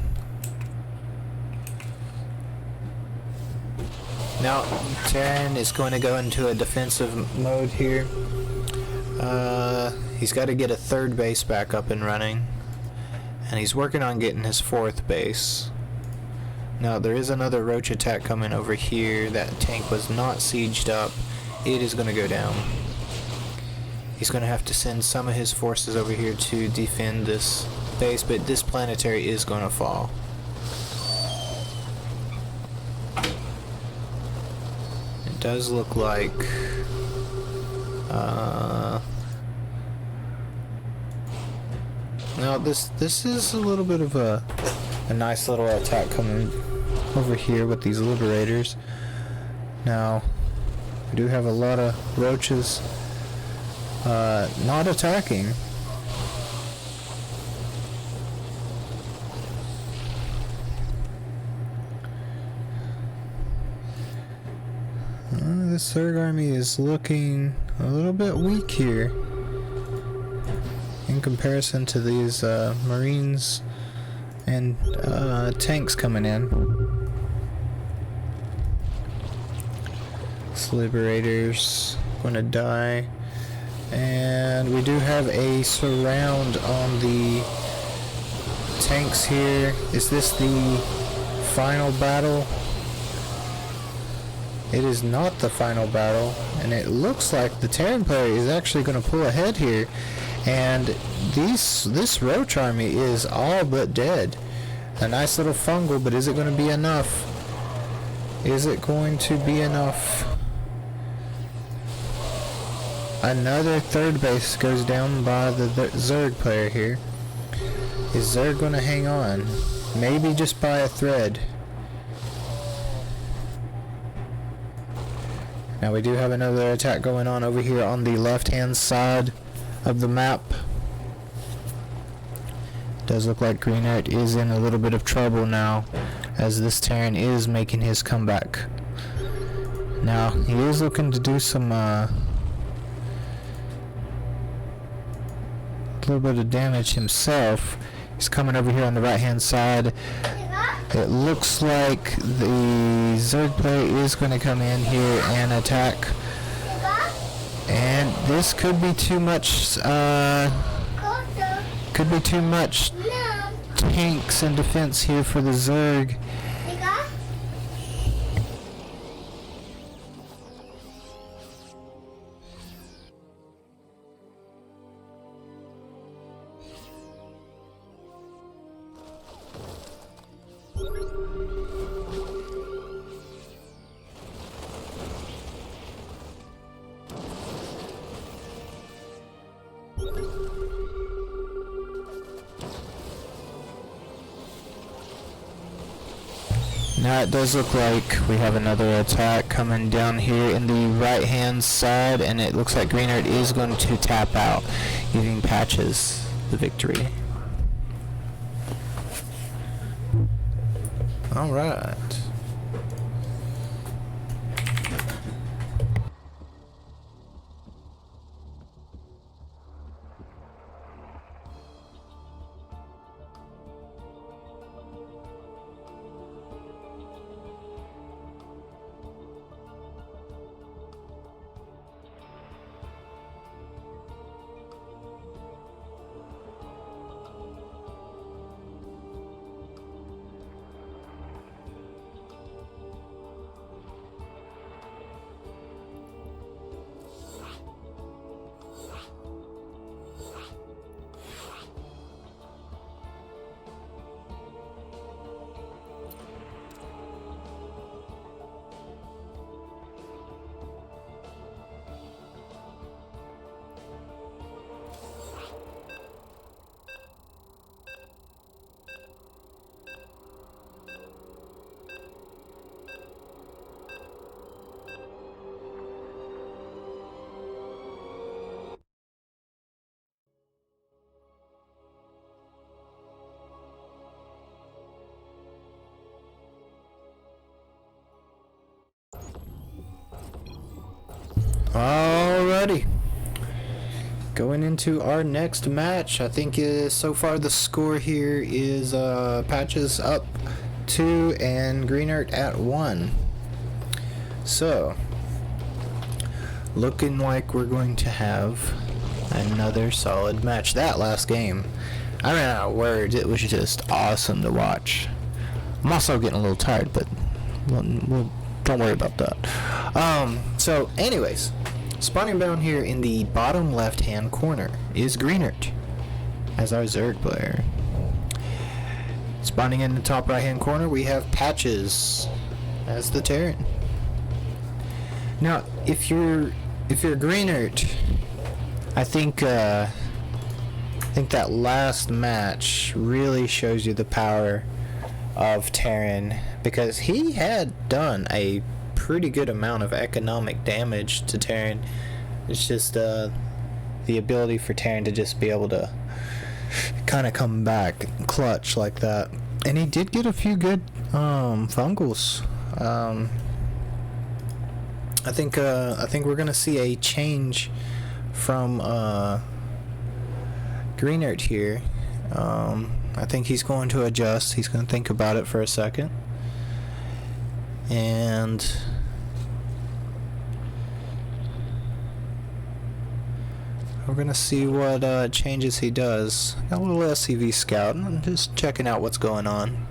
Now, Terran is going to go into a defensive mode here. He's got to get a third base back up and running. And he's working on getting his fourth base. Now, there is another roach attack coming over here. That tank was not sieged up. It is going to go down. He's going to have to send some of his forces over here to defend this base, but this planetary is going to fall. It does look like now this is a little bit of a nice little attack coming over here with these liberators. Now we do have a lot of roaches not attacking. This third army is looking a little bit weak here in comparison to these marines and tanks coming in. This liberator's gonna die, and we do have a surround on the tanks here. Is this the final battle? It is not the final battle, and it looks like the Terran player is actually going to pull ahead here, and this roach army is all but dead. A nice little fungal, but is it going to be enough? Is it going to be enough? Another third base goes down by the Zerg player here. Is Zerg going to hang on? Maybe just by a thread. Now we do have another attack going on over here on the left-hand side of the map. It does look like Green Earth is in a little bit of trouble now, as this Terran is making his comeback. Now he is looking to do some little bit of damage himself. He's coming over here on the right-hand side. It looks like the Zerg player is going to come in here and attack. And this could be too much, tanks and defense here for the Zerg. Now it does look like we have another attack coming down here in the right hand side, and it looks like Green Earth is going to tap out, giving Patches the victory. Alright. Alrighty. going into our next match, I think so far the score here is Patches up 2 and Greenert at 1. So, looking like we're going to have another solid match. That last game, I ran out of words. It was just awesome to watch. I'm also getting a little tired, but we'll don't worry about that. So anyways, spawning down here in the bottom left hand corner is Greenert as our Zerg player. Spawning in the top right hand corner we have Patches as the Terran. Now if you're Greenert, I think that last match really shows you the power of Terran, because he had done a pretty good amount of economic damage to Terran. It's just the ability for Terran to just be able to kind of come back clutch like that. And he did get a few good fungals. I think we're gonna see a change from Greenert here. I think he's going to adjust. He's going to think about it for a second. And we're going to see what changes he does. Got a little SCV scout. I'm just checking out what's going on.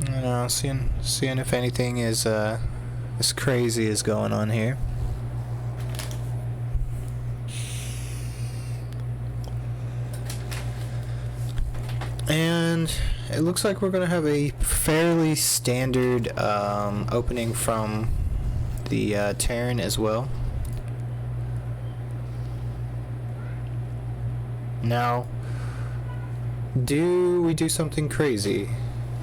You know, seeing if anything is as crazy as going on here. And it looks like we're going to have a fairly standard opening from the Terran as well. Now, do we do something crazy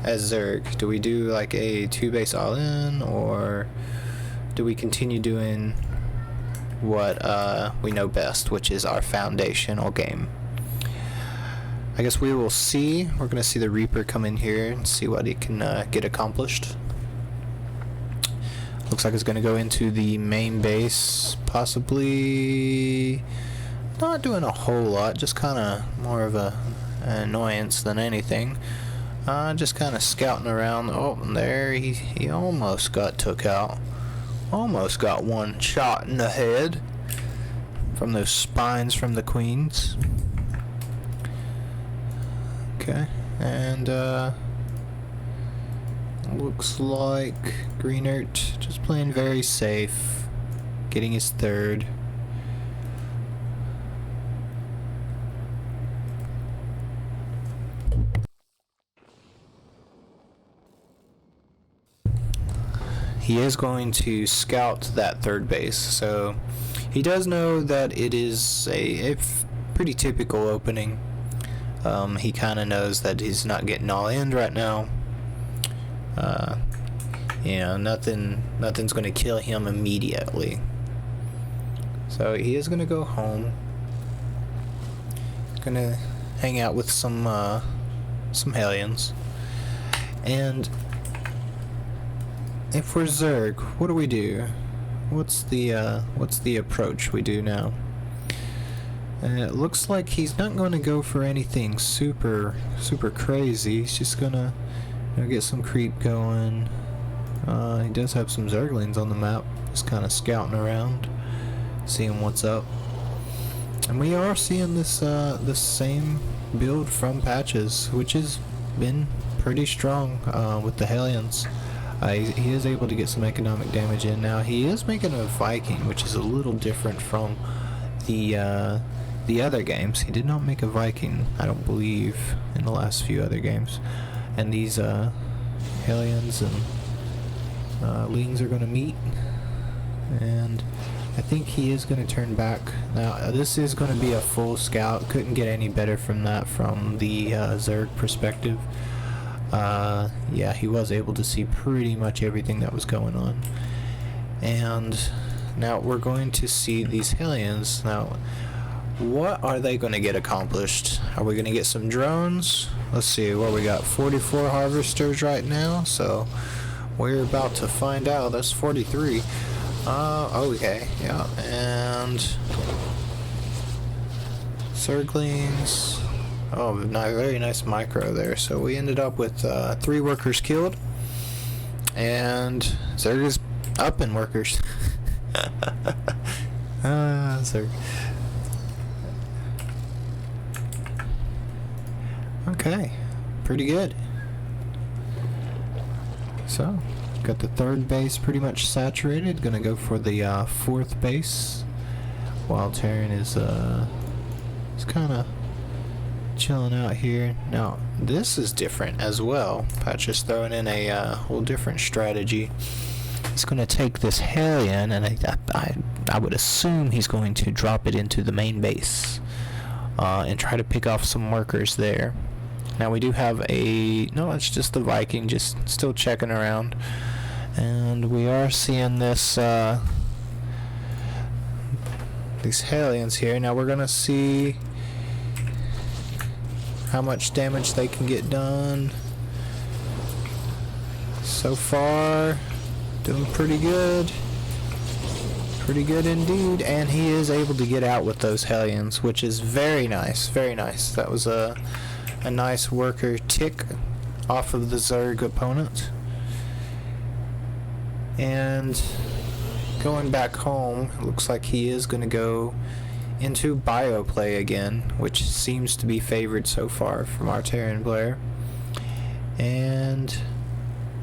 as Zerg? Do we do like a 2-base all-in, or do we continue doing what we know best, which is our foundational game? I guess we will see. We're going to see the Reaper come in here and see what he can get accomplished. Looks like it's going to go into the main base. Possibly not doing a whole lot. Just kind of more of an annoyance than anything. Just kind of scouting around. Oh, there he almost got took out. Almost got one shot in the head from those spines from the queens. Okay, and looks like Greenert just playing very safe, getting his third. He is going to scout that third base, so he does know that it is a pretty typical opening. He kind of knows that he's not getting all in right now. You know, nothing's going to kill him immediately. So he is going to go home. Going to hang out with some Hellions. And if we're Zerg, what do we do? What's the approach we do now? And it looks like he's not going to go for anything super crazy. He's just gonna get some creep going. He does have some Zerglings on the map, just kind of scouting around, seeing what's up. And we are seeing this same build from Patches, which has been pretty strong with the Hellions. He is able to get some economic damage in. Now he is making a Viking, which is a little different from the other games. He did not make a Viking, I don't believe, in the last few other games. And these Hellions and Lings are going to meet, and I think he is going to turn back. Now this is going to be a full scout. Couldn't get any better from that from the Zerg perspective. Yeah, he was able to see pretty much everything that was going on. And now we're going to see these Hellions. Now, what are they going to get accomplished? Are we going to get some drones? Let's see, what we got, 44 harvesters right now, so we're about to find out. That's 43. Okay, yeah, and Zerglings. Oh, very nice micro there. So we ended up with 3 workers killed. And Zerg is up in workers. Zerg. Okay, pretty good. So, got the 3rd base pretty much saturated. Gonna go for the 4th base. While Terran is kind of chilling out here. Now, this is different as well. Patch is throwing in a whole different strategy. He's going to take this Hellion, and I would assume he's going to drop it into the main base and try to pick off some workers there. Now we do have no, it's just the Viking, just still checking around, and we are seeing this these Hellions here. Now we're gonna see how much damage they can get done. So far, doing pretty good. Pretty good indeed. And he is able to get out with those Hellions, which is very nice. Very nice. That was a nice worker tick off of the Zerg opponent. And going back home, it looks like he is going to go into bio play again, which seems to be favored so far from our Terran player. And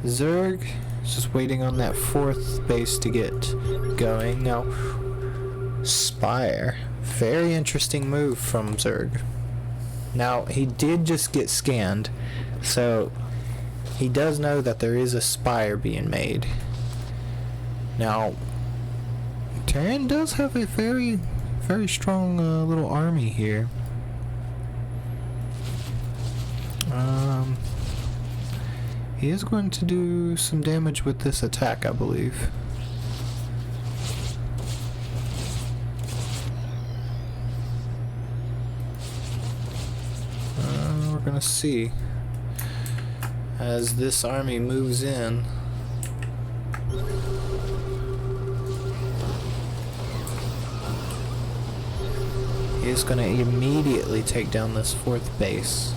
Zerg is just waiting on that 4th base to get going. Now, Spire, very interesting move from Zerg. Now, he did just get scanned, so he does know that there is a Spire being made. Now, Terran does have a very strong little army here. He is going to do some damage with this attack, I believe. We're gonna see as this army moves in. He is gonna immediately take down this 4th base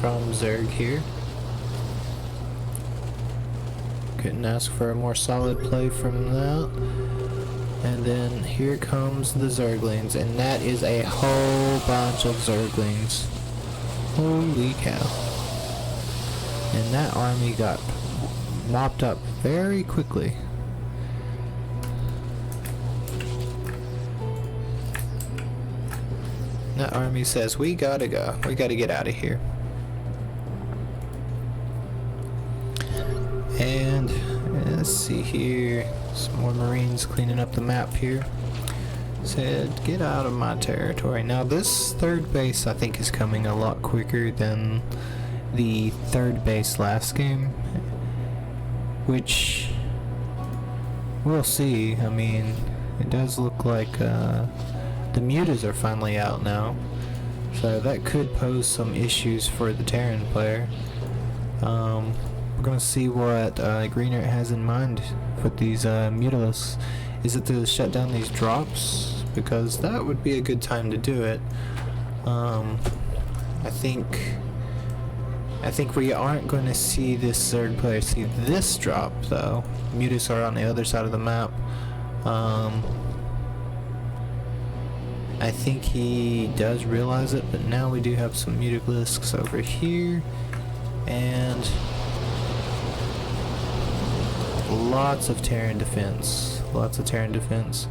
from Zerg here. Couldn't ask for a more solid play from that. And then here comes the Zerglings, and that is a whole bunch of Zerglings. Holy cow. And that army got mopped up very quickly. That army says, we gotta go. We gotta get out of here. And let's see here. Some more Marines cleaning up the map here. Said, get out of my territory. Now this 3rd base I think is coming a lot quicker than the 3rd base last game. Which we'll see. I mean, it does look like the mutas are finally out now. So that could pose some issues for the Terran player. We're going to see what Greenert has in mind with these Mutalisks. Is it to shut down these drops? Because that would be a good time to do it. I think we aren't going to see this Zerg player see this drop though. Mutas are on the other side of the map. I think he does realize it, but now we do have some Mutalisks over here, and lots of Terran defense. Lots of Terran defense.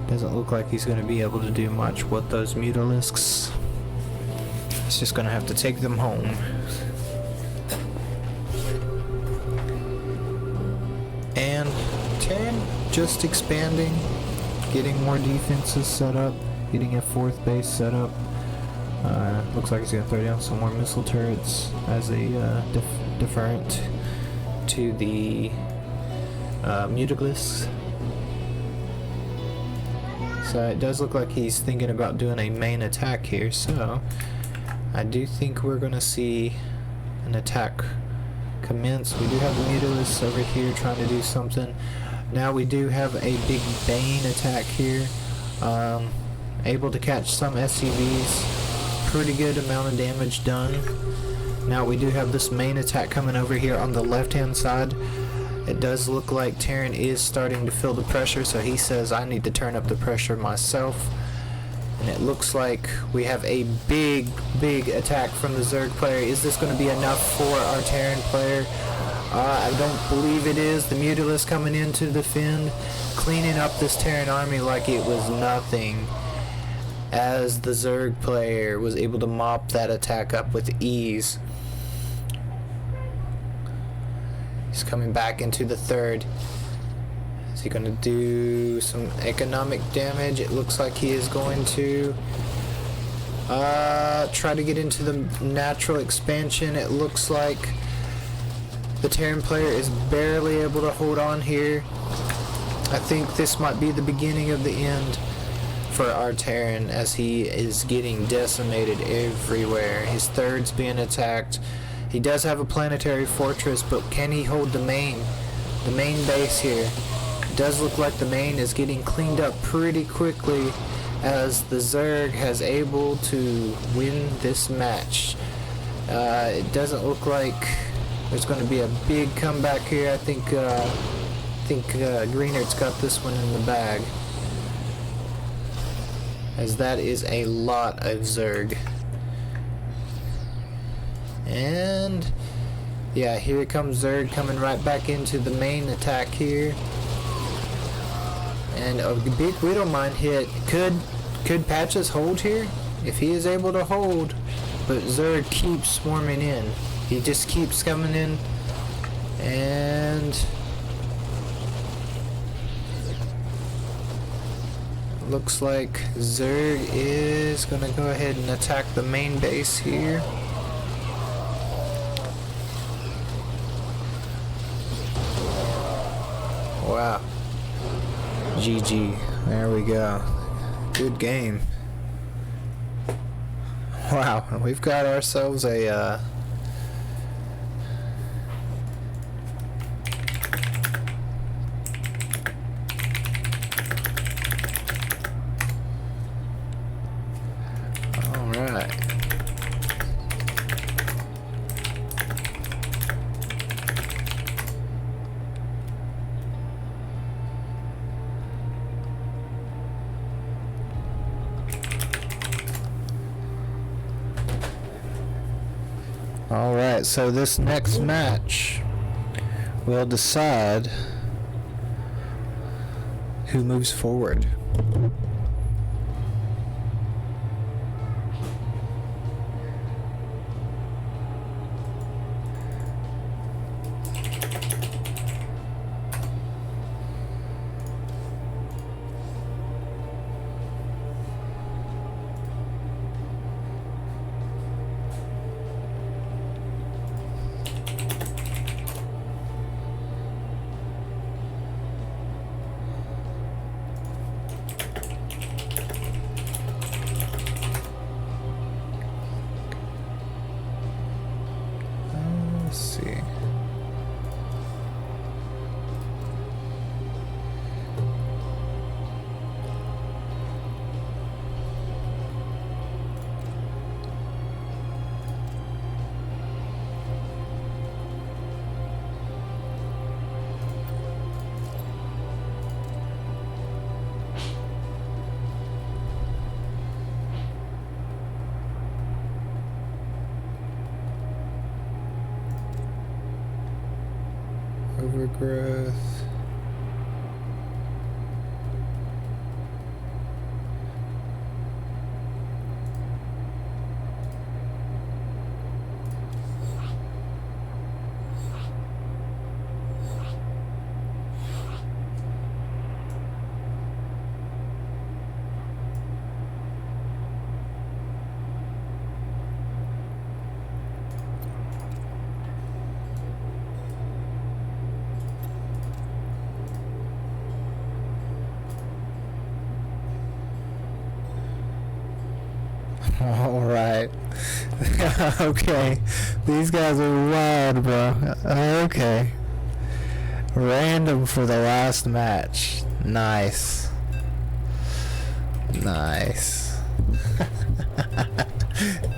Doesn't look like he's going to be able to do much with those Mutalisks. He's just going to have to take them home. And Terran just expanding, getting more defenses set up, getting a 4th base set up. Looks like he's going to throw down some more missile turrets as a deferent to the Mutalisks. So it does look like he's thinking about doing a main attack here, so I do think we're going to see an attack commence. We do have the Mutalisks over here trying to do something. Now we do have a big Bane attack here, able to catch some SCVs. pretty good amount of damage done. Now we do have this main attack coming over here on the left hand side. It does look like Terran is starting to feel the pressure, so he says I need to turn up the pressure myself. And it looks like we have a big attack from the Zerg player. Is this going to be enough for our Terran player? I don't believe it is. The Mutalisk coming in to defend, cleaning up this Terran army like it was nothing, as the Zerg player was able to mop that attack up with ease. He's coming back into the third. Is he going to do some economic damage? It looks like he is going to try to get into the natural expansion. It looks like the Terran player is barely able to hold on here. I think this might be the beginning of the end for our Terran, as he is getting decimated everywhere. His third's being attacked. He does have a planetary fortress, but can he hold the main base here? It does look like the main is getting cleaned up pretty quickly, as the Zerg has able to win this match. It doesn't look like there's going to be a big comeback here. I think Greener's got this one in the bag, as that is a lot of Zerg. And yeah, here comes Zerg coming right back into the main attack here. And a big Widowmine hit. Could Patches hold here? If he is able to hold, but Zerg keeps swarming in. He just keeps coming in, and looks like Zerg is gonna go ahead and attack the main base here. Wow. GG. There we go. Good game. Wow, we've got ourselves a Alright. Alright, so this next match will decide who moves forward. Let's see. Overgrowth. All right. Okay. These guys are wild, bro. Okay. Random for the last match. Nice. Nice.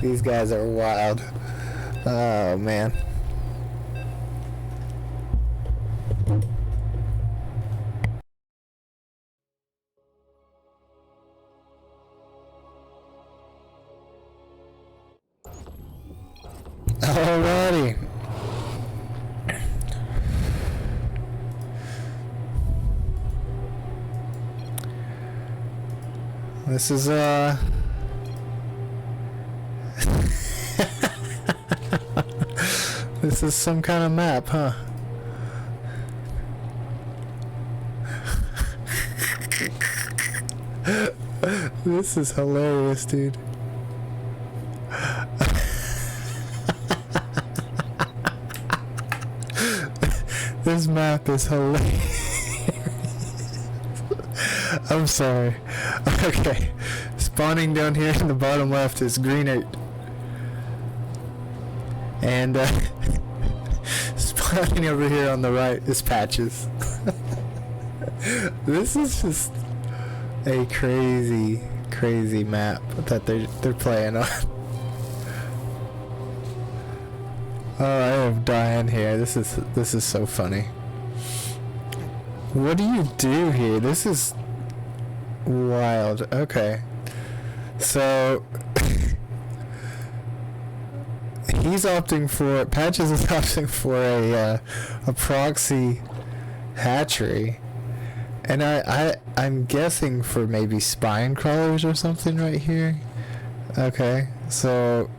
These guys are wild. Oh, man. Alrighty. This is this is some kind of map, huh? This is hilarious, dude. This map is hilarious. I'm sorry. Okay. Spawning down here in the bottom left is greener. And spawning over here on the right is patches. This is just a crazy map that they're playing on. Oh, I am dying here. This is so funny. What do you do here? This is wild. Okay. So Patches is opting for a proxy hatchery. And I'm guessing for maybe spine crawlers or something right here. Okay. So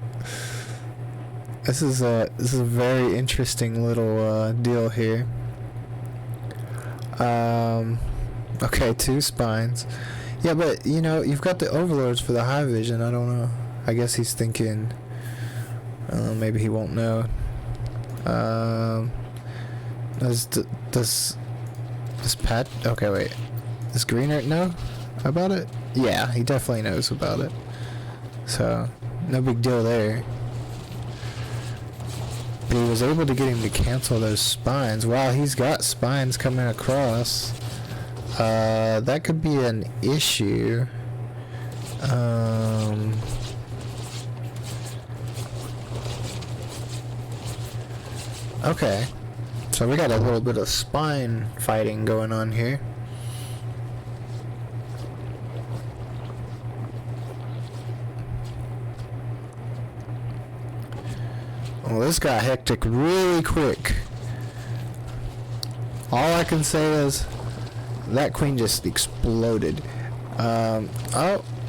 this is a very interesting little deal here. Okay, 2 spines. Yeah, but you know, you've got the overlords for the high vision. I don't know. I guess he's thinking maybe he won't know. Does Pat? Okay, wait. Does Greener know about it? Yeah, he definitely knows about it. So no big deal there. But he was able to get him to cancel those spines. Wow, he's got spines coming across. That could be an issue. Okay. So we got a little bit of spine fighting going on here. Well, this got hectic really quick. All I can say is that queen just exploded. Oh,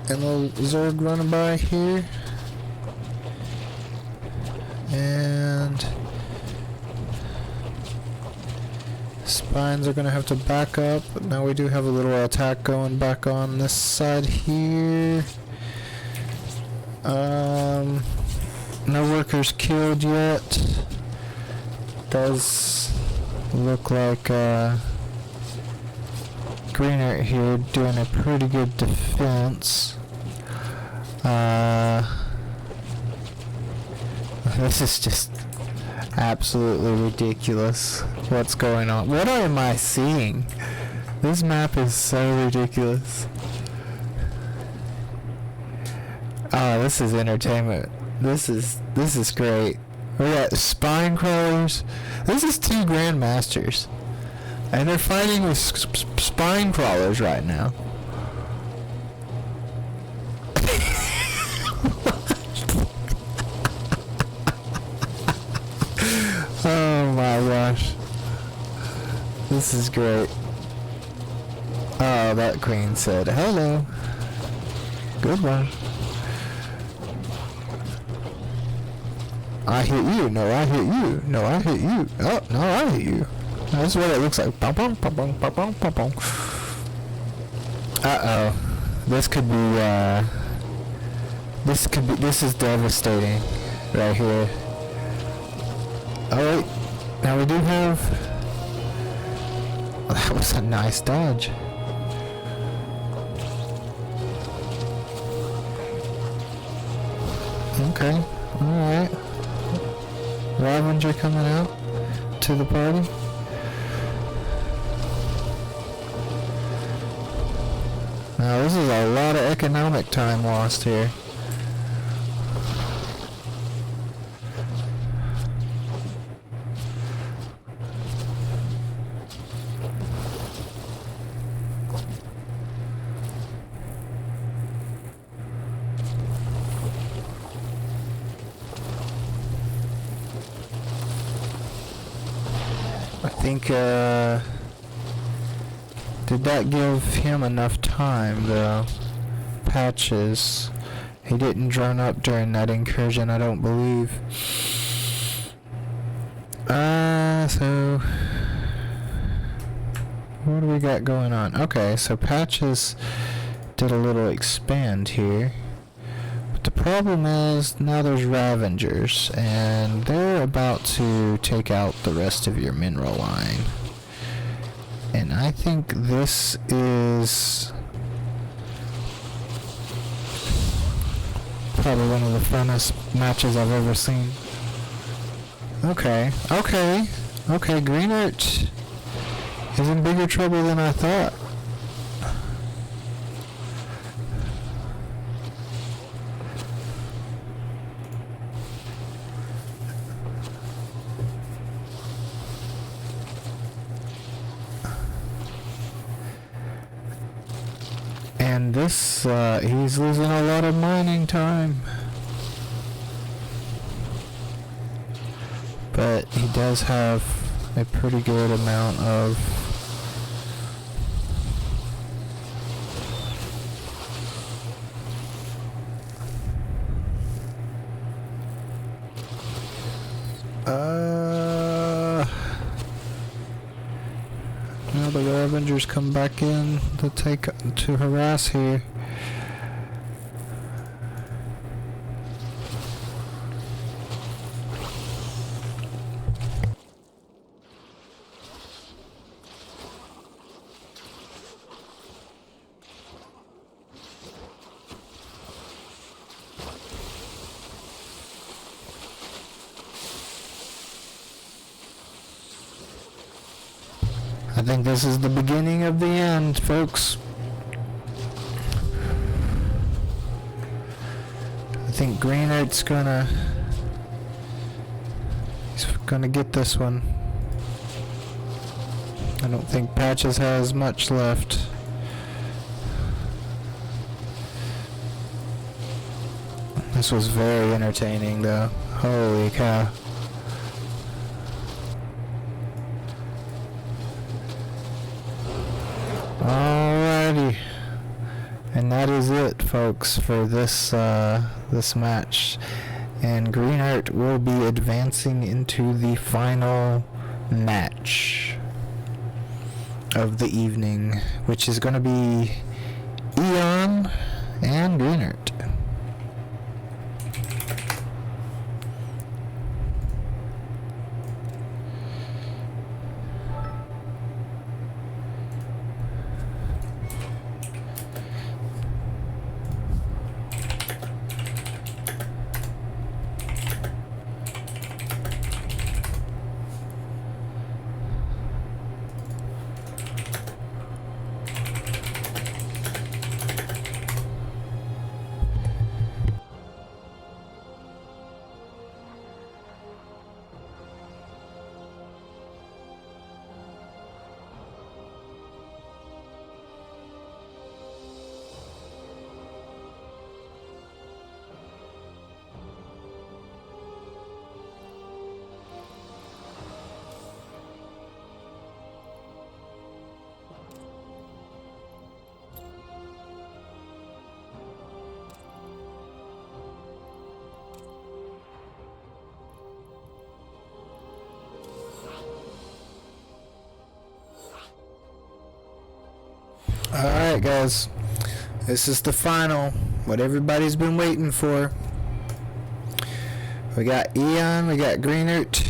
and a little Zerg running by here. And spines are gonna have to back up. But now we do have a little attack going back on this side here. No workers killed yet. Does look like Greener here doing a pretty good defense. This is just absolutely ridiculous. What's going on? What am I seeing? This map is so ridiculous. Oh, this is entertainment. This is great. We got spine crawlers. This is 2 Grandmasters. And they're fighting with spine crawlers right now. Oh my gosh. This is great. Oh, that queen said hello. Good one. I hit you. No, I hit you. No, I hit you. Oh, no, I hit you. That's what it looks like. Uh-oh. This is devastating right here. Alright. Now we do have... Oh, that was a nice dodge. Okay. Alright. Ravager coming out to the party. Now this is a lot of economic time lost here. think, did that give him enough time, though? Patches. He didn't drone up during that incursion, I don't believe. So... what do we got going on? Okay, so Patches did a little expand here. But the problem is, now there's Ravengers, and they're about to take out the rest of your mineral line. And I think this is probably one of the funnest matches I've ever seen. Okay, Greenert is in bigger trouble than I thought. And this, he's losing a lot of mining time. But he does have a pretty good amount of now the Avengers come back in to harass here. I think this is the beginning of the end, folks. I think Greenert's he's gonna get this one. I don't think Patches has much left. This was very entertaining, though. Holy cow. Alrighty, and that is it, folks, for this this match. And Greenert will be advancing into the final match of the evening, which is going to be Eon and Greenert. Alright, guys, this is the final, what everybody's been waiting for. We got Eon, we got Greenert.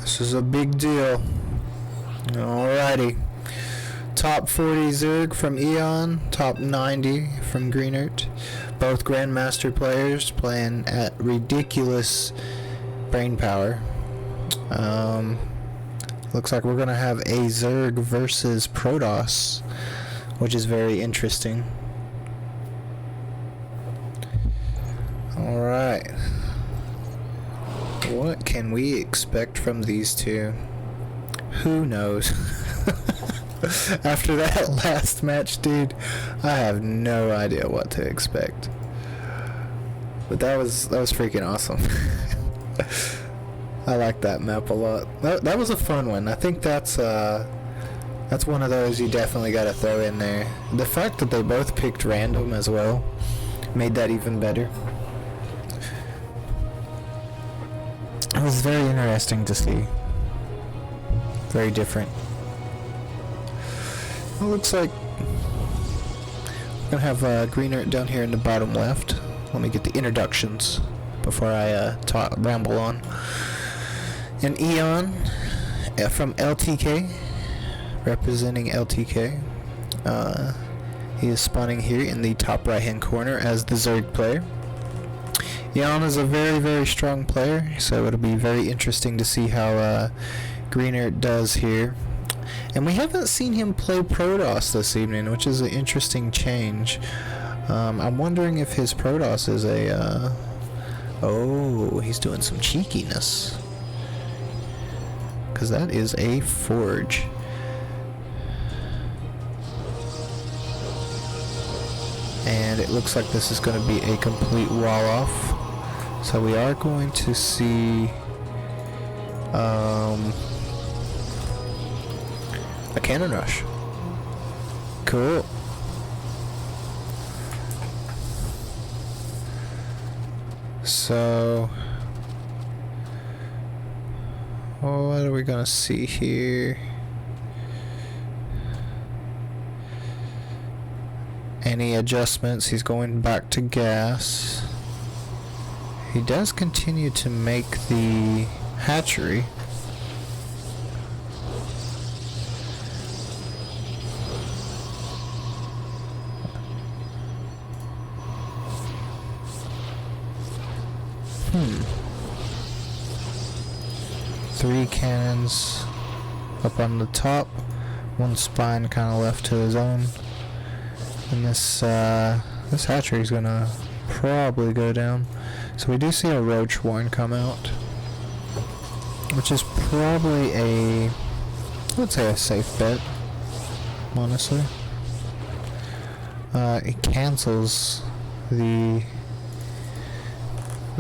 This is a big deal. Alrighty. Top 40 Zerg from Eon, top 90 from Greenert. Both Grandmaster players playing at ridiculous brain power. Looks like we're gonna have a Zerg versus Protoss, which is very interesting. Alright. What can we expect from these two? Who knows? After that last match, dude, I have no idea what to expect. But that was freaking awesome. I like that map a lot. That was a fun one. I think that's one of those you definitely got to throw in there. The fact that they both picked random as well made that even better. It was very interesting to see. Very different. It looks like we're gonna have Greener down here in the bottom left. Let me get the introductions before I ramble on. And Eon from LTK, representing LTK. He is spawning here in the top right hand corner as the Zerg player. Eon is a very, very strong player, so it'll be very interesting to see how Greener does here. And we haven't seen him play Protoss this evening, which is an interesting change. I'm wondering if his Protoss is a... oh, he's doing some cheekiness. Because that is a Forge. And it looks like this is going to be a complete wall off. So we are going to see a cannon rush. Cool. So what are we gonna see here? Any adjustments? He's going back to gas. He does continue to make the hatchery. Three cannons up on the top, one spine kind of left to his own, and this hatchery is gonna probably go down. So we do see a roach warren come out, which is probably I would say a safe bet, honestly. It cancels the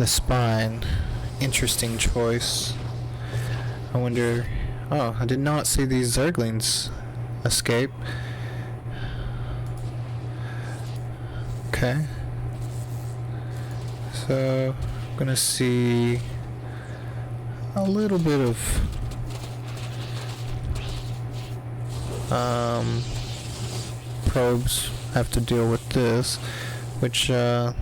spine. Interesting choice. I wonder... oh, I did not see these Zerglings escape. Okay. So, I'm gonna see a little bit of probes have to deal with this, which they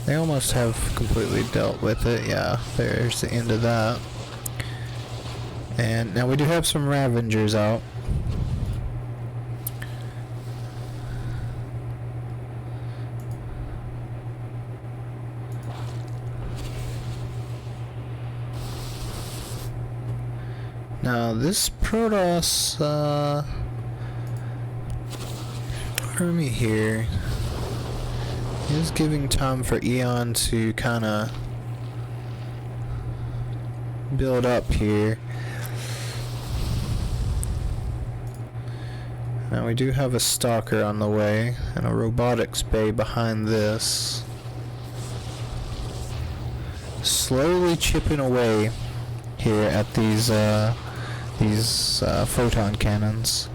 almost have completely dealt with it. Yeah, there's the end of that. And now we do have some Ravengers out. Now this Protoss, army here is giving time for Eon to kind of build up here. Now we do have a stalker on the way and a robotics bay behind this. Slowly chipping away here at these photon cannons.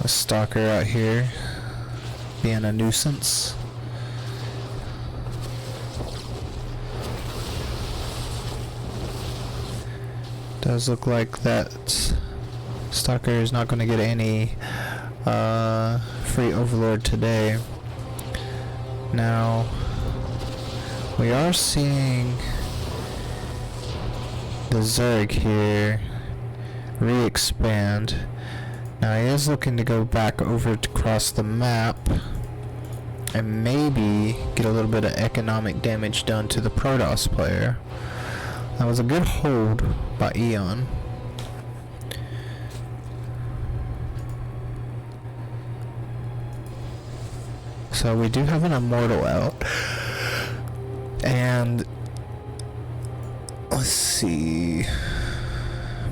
A stalker out here being a nuisance. Does look like that stalker is not going to get any free overlord today. Now we are seeing the Zerg here re-expand. Now he is looking to go back over to cross the map and maybe get a little bit of economic damage done to the Protoss player. That was a good hold by Eon. So we do have an Immortal out. And let's see.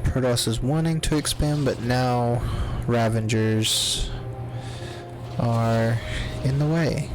Protoss is wanting to expand, but now Ravengers are in the way.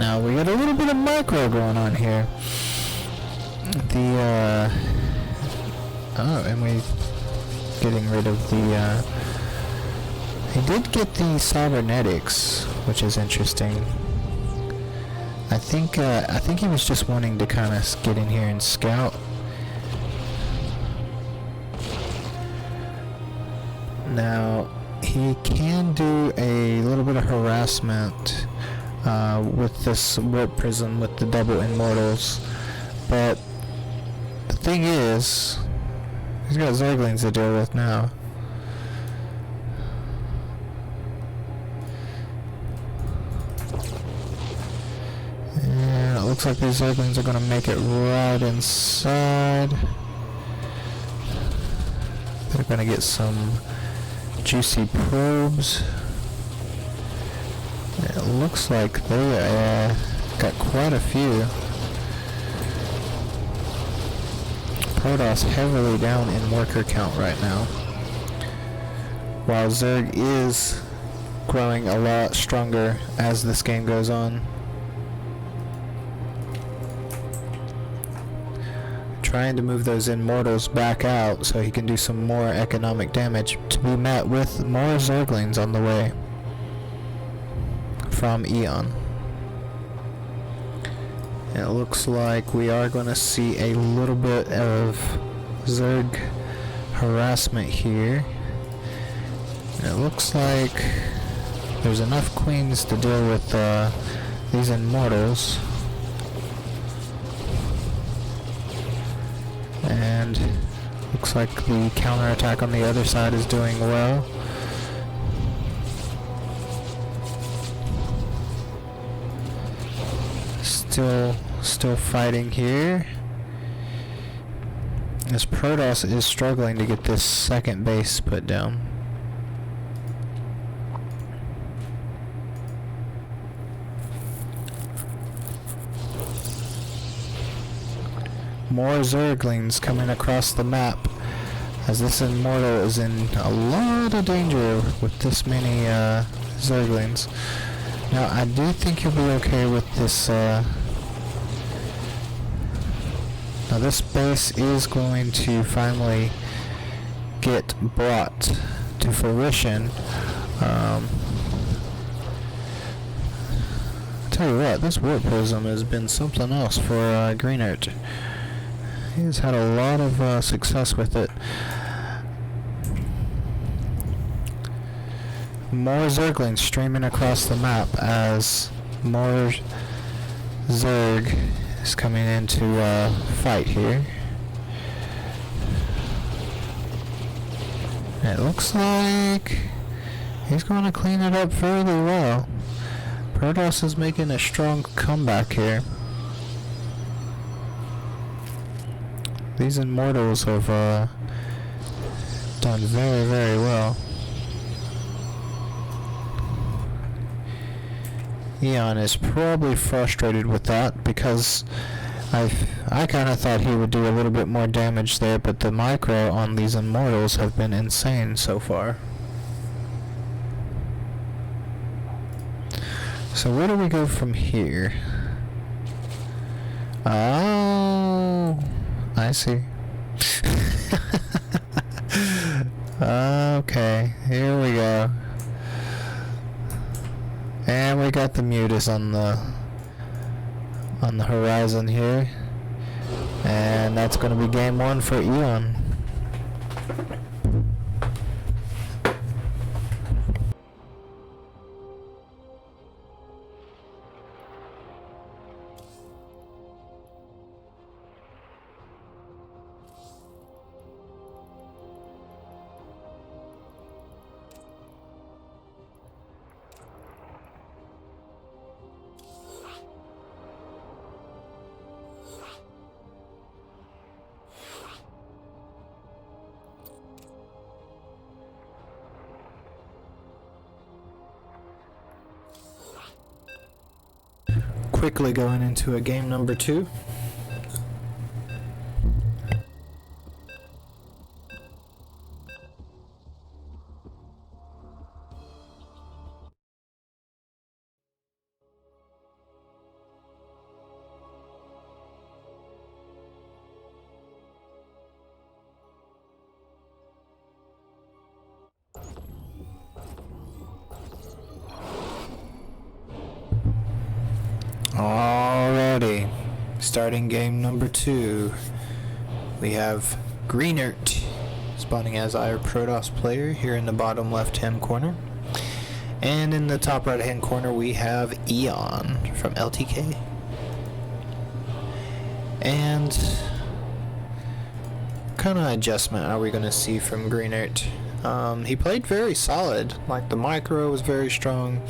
Now we got a little bit of micro going on here. And we getting rid of the, he did get the cybernetics, which is interesting. I think he was just wanting to kind of get in here and scout. Now, he can do a little bit of harassment with this warp prism with the double immortals, but the thing is, he's got Zerglings to deal with now. And it looks like these Zerglings are going to make it right inside. They're going to get some juicy probes. It looks like they got quite a few. Protoss heavily down in worker count right now, while Zerg is growing a lot stronger as this game goes on. Trying to move those immortals back out so he can do some more economic damage, to be met with more Zerglings on the way from Eon. And it looks like we are going to see a little bit of Zerg harassment here. And it looks like there's enough queens to deal with these immortals. And looks like the counterattack on the other side is doing well. Still fighting here. As Protoss is struggling to get this second base put down. More Zerglings coming across the map, as this Immortal is in a lot of danger with this many Zerglings. Now I do think he'll be okay with this. Now this base is going to finally get brought to fruition. Tell you what, this warp prism has been something else for Greenert. He's had a lot of success with it. More Zerglings streaming across the map as more Zerg is coming into fight here. It looks like he's going to clean it up fairly well. Protoss is making a strong comeback here. These Immortals have done very, very well. Eon is probably frustrated with that because I kind of thought he would do a little bit more damage there, but the micro on these Immortals have been insane so far. So where do we go from here? Oh, I see. Okay, here we go. And we got the Mutus on the horizon here. And that's going to be game one for Eon. Quickly going into a game number 2. starting game number 2. We have Greenert spawning as our Protoss player here in the bottom left-hand corner. And in the top right-hand corner we have Eon from LTK. And kind of adjustment are we going to see from Greenert? He played very solid. Like, the micro was very strong.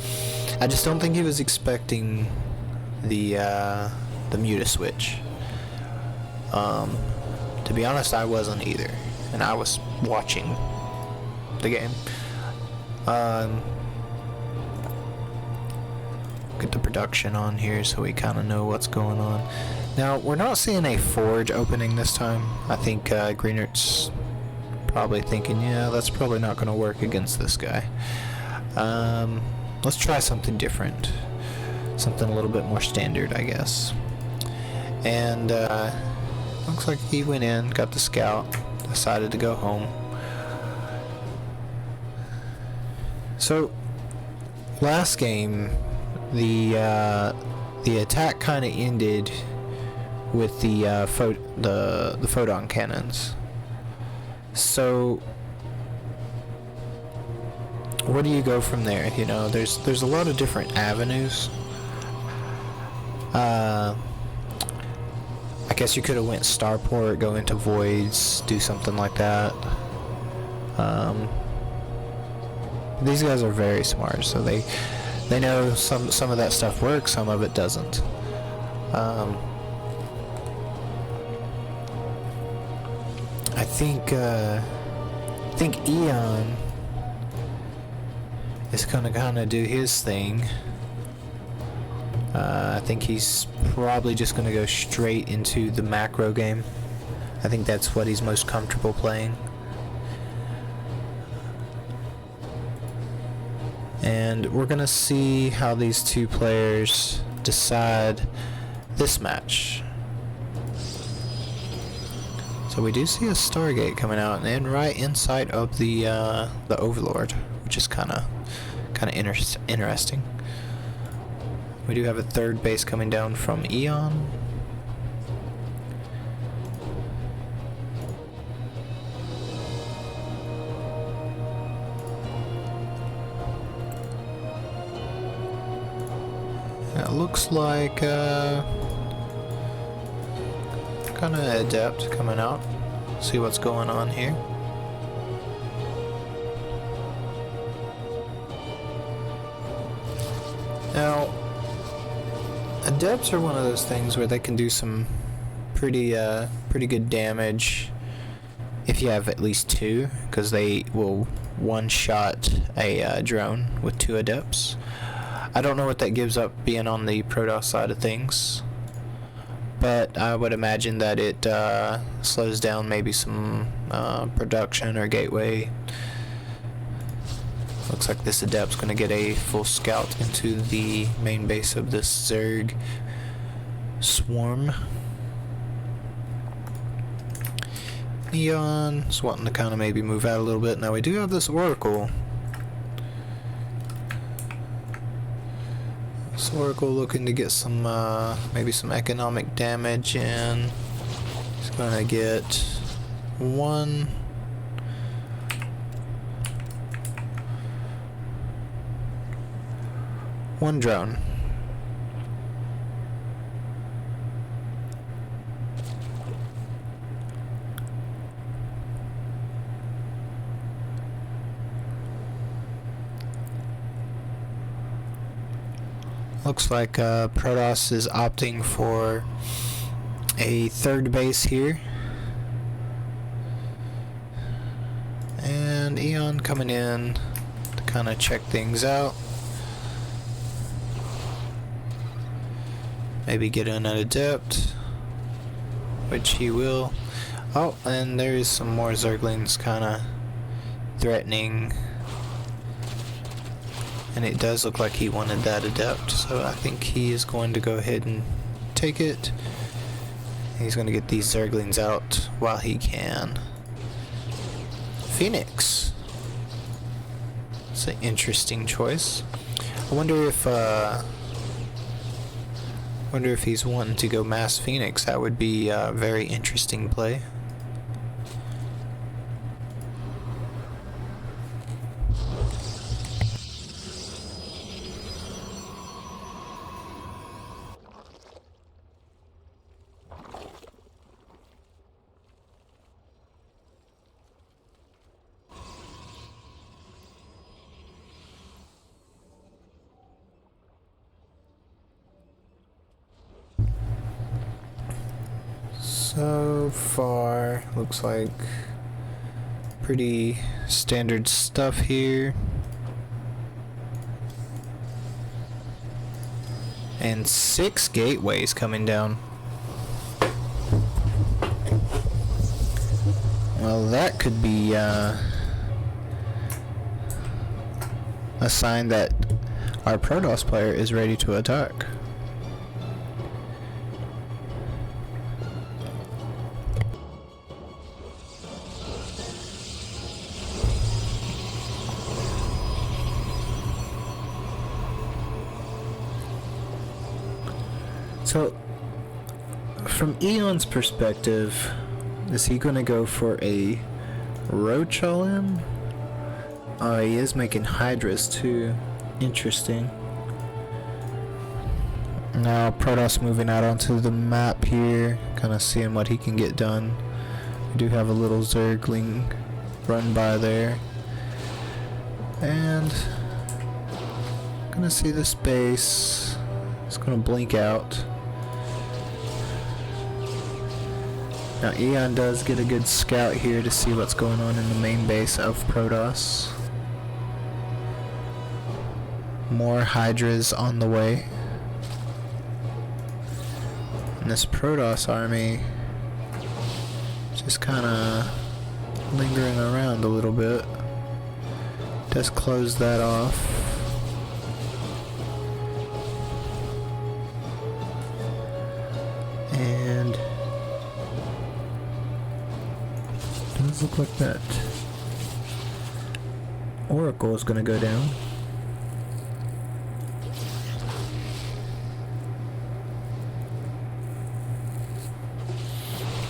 I just don't think he was expecting the muta switch. To be honest, I wasn't either, and I was watching the game. Get the production on here so we kind of know what's going on. Now, we're not seeing a forge opening this time. I think Greenert's probably thinking, yeah, that's probably not going to work against this guy. Let's try something different. Something a little bit more standard, I guess. And looks like he went in, got the scout, decided to go home. So, last game, the attack kind of ended with the photon cannons. So, where do you go from there? You know, there's a lot of different avenues. I guess you could have went starport, go into voids, do something like that. These guys are very smart, so they know some of that stuff works, some of it doesn't. I think Eon is gonna kind of do his thing. I think he's probably just gonna go straight into the macro game. I think that's what he's most comfortable playing. And we're gonna see how these two players decide this match. So we do see a Stargate coming out, and right inside of the Overlord, which is kind of interesting. We do have a third base coming down from Eon. It looks like kind of adept coming out. See what's going on here. Now, adepts are one of those things where they can do some pretty good damage if you have at least 2, because they will one-shot a drone with 2 adepts. I don't know what that gives up being on the Protoss side of things, but I would imagine that it slows down maybe some production or gateway. Looks like this adept's going to get a full scout into the main base of this Zerg swarm. Neon's wanting to kind of maybe move out a little bit. Now we do have this Oracle. This Oracle looking to get some maybe some economic damage in. He's going to get one drone. Looks like Protoss is opting for a third base here. And Eon coming in to kind of check things out. Maybe get in an adept, which he will. Oh, and there is some more Zerglings kind of threatening. And it does look like he wanted that adept, so I think he is going to go ahead and take it. He's going to get these Zerglings out while he can. Phoenix. It's an interesting choice. I wonder if Wonder if he's wanting to go Mass Phoenix. That would be a very interesting play. So far, looks like pretty standard stuff here. And 6 gateways coming down. Well, that could be a sign that our Protoss player is ready to attack. So, from Eon's perspective, is he going to go for a Roach all-in? Oh, he is making Hydras too. Interesting. Now Protoss moving out onto the map here, kind of seeing what he can get done. We do have a little Zergling run by there. And gonna see the space. It's gonna blink out. Now Eon does get a good scout here to see what's going on in the main base of Protoss. More Hydras on the way. And this Protoss army just kinda lingering around a little bit. Does close that off. And does look like that Oracle is gonna go down.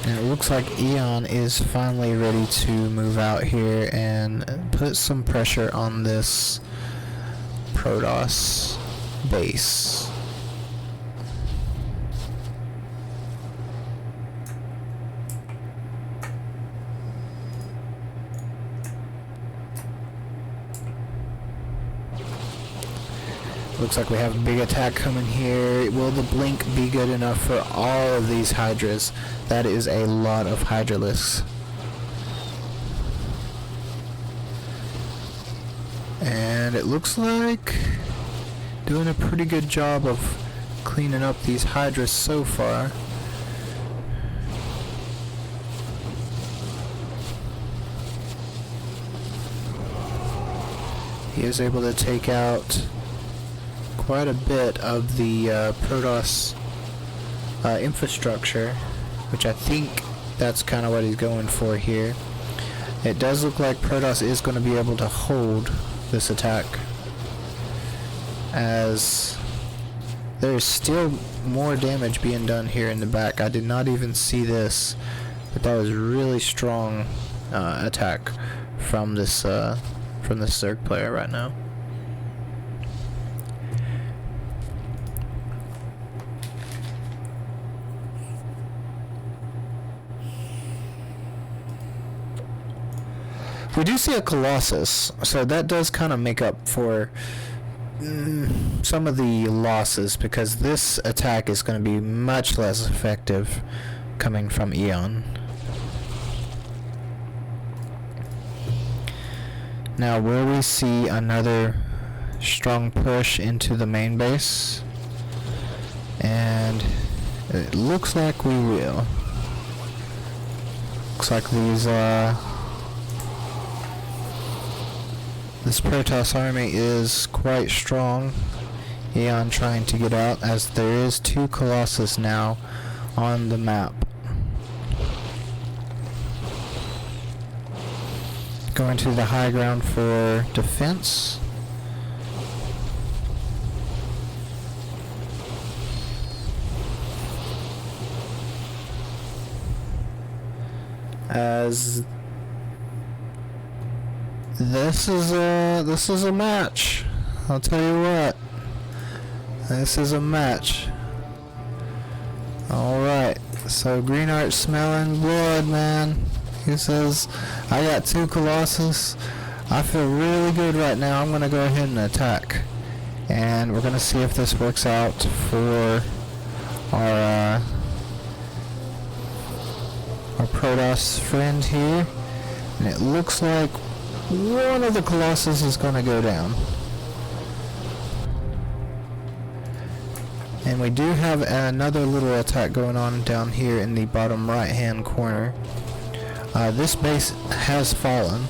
And it looks like Eon is finally ready to move out here and put some pressure on this Protoss base. Looks like we have a big attack coming here. Will the blink be good enough for all of these Hydras? That is a lot of Hydralisks. And it looks like doing a pretty good job of cleaning up these Hydras so far. He is able to take out quite a bit of the Protoss infrastructure, which I think that's kind of what he's going for here. It does look like Protoss is going to be able to hold this attack, as there's still more damage being done here in the back. I did not even see this, but that was really strong attack from this Zerg player right now. We do see a Colossus, so that does kind of make up for some of the losses, because this attack is going to be much less effective coming from Eon. Now, will we see another strong push into the main base? And it looks like we will. Looks like these this Protoss army is quite strong. Eon trying to get out, as there is 2 Colossus now on the map. Going to the high ground for defense. as this is a match. I'll tell you what. This is a match. Alright, so Greenheart's smelling blood, man. He says, I got 2 Colossus. I feel really good right now. I'm going to go ahead and attack. And we're going to see if this works out for our Protoss friend here. And it looks like one of the Colossus is going to go down. And we do have another little attack going on down here in the bottom right hand corner. This base has fallen.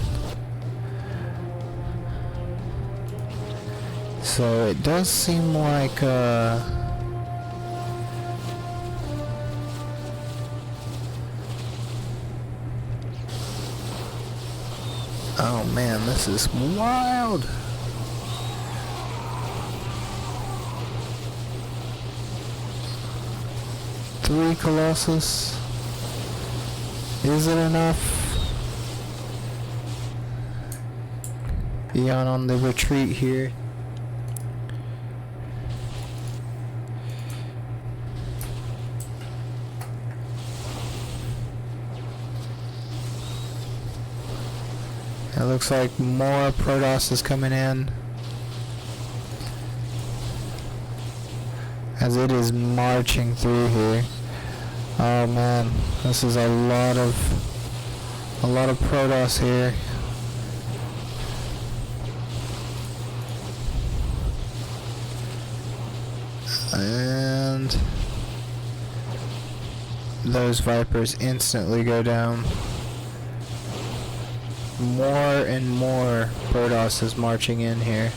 So it does seem like oh man, this is wild. Three Colossus. Is it enough? Eon on the retreat here. It looks like more Protoss is coming in, as it is marching through here. Oh man, this is a lot of Protoss here. And those Vipers instantly go down. More and more Protoss is marching in here.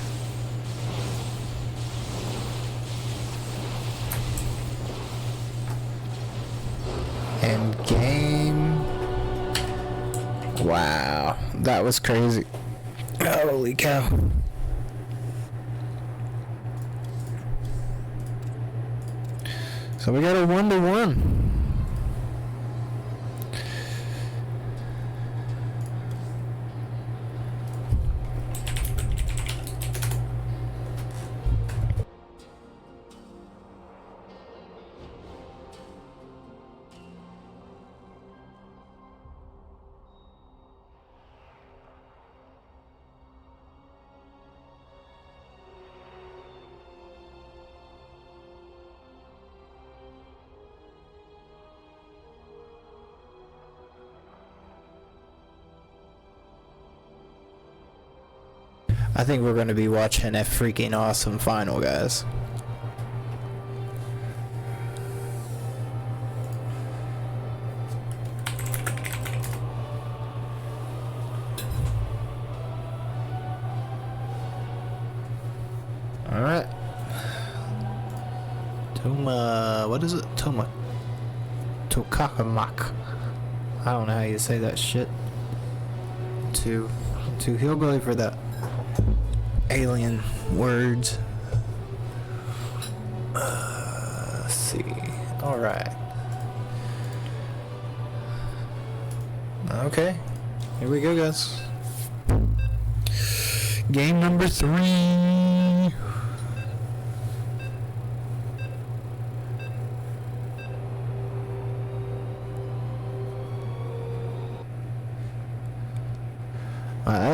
And game. Wow, that was crazy. Holy cow. So we got a 1-1. I think we're going to be watching a freaking awesome final, guys. Alright. What is it? Tokakamak. I don't know how you say that shit. Too hillbilly for that. Alien words. Let's see. Alright. Okay. Here we go, guys. Game number 3.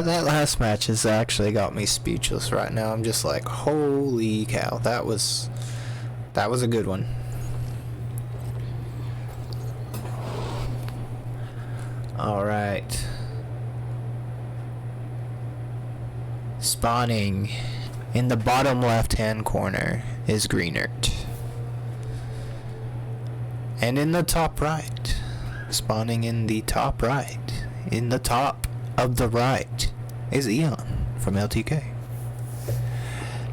That last match has actually got me speechless right now. I'm just like, holy cow, that was a good one. Alright. Spawning in the bottom left hand corner is Greenert. And in the top right, spawning in the top right, in the top of the right, is Eon from LTK.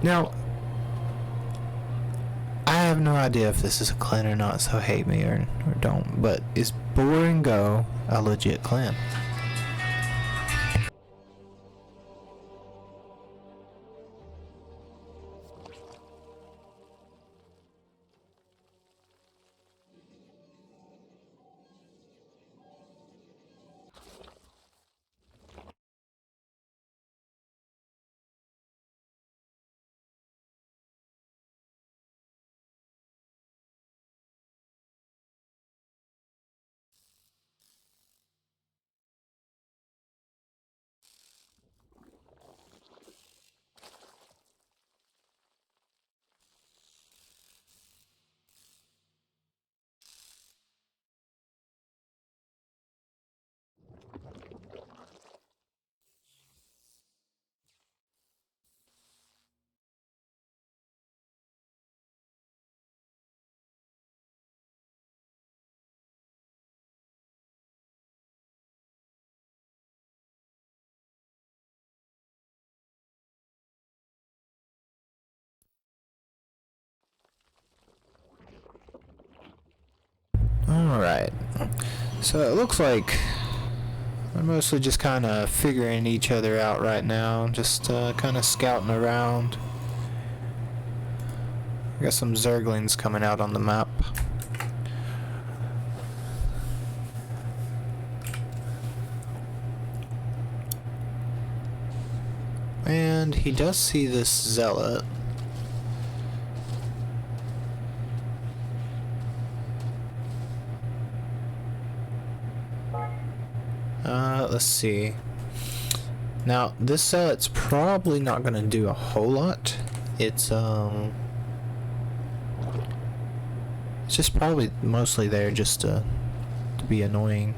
Now, I have no idea if this is a clan or not, so hate me or don't, but is Boar and Go a legit clan? Alright. So it looks like we're mostly just kind of figuring each other out right now. Just kind of scouting around. We got some Zerglings coming out on the map. And he does see this zealot. Let's see. Now, this zealot's probably not gonna do a whole lot. It's just probably mostly there just to be annoying.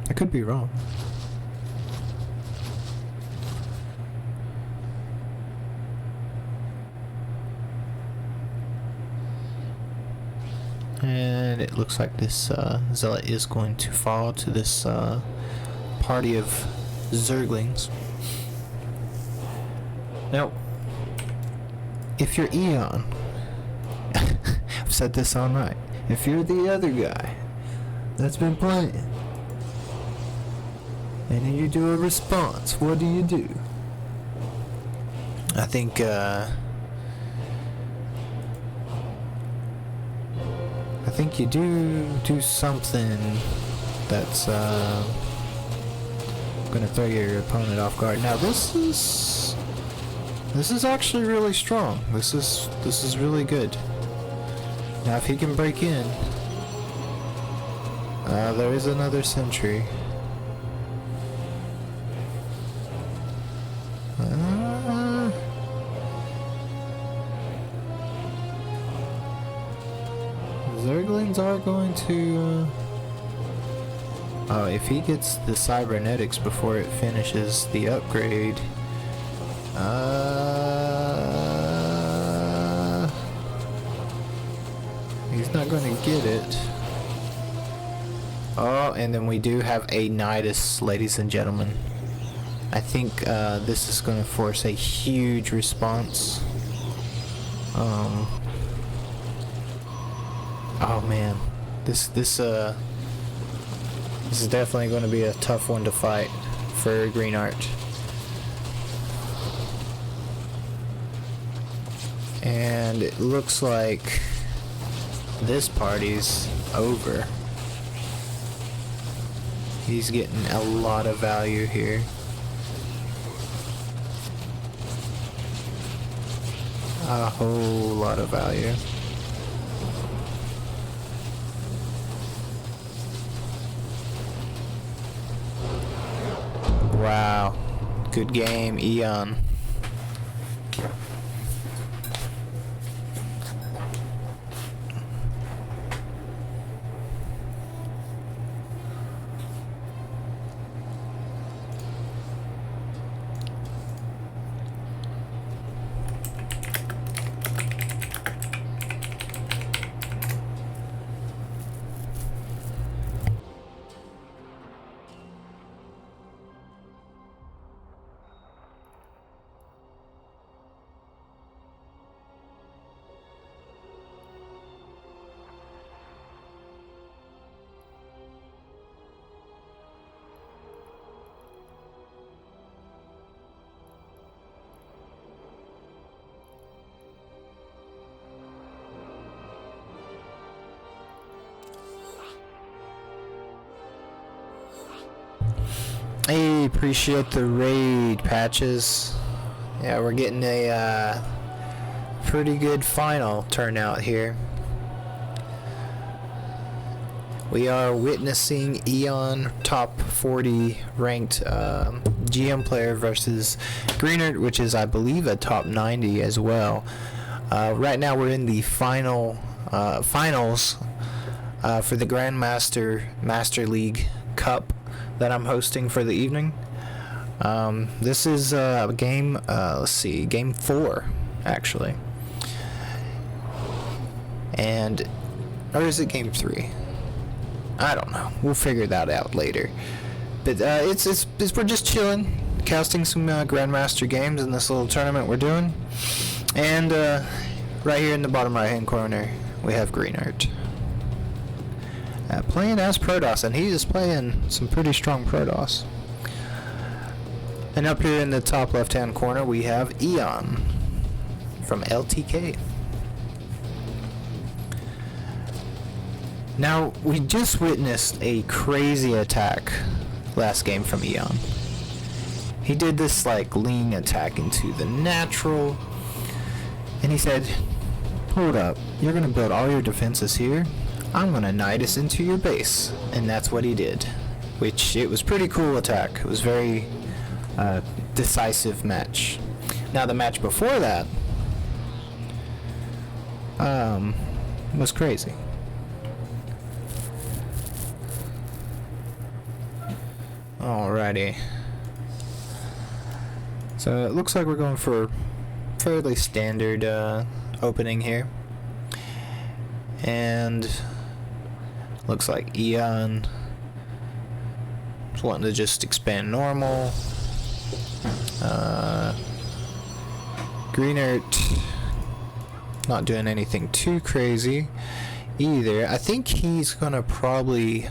I could be wrong. And it looks like this zealot is going to fall to this party of Zerglings. Now, if you're Eon, I've said this all night, if you're the other guy that's been playing, and then you do a response, what do you do? I think you do something that's gonna throw your opponent off guard. Now this is actually really strong. This is really good. Now if he can break in, there is another sentry. Zerglings are going to oh, if he gets the cybernetics before it finishes the upgrade, he's not going to get it. Oh, and then we do have a Nidus, ladies and gentlemen. I think this is going to force a huge response. Oh man, this is definitely going to be a tough one to fight for Green Art. And it looks like this party's over. He's getting a lot of value here. A whole lot of value. Wow. Good game, Eon. Hey, appreciate the raid, Patches. Yeah, we're getting a pretty good final turnout here. We are witnessing Eon top 40 ranked GM player versus Greenert, which is, I believe, a top 90 as well. Right now we're in the finals for the Grandmaster Master League Cup that I'm hosting for the evening. This is game, let's see, game 4, actually. And, or is it game 3? I don't know. We'll figure that out later. But it's we're just chilling, casting some Grandmaster games in this little tournament we're doing. And right here in the bottom right hand corner, we have Green Art. playing as Protoss, and he is playing some pretty strong Protoss. And up here in the top left-hand corner, we have Eon from LTK. Now, we just witnessed a crazy attack last game from Eon. He did this like lean attack into the natural, and he said, hold up, you're gonna build all your defenses here, I'm gonna Nidus into your base. And that's what he did, which it was pretty cool attack. It was very decisive match. Now the match before that was crazy. Alrighty. So it looks like we're going for fairly standard opening here. And looks like Eon is wanting to just expand normal. Green Earth not doing anything too crazy either. I think he's gonna probably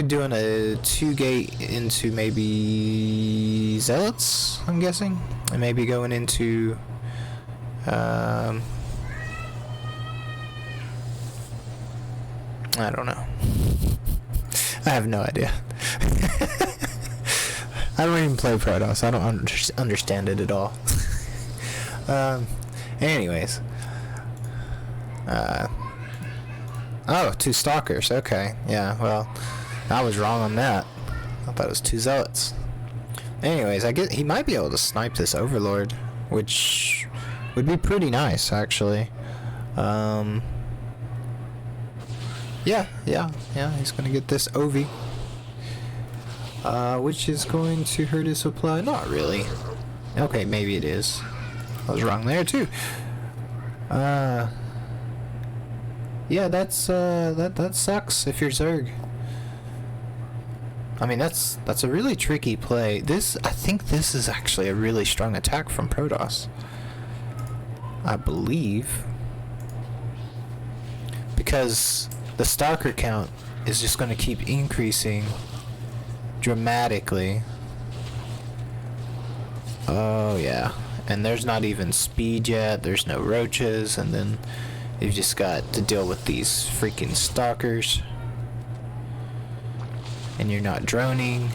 doing a 2-gate into maybe Zealots, I'm guessing, and maybe going into I don't know. I have no idea. I don't even play Protoss. I don't understand it at all. Anyways. Oh, 2 Stalkers. Okay. Yeah, well, I was wrong on that. I thought it was 2 Zealots. Anyways, I guess he might be able to snipe this Overlord, which would be pretty nice, actually. Yeah, he's gonna get this Ovi. Which is going to hurt his supply. Not really. Okay, maybe it is. I was wrong there too. Yeah, that sucks if you're Zerg. I mean, that's a really tricky play. I think this is actually a really strong attack from Protoss, I believe, because the Stalker count is just going to keep increasing dramatically. Oh yeah, and there's not even speed yet. There's no roaches, and then you've just got to deal with these freaking Stalkers, and you're not droning.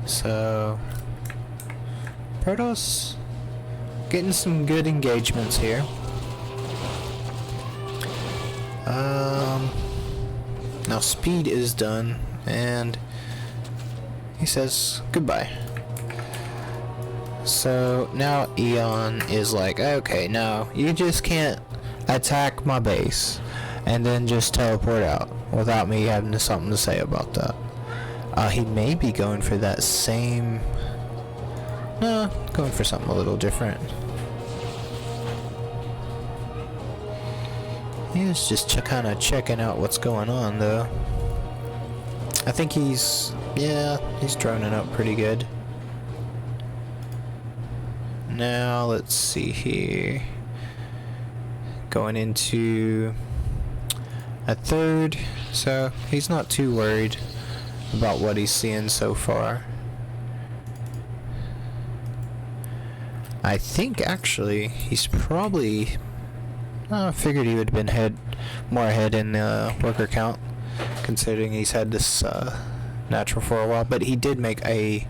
So Protoss getting some good engagements here. Now speed is done, and he says goodbye. So now Eon is like, okay, no, you just can't attack my base and then just teleport out without me having something to say about that. He may be going for that same... No, going for something a little different. He is just kind of checking out what's going on, though. I think he's droning up pretty good. Now, let's see here. Going into a third, so he's not too worried about what he's seeing so far. I think actually he's probably... I figured he would have been more ahead in worker count, considering he's had this natural for a while. But he did make a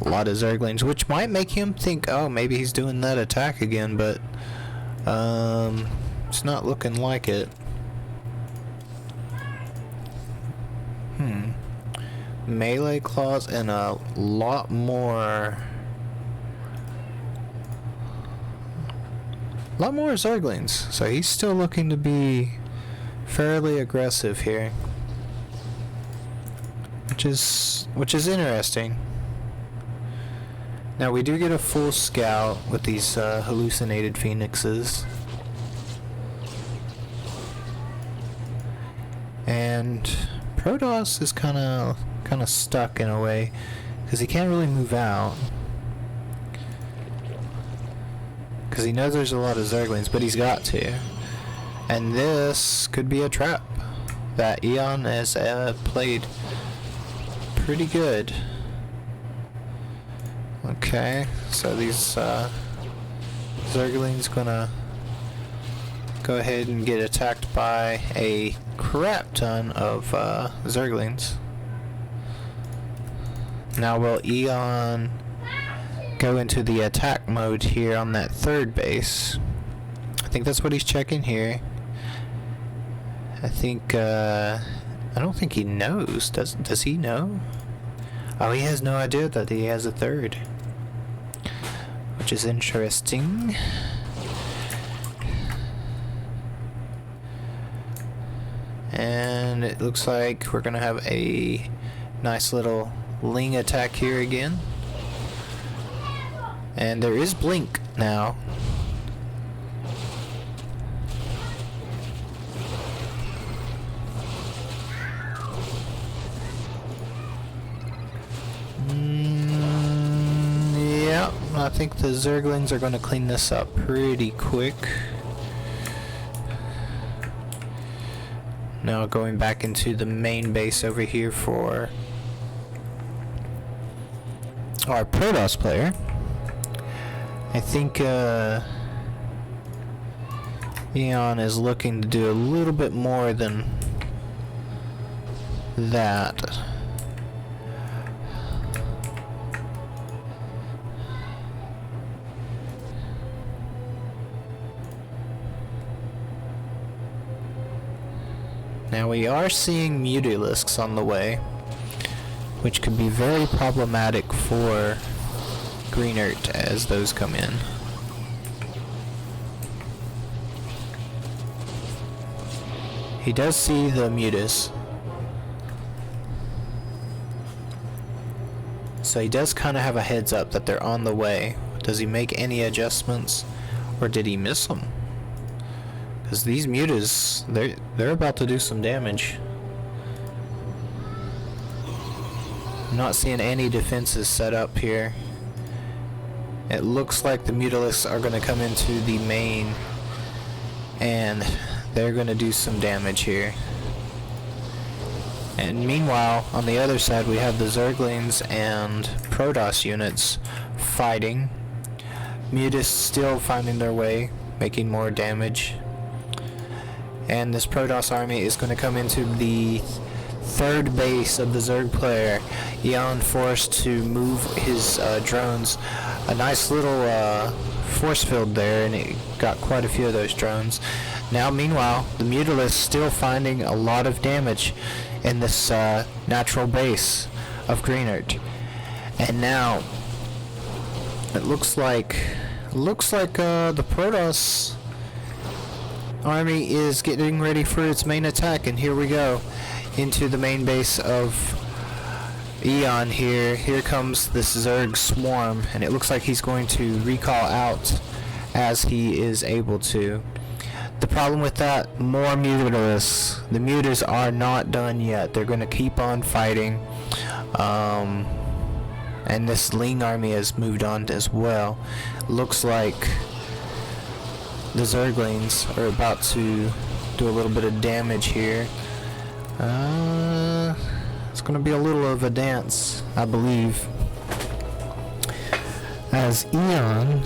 lot of Zerglings, which might make him think, oh, maybe he's doing that attack again, but it's not looking like it. Melee claws and a lot more Zerglings, so he's still looking to be fairly aggressive here, which is interesting. Now we do get a full scout with these hallucinated phoenixes, and Protoss is kind of stuck in a way because he can't really move out. because he knows there's a lot of Zerglings, but he's got to. And this could be a trap that Eon has played pretty good. Okay, so these Zerglings gonna go ahead and get attacked by a crap ton of Zerglings. Now will Eon go into the attack mode here on that third base? I think that's what he's checking here. I think I don't think he knows. Does he know? Oh, he has no idea that he has a third, which is interesting. And it looks like we're gonna have a nice little Ling attack here again. And there is Blink now. Yeah, I think the Zerglings are going to clean this up pretty quick. Now going back into the main base over here for our Protoss player. I think Eon is looking to do a little bit more than that. Now we are seeing Mutilisks on the way, which could be very problematic for Greenert as those come in. He does see the Mutas, so he does kind of have a heads up that they're on the way. Does he make any adjustments, or did he miss them? Because these Mutas, they're about to do some damage. I'm not seeing any defenses set up here. It looks like the Mutilisks are going to come into the main, and they're going to do some damage here. And meanwhile, on the other side, we have the Zerglings and Protoss units fighting. Mutas still finding their way, making more damage. And this Protoss army is going to come into the third base of the Zerg player. Eon forced to move his drones. A nice little force field there, and it got quite a few of those drones. Now, meanwhile, the Mutilisks still finding a lot of damage in this natural base of Greenert. And now, it looks like the Protoss army is getting ready for its main attack, and here we go into the main base of Eon here. Here comes this Zerg swarm, and it looks like he's going to recall out as he is able to. The problem with that, more Mutilisks. The Mutas are not done yet. They're going to keep on fighting. And this Ling army has moved on as well. Looks like the Zerglings are about to do a little bit of damage here. It's going to be a little of a dance, I believe, as Eon,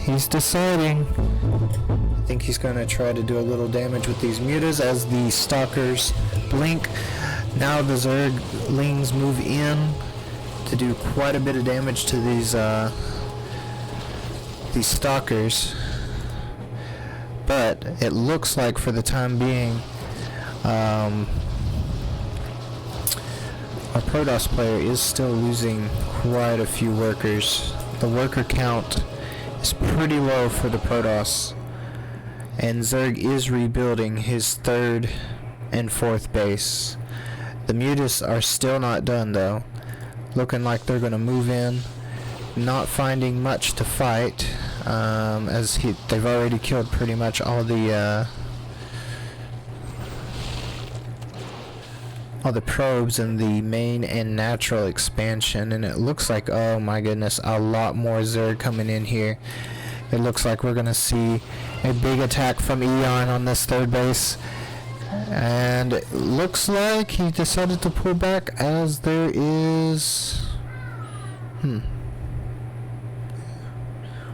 he's deciding. I think he's going to try to do a little damage with these Mutas as the Stalkers blink. Now the Zerglings move in to do quite a bit of damage to these Stalkers, but it looks like for the time being our Protoss player is still losing quite a few workers. The worker count is pretty low for the Protoss, and Zerg is rebuilding his third and fourth base. The Mutas are still not done though, looking like they're going to move in, not finding much to fight, as they've already killed pretty much all all the probes in the main and natural expansion, and it looks like, oh my goodness, a lot more Zerg coming in here. It looks like we're gonna see a big attack from Eon on this third base, and it looks like he decided to pull back as there is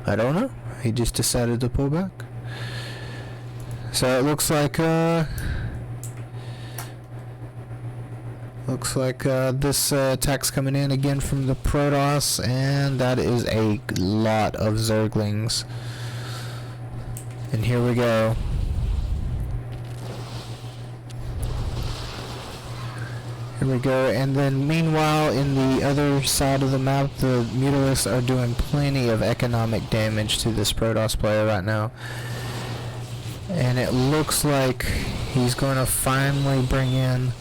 I don't know, he just decided to pull back. So it looks like this attack's coming in again from the Protoss, and that is a lot of Zerglings. And here we go. Here we go, and then meanwhile in the other side of the map, the Mutalisks are doing plenty of economic damage to this Protoss player right now. And it looks like he's going to finally bring in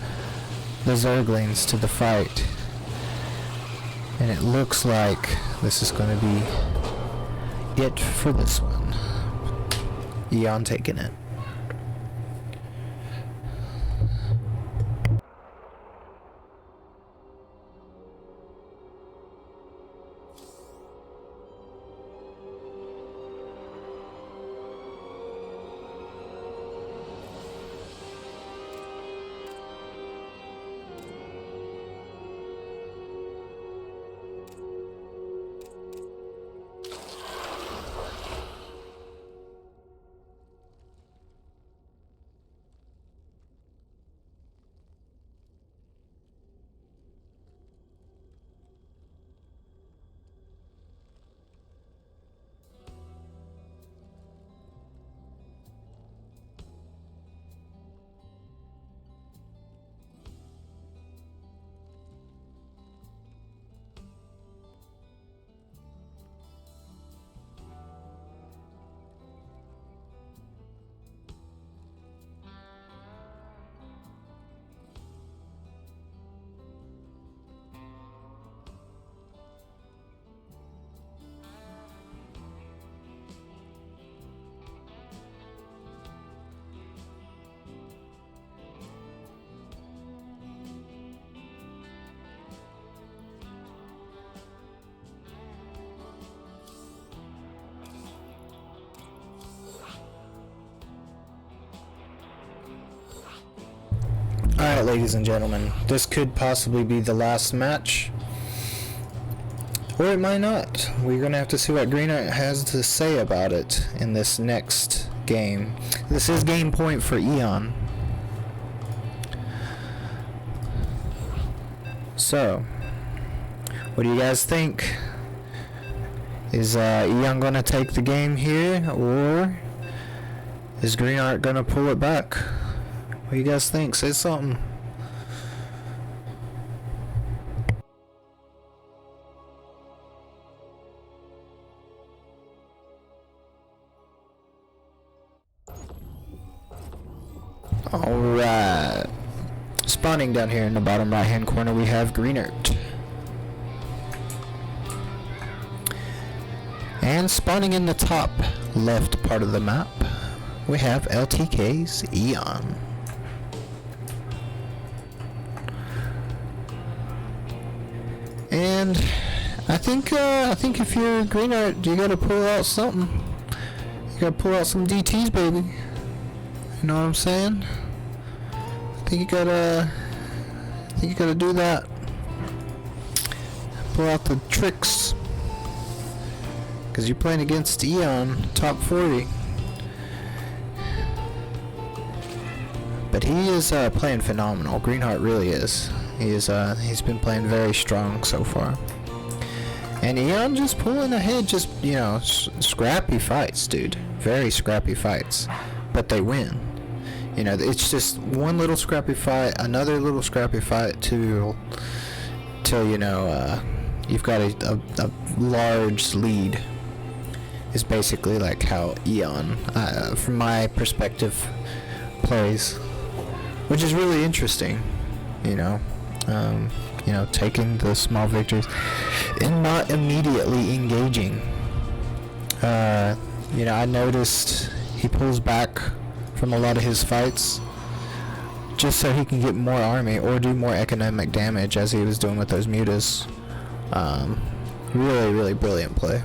the Zerglings to the fight. And it looks like this is going to be it for this one. Eon taking it. Alright, ladies and gentlemen, this could possibly be the last match, or it might not. We're going to have to see what Greenart has to say about it in this next game. This is game point for Eon. So, what do you guys think? Is Eon going to take the game here, or is Greenart going to pull it back? What do you guys think? Say something. Alright. Spawning down here in the bottom right hand corner, we have Greenart. And spawning in the top left part of the map, we have LTK's Eon. And I think if you're Greenart, you gotta pull out something. You gotta pull out some DTs, baby. You know what I'm saying? I think you gotta do that. Pull out the tricks, cause you're playing against Eon, top 40. But he is playing phenomenal. Greenart really is. He's been playing very strong so far. And Eon just pulling ahead, just, you know, scrappy fights, dude. Very scrappy fights. But they win. You know, it's just one little scrappy fight, another little scrappy fight till you know, you've got a large lead. Is basically like how Eon, from my perspective, plays. Which is really interesting, you know. Taking the small victories and not immediately engaging. I noticed he pulls back from a lot of his fights just so he can get more army or do more economic damage as he was doing with those mutas. Really, really brilliant play.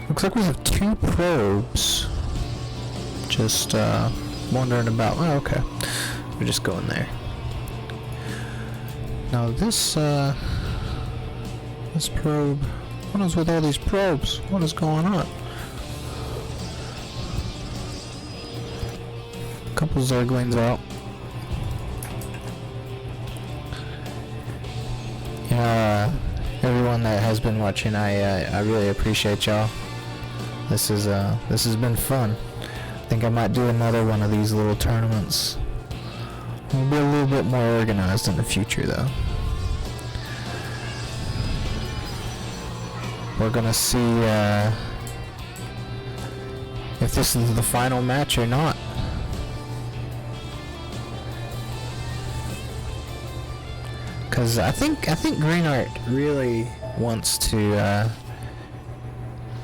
Looks like we have 2 probes. Just wondering about. Oh, okay. We're just going there. Now this this probe. What is with all these probes? What is going on? Couple Zerglings out. Everyone that has been watching, I really appreciate y'all. This has been fun. I think I might do another one of these little tournaments. We'll be a little bit more organized in the future, though. We're gonna see if this is the final match or not. Cause I think Green Art really wants to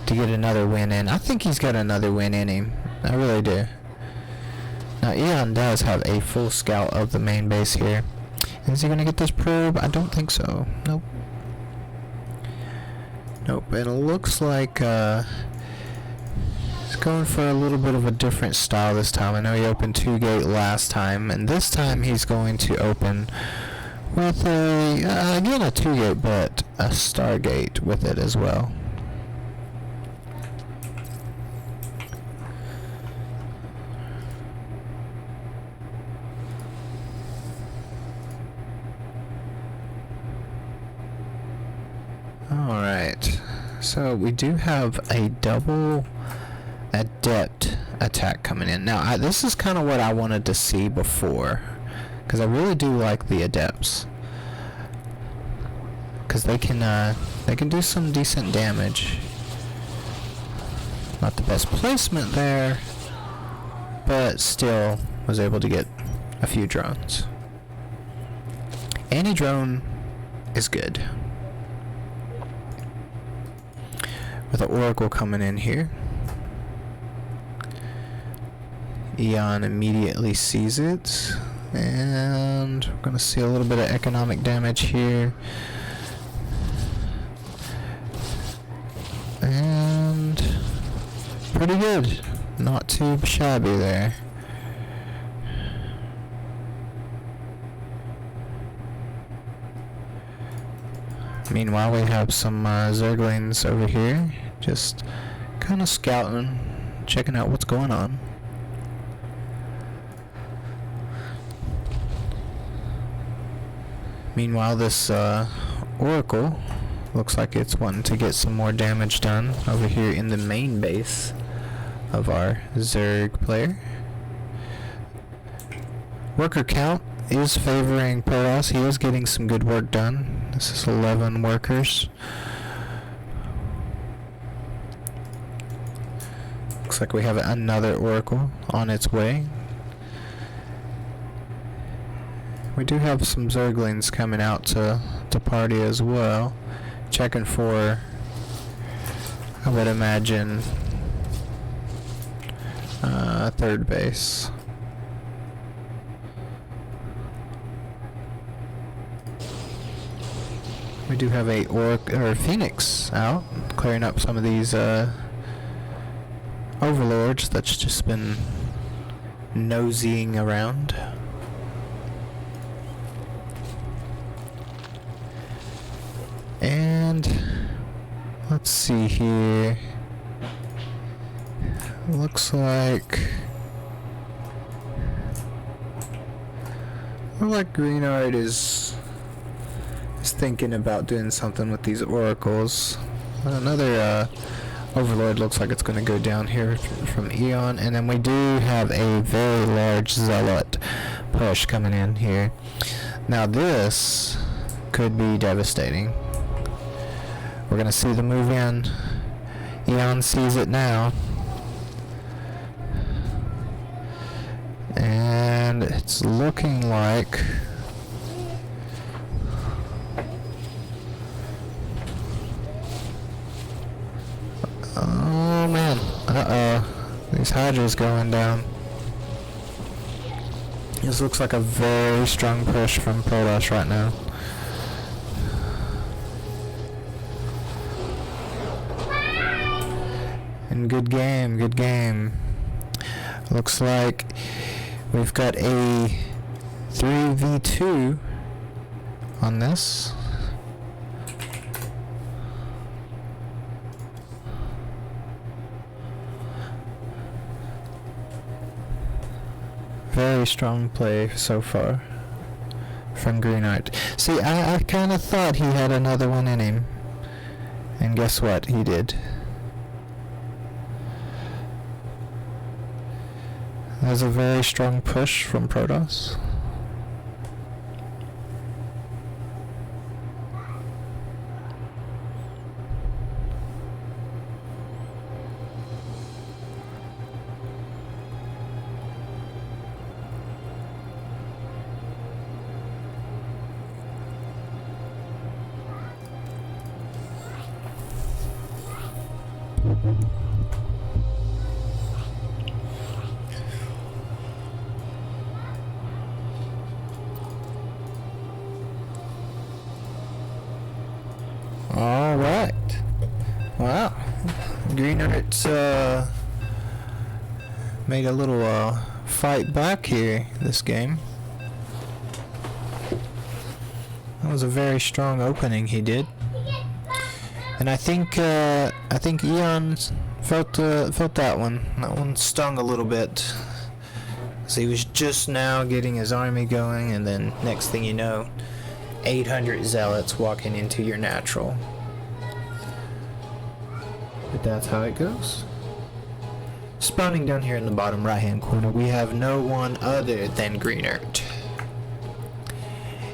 get another win in. I think he's got another win in him. I really do. Now Eon does have a full scout of the main base here. Is he gonna get this probe? I don't think so. Nope. Nope. It looks like he's going for a little bit of a different style this time. I know he opened 2-gate last time, and this time he's going to open with again a 2-gate, but a Stargate with it as well. Alright, so we do have a double adept attack coming in. Now, this is kind of what I wanted to see before, because I really do like the adepts, because they can do some decent damage. Not the best placement there, but still was able to get a few drones. Any drone is good. With the Oracle coming in here, Eon immediately sees it, and we're going to see a little bit of economic damage here. And pretty good. Not too shabby there. Meanwhile, we have some Zerglings over here, just kind of scouting, checking out what's going on. Meanwhile, this Oracle looks like it's wanting to get some more damage done over here in the main base of our Zerg player. Worker count is favoring Protoss. He is getting some good work done. This is 11 workers. Looks like we have another Oracle on its way. We do have some Zerglings coming out to party as well. Checking for, I would imagine, third base. We do have a Phoenix out, clearing up some of these overlords that's just been nosying around. And let's see here. Looks like Green Art is thinking about doing something with these oracles. Another overlord looks like it's going to go down here from Eon, and then we do have a very large zealot push coming in here. Now this could be devastating. We're going to see the move in. Eon sees it now. And it's looking like badgers going down. This looks like a very strong push from Protoss right now. And good game, good game. Looks like we've got a 3v2 on this. Very strong play so far from Greenart. See, I kind of thought he had another one in him. And guess what? He did. That was a very strong push from Protoss. Alright. Wow. Greenart's made a little fight back here this game. That was a very strong opening he did. And I think Eon felt that one. That one stung a little bit. So he was just now getting his army going, and then next thing you know, 800 zealots walking into your natural. But that's how it goes. Spawning down here in the bottom right hand corner, we have no one other than Greenart.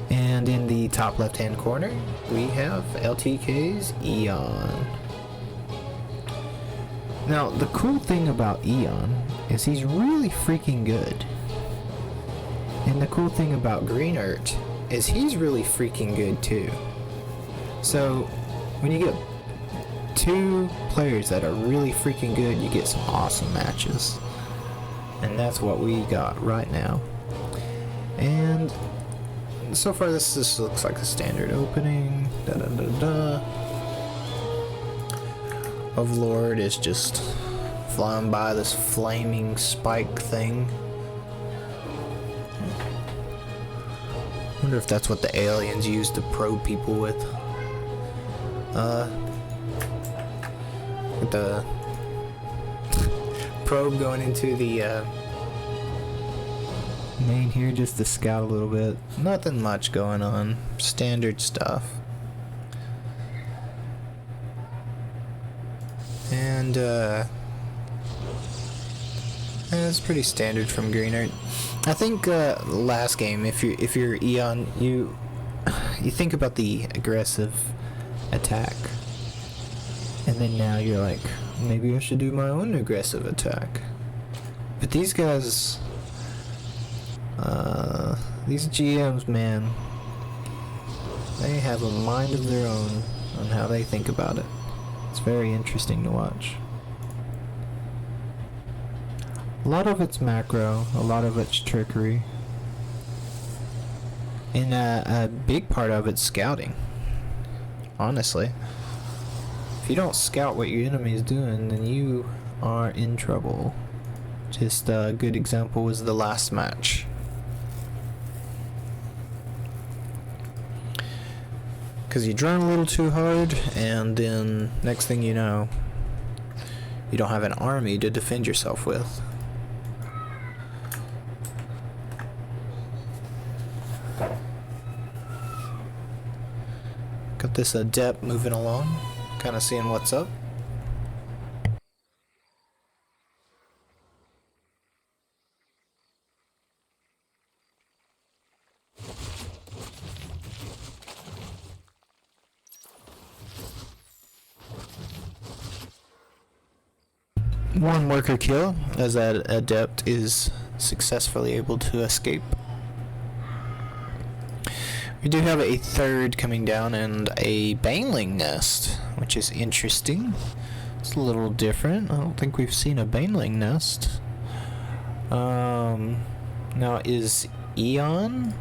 And in the top left hand corner, we have LTK's Eon. Now, the cool thing about Eon is he's really freaking good. And the cool thing about Greenart is he's really freaking good too. So when you get two players that are really freaking good, you get some awesome matches. And that's what we got right now. And so far this just looks like a standard opening. Overlord is just flying by this flaming spike thing. Wonder if that's what the aliens use to probe people with. With the probe going into the main here just to scout a little bit. Nothing much going on. Standard stuff. And it's pretty standard from Greenart. I think last game, if you're Eon, you think about the aggressive attack, and then now you're like, maybe I should do my own aggressive attack. But these guys, these GMs, man, they have a mind of their own on how they think about it. It's very interesting to watch. A lot of it's macro, a lot of it's trickery, and a big part of it's scouting. Honestly, if you don't scout what your enemy is doing, then you are in trouble. Just a good example was the last match. Because you drone a little too hard, and then next thing you know, you don't have an army to defend yourself with. Got this adept moving along, kind of seeing what's up. One worker kill, as that adept is successfully able to escape. We do have a third coming down and a baneling nest, which is interesting. It's a little different. I don't think we've seen a baneling nest Now is Eon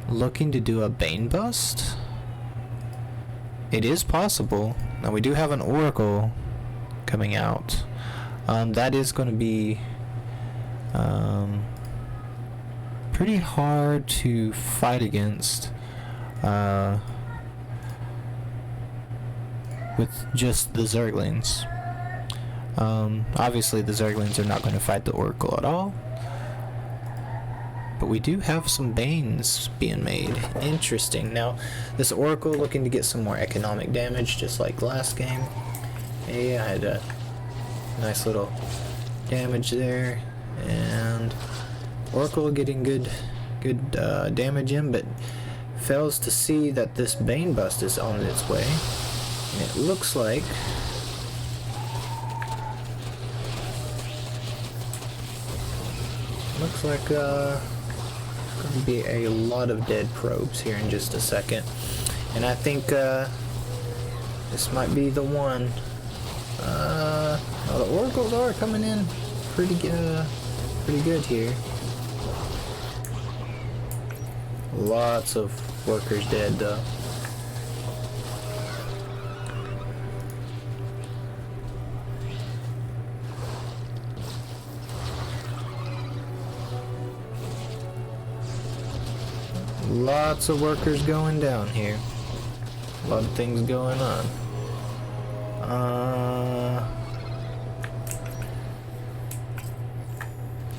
looking to do a Bane bust? It is possible. Now we do have an Oracle coming out. That is going to be pretty hard to fight against with just the Zerglings. Obviously the Zerglings are not going to fight the Oracle at all. But we do have some Banes being made. Interesting. Now, this Oracle looking to get some more economic damage, just like last game. Hey, I had a nice little damage there. And Oracle getting good damage in, but fails to see that this Bane bust is on its way. And it looks like going to be a lot of dead probes here in just a second, and I think this might be the one. Well, the Oracles are coming in pretty good here. Lots of workers dead though. Lots of workers going down here. A lot of things going on.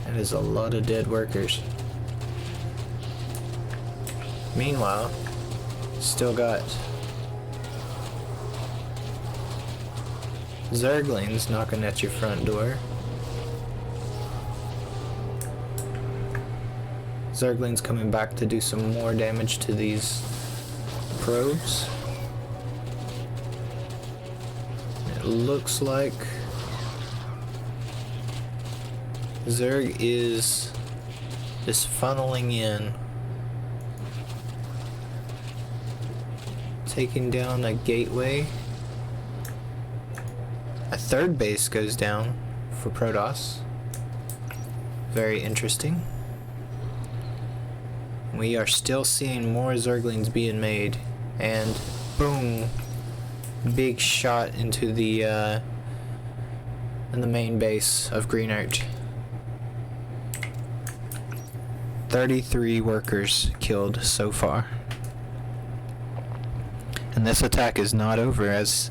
That is a lot of dead workers. Meanwhile, still got Zerglings knocking at your front door. Zerglings coming back to do some more damage to these probes. It looks like Zerg is just funneling in, taking down a gateway. A third base goes down for Protoss. Very interesting. We are still seeing more Zerglings being made, and boom, big shot into the in the main base of Green Arch. 33 workers killed so far, and this attack is not over as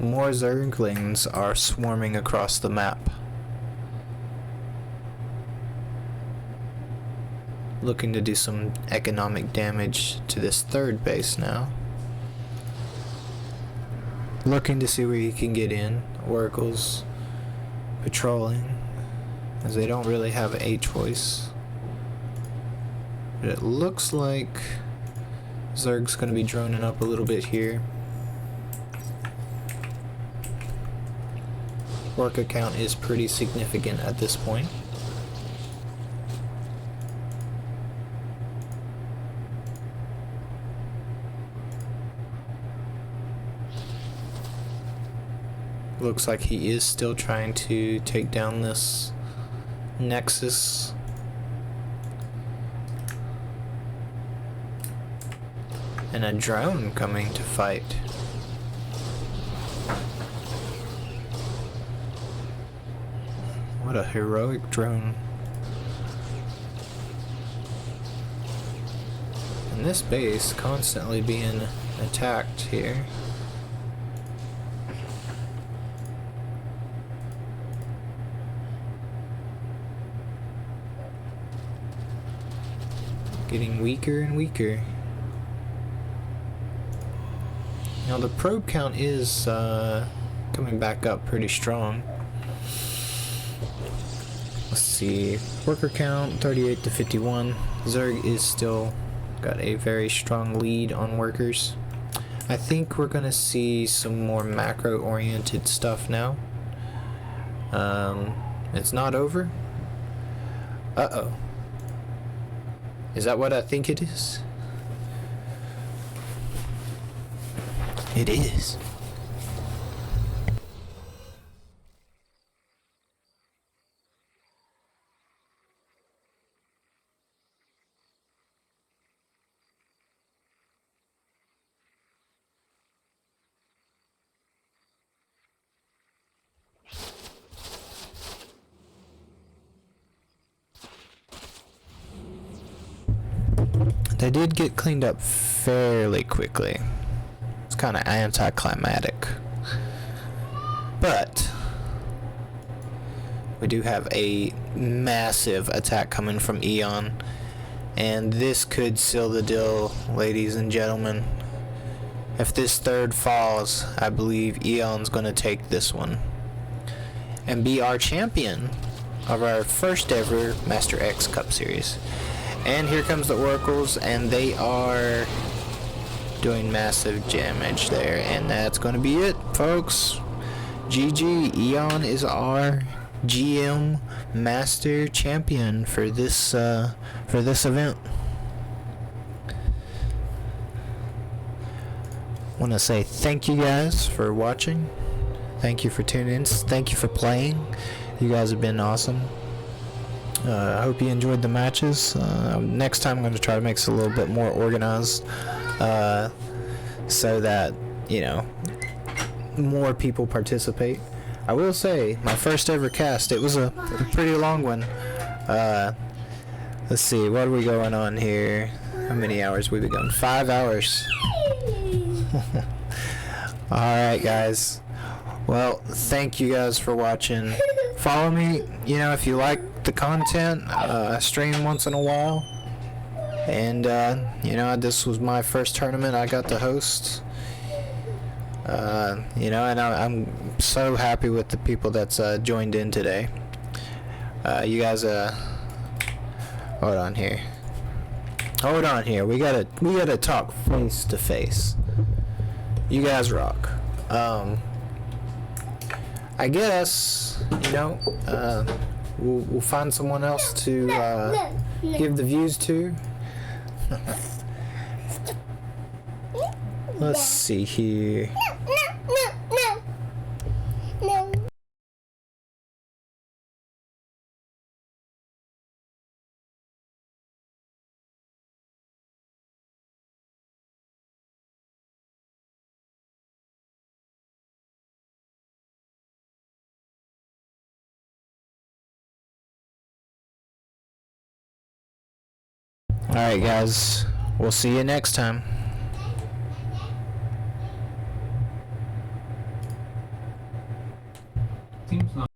more Zerglings are swarming across the map. Looking to do some economic damage to this third base now. Looking to see where he can get in. Oracle's patrolling, as they don't really have a choice. But it looks like Zerg's going to be droning up a little bit here. Orca count is pretty significant at this point. Looks like he is still trying to take down this Nexus. And a drone coming to fight. What a heroic drone. And this base constantly being attacked here. Getting weaker and weaker. Now the probe count is coming back up pretty strong. Let's see, worker count 38 to 51. Zerg is still got a very strong lead on workers. I think we're gonna see some more macro oriented stuff now. It's not over. Uh-oh. Is that what I think it is? It is. they did get cleaned up fairly quickly. It's kind of anticlimactic. But we do have a massive attack coming from Eon, and this could seal the deal, ladies and gentlemen. If this third falls, I believe Eon's going to take this one and be our champion of our first ever MasterX Cup Series. And here comes the Oracles, and they are doing massive damage there, and that's going to be it, folks. GG. Eon is our GM Master Champion for this event. Want to say thank you guys for watching. Thank you for tuning in. Thank you for playing. You guys have been awesome. I hope you enjoyed the matches. Next time I'm going to try to make it a little bit more organized, so that, you know, more people participate. I will say, my first ever cast, it was a pretty long one. Let's see, what are we going on here? How many hours we've been going? 5 hours. Alright, guys. Well, thank you guys for watching. Follow me, you know, if you like the content. I stream once in a while. And, you know, this was my first tournament I got to host. You know, and I'm so happy with the people that's joined in today. You guys, hold on here. Hold on here. We gotta talk face to face. You guys rock. I guess, you know, we'll find someone else to give the views to. Let's see here. Alright guys, we'll see you next time. Seems not.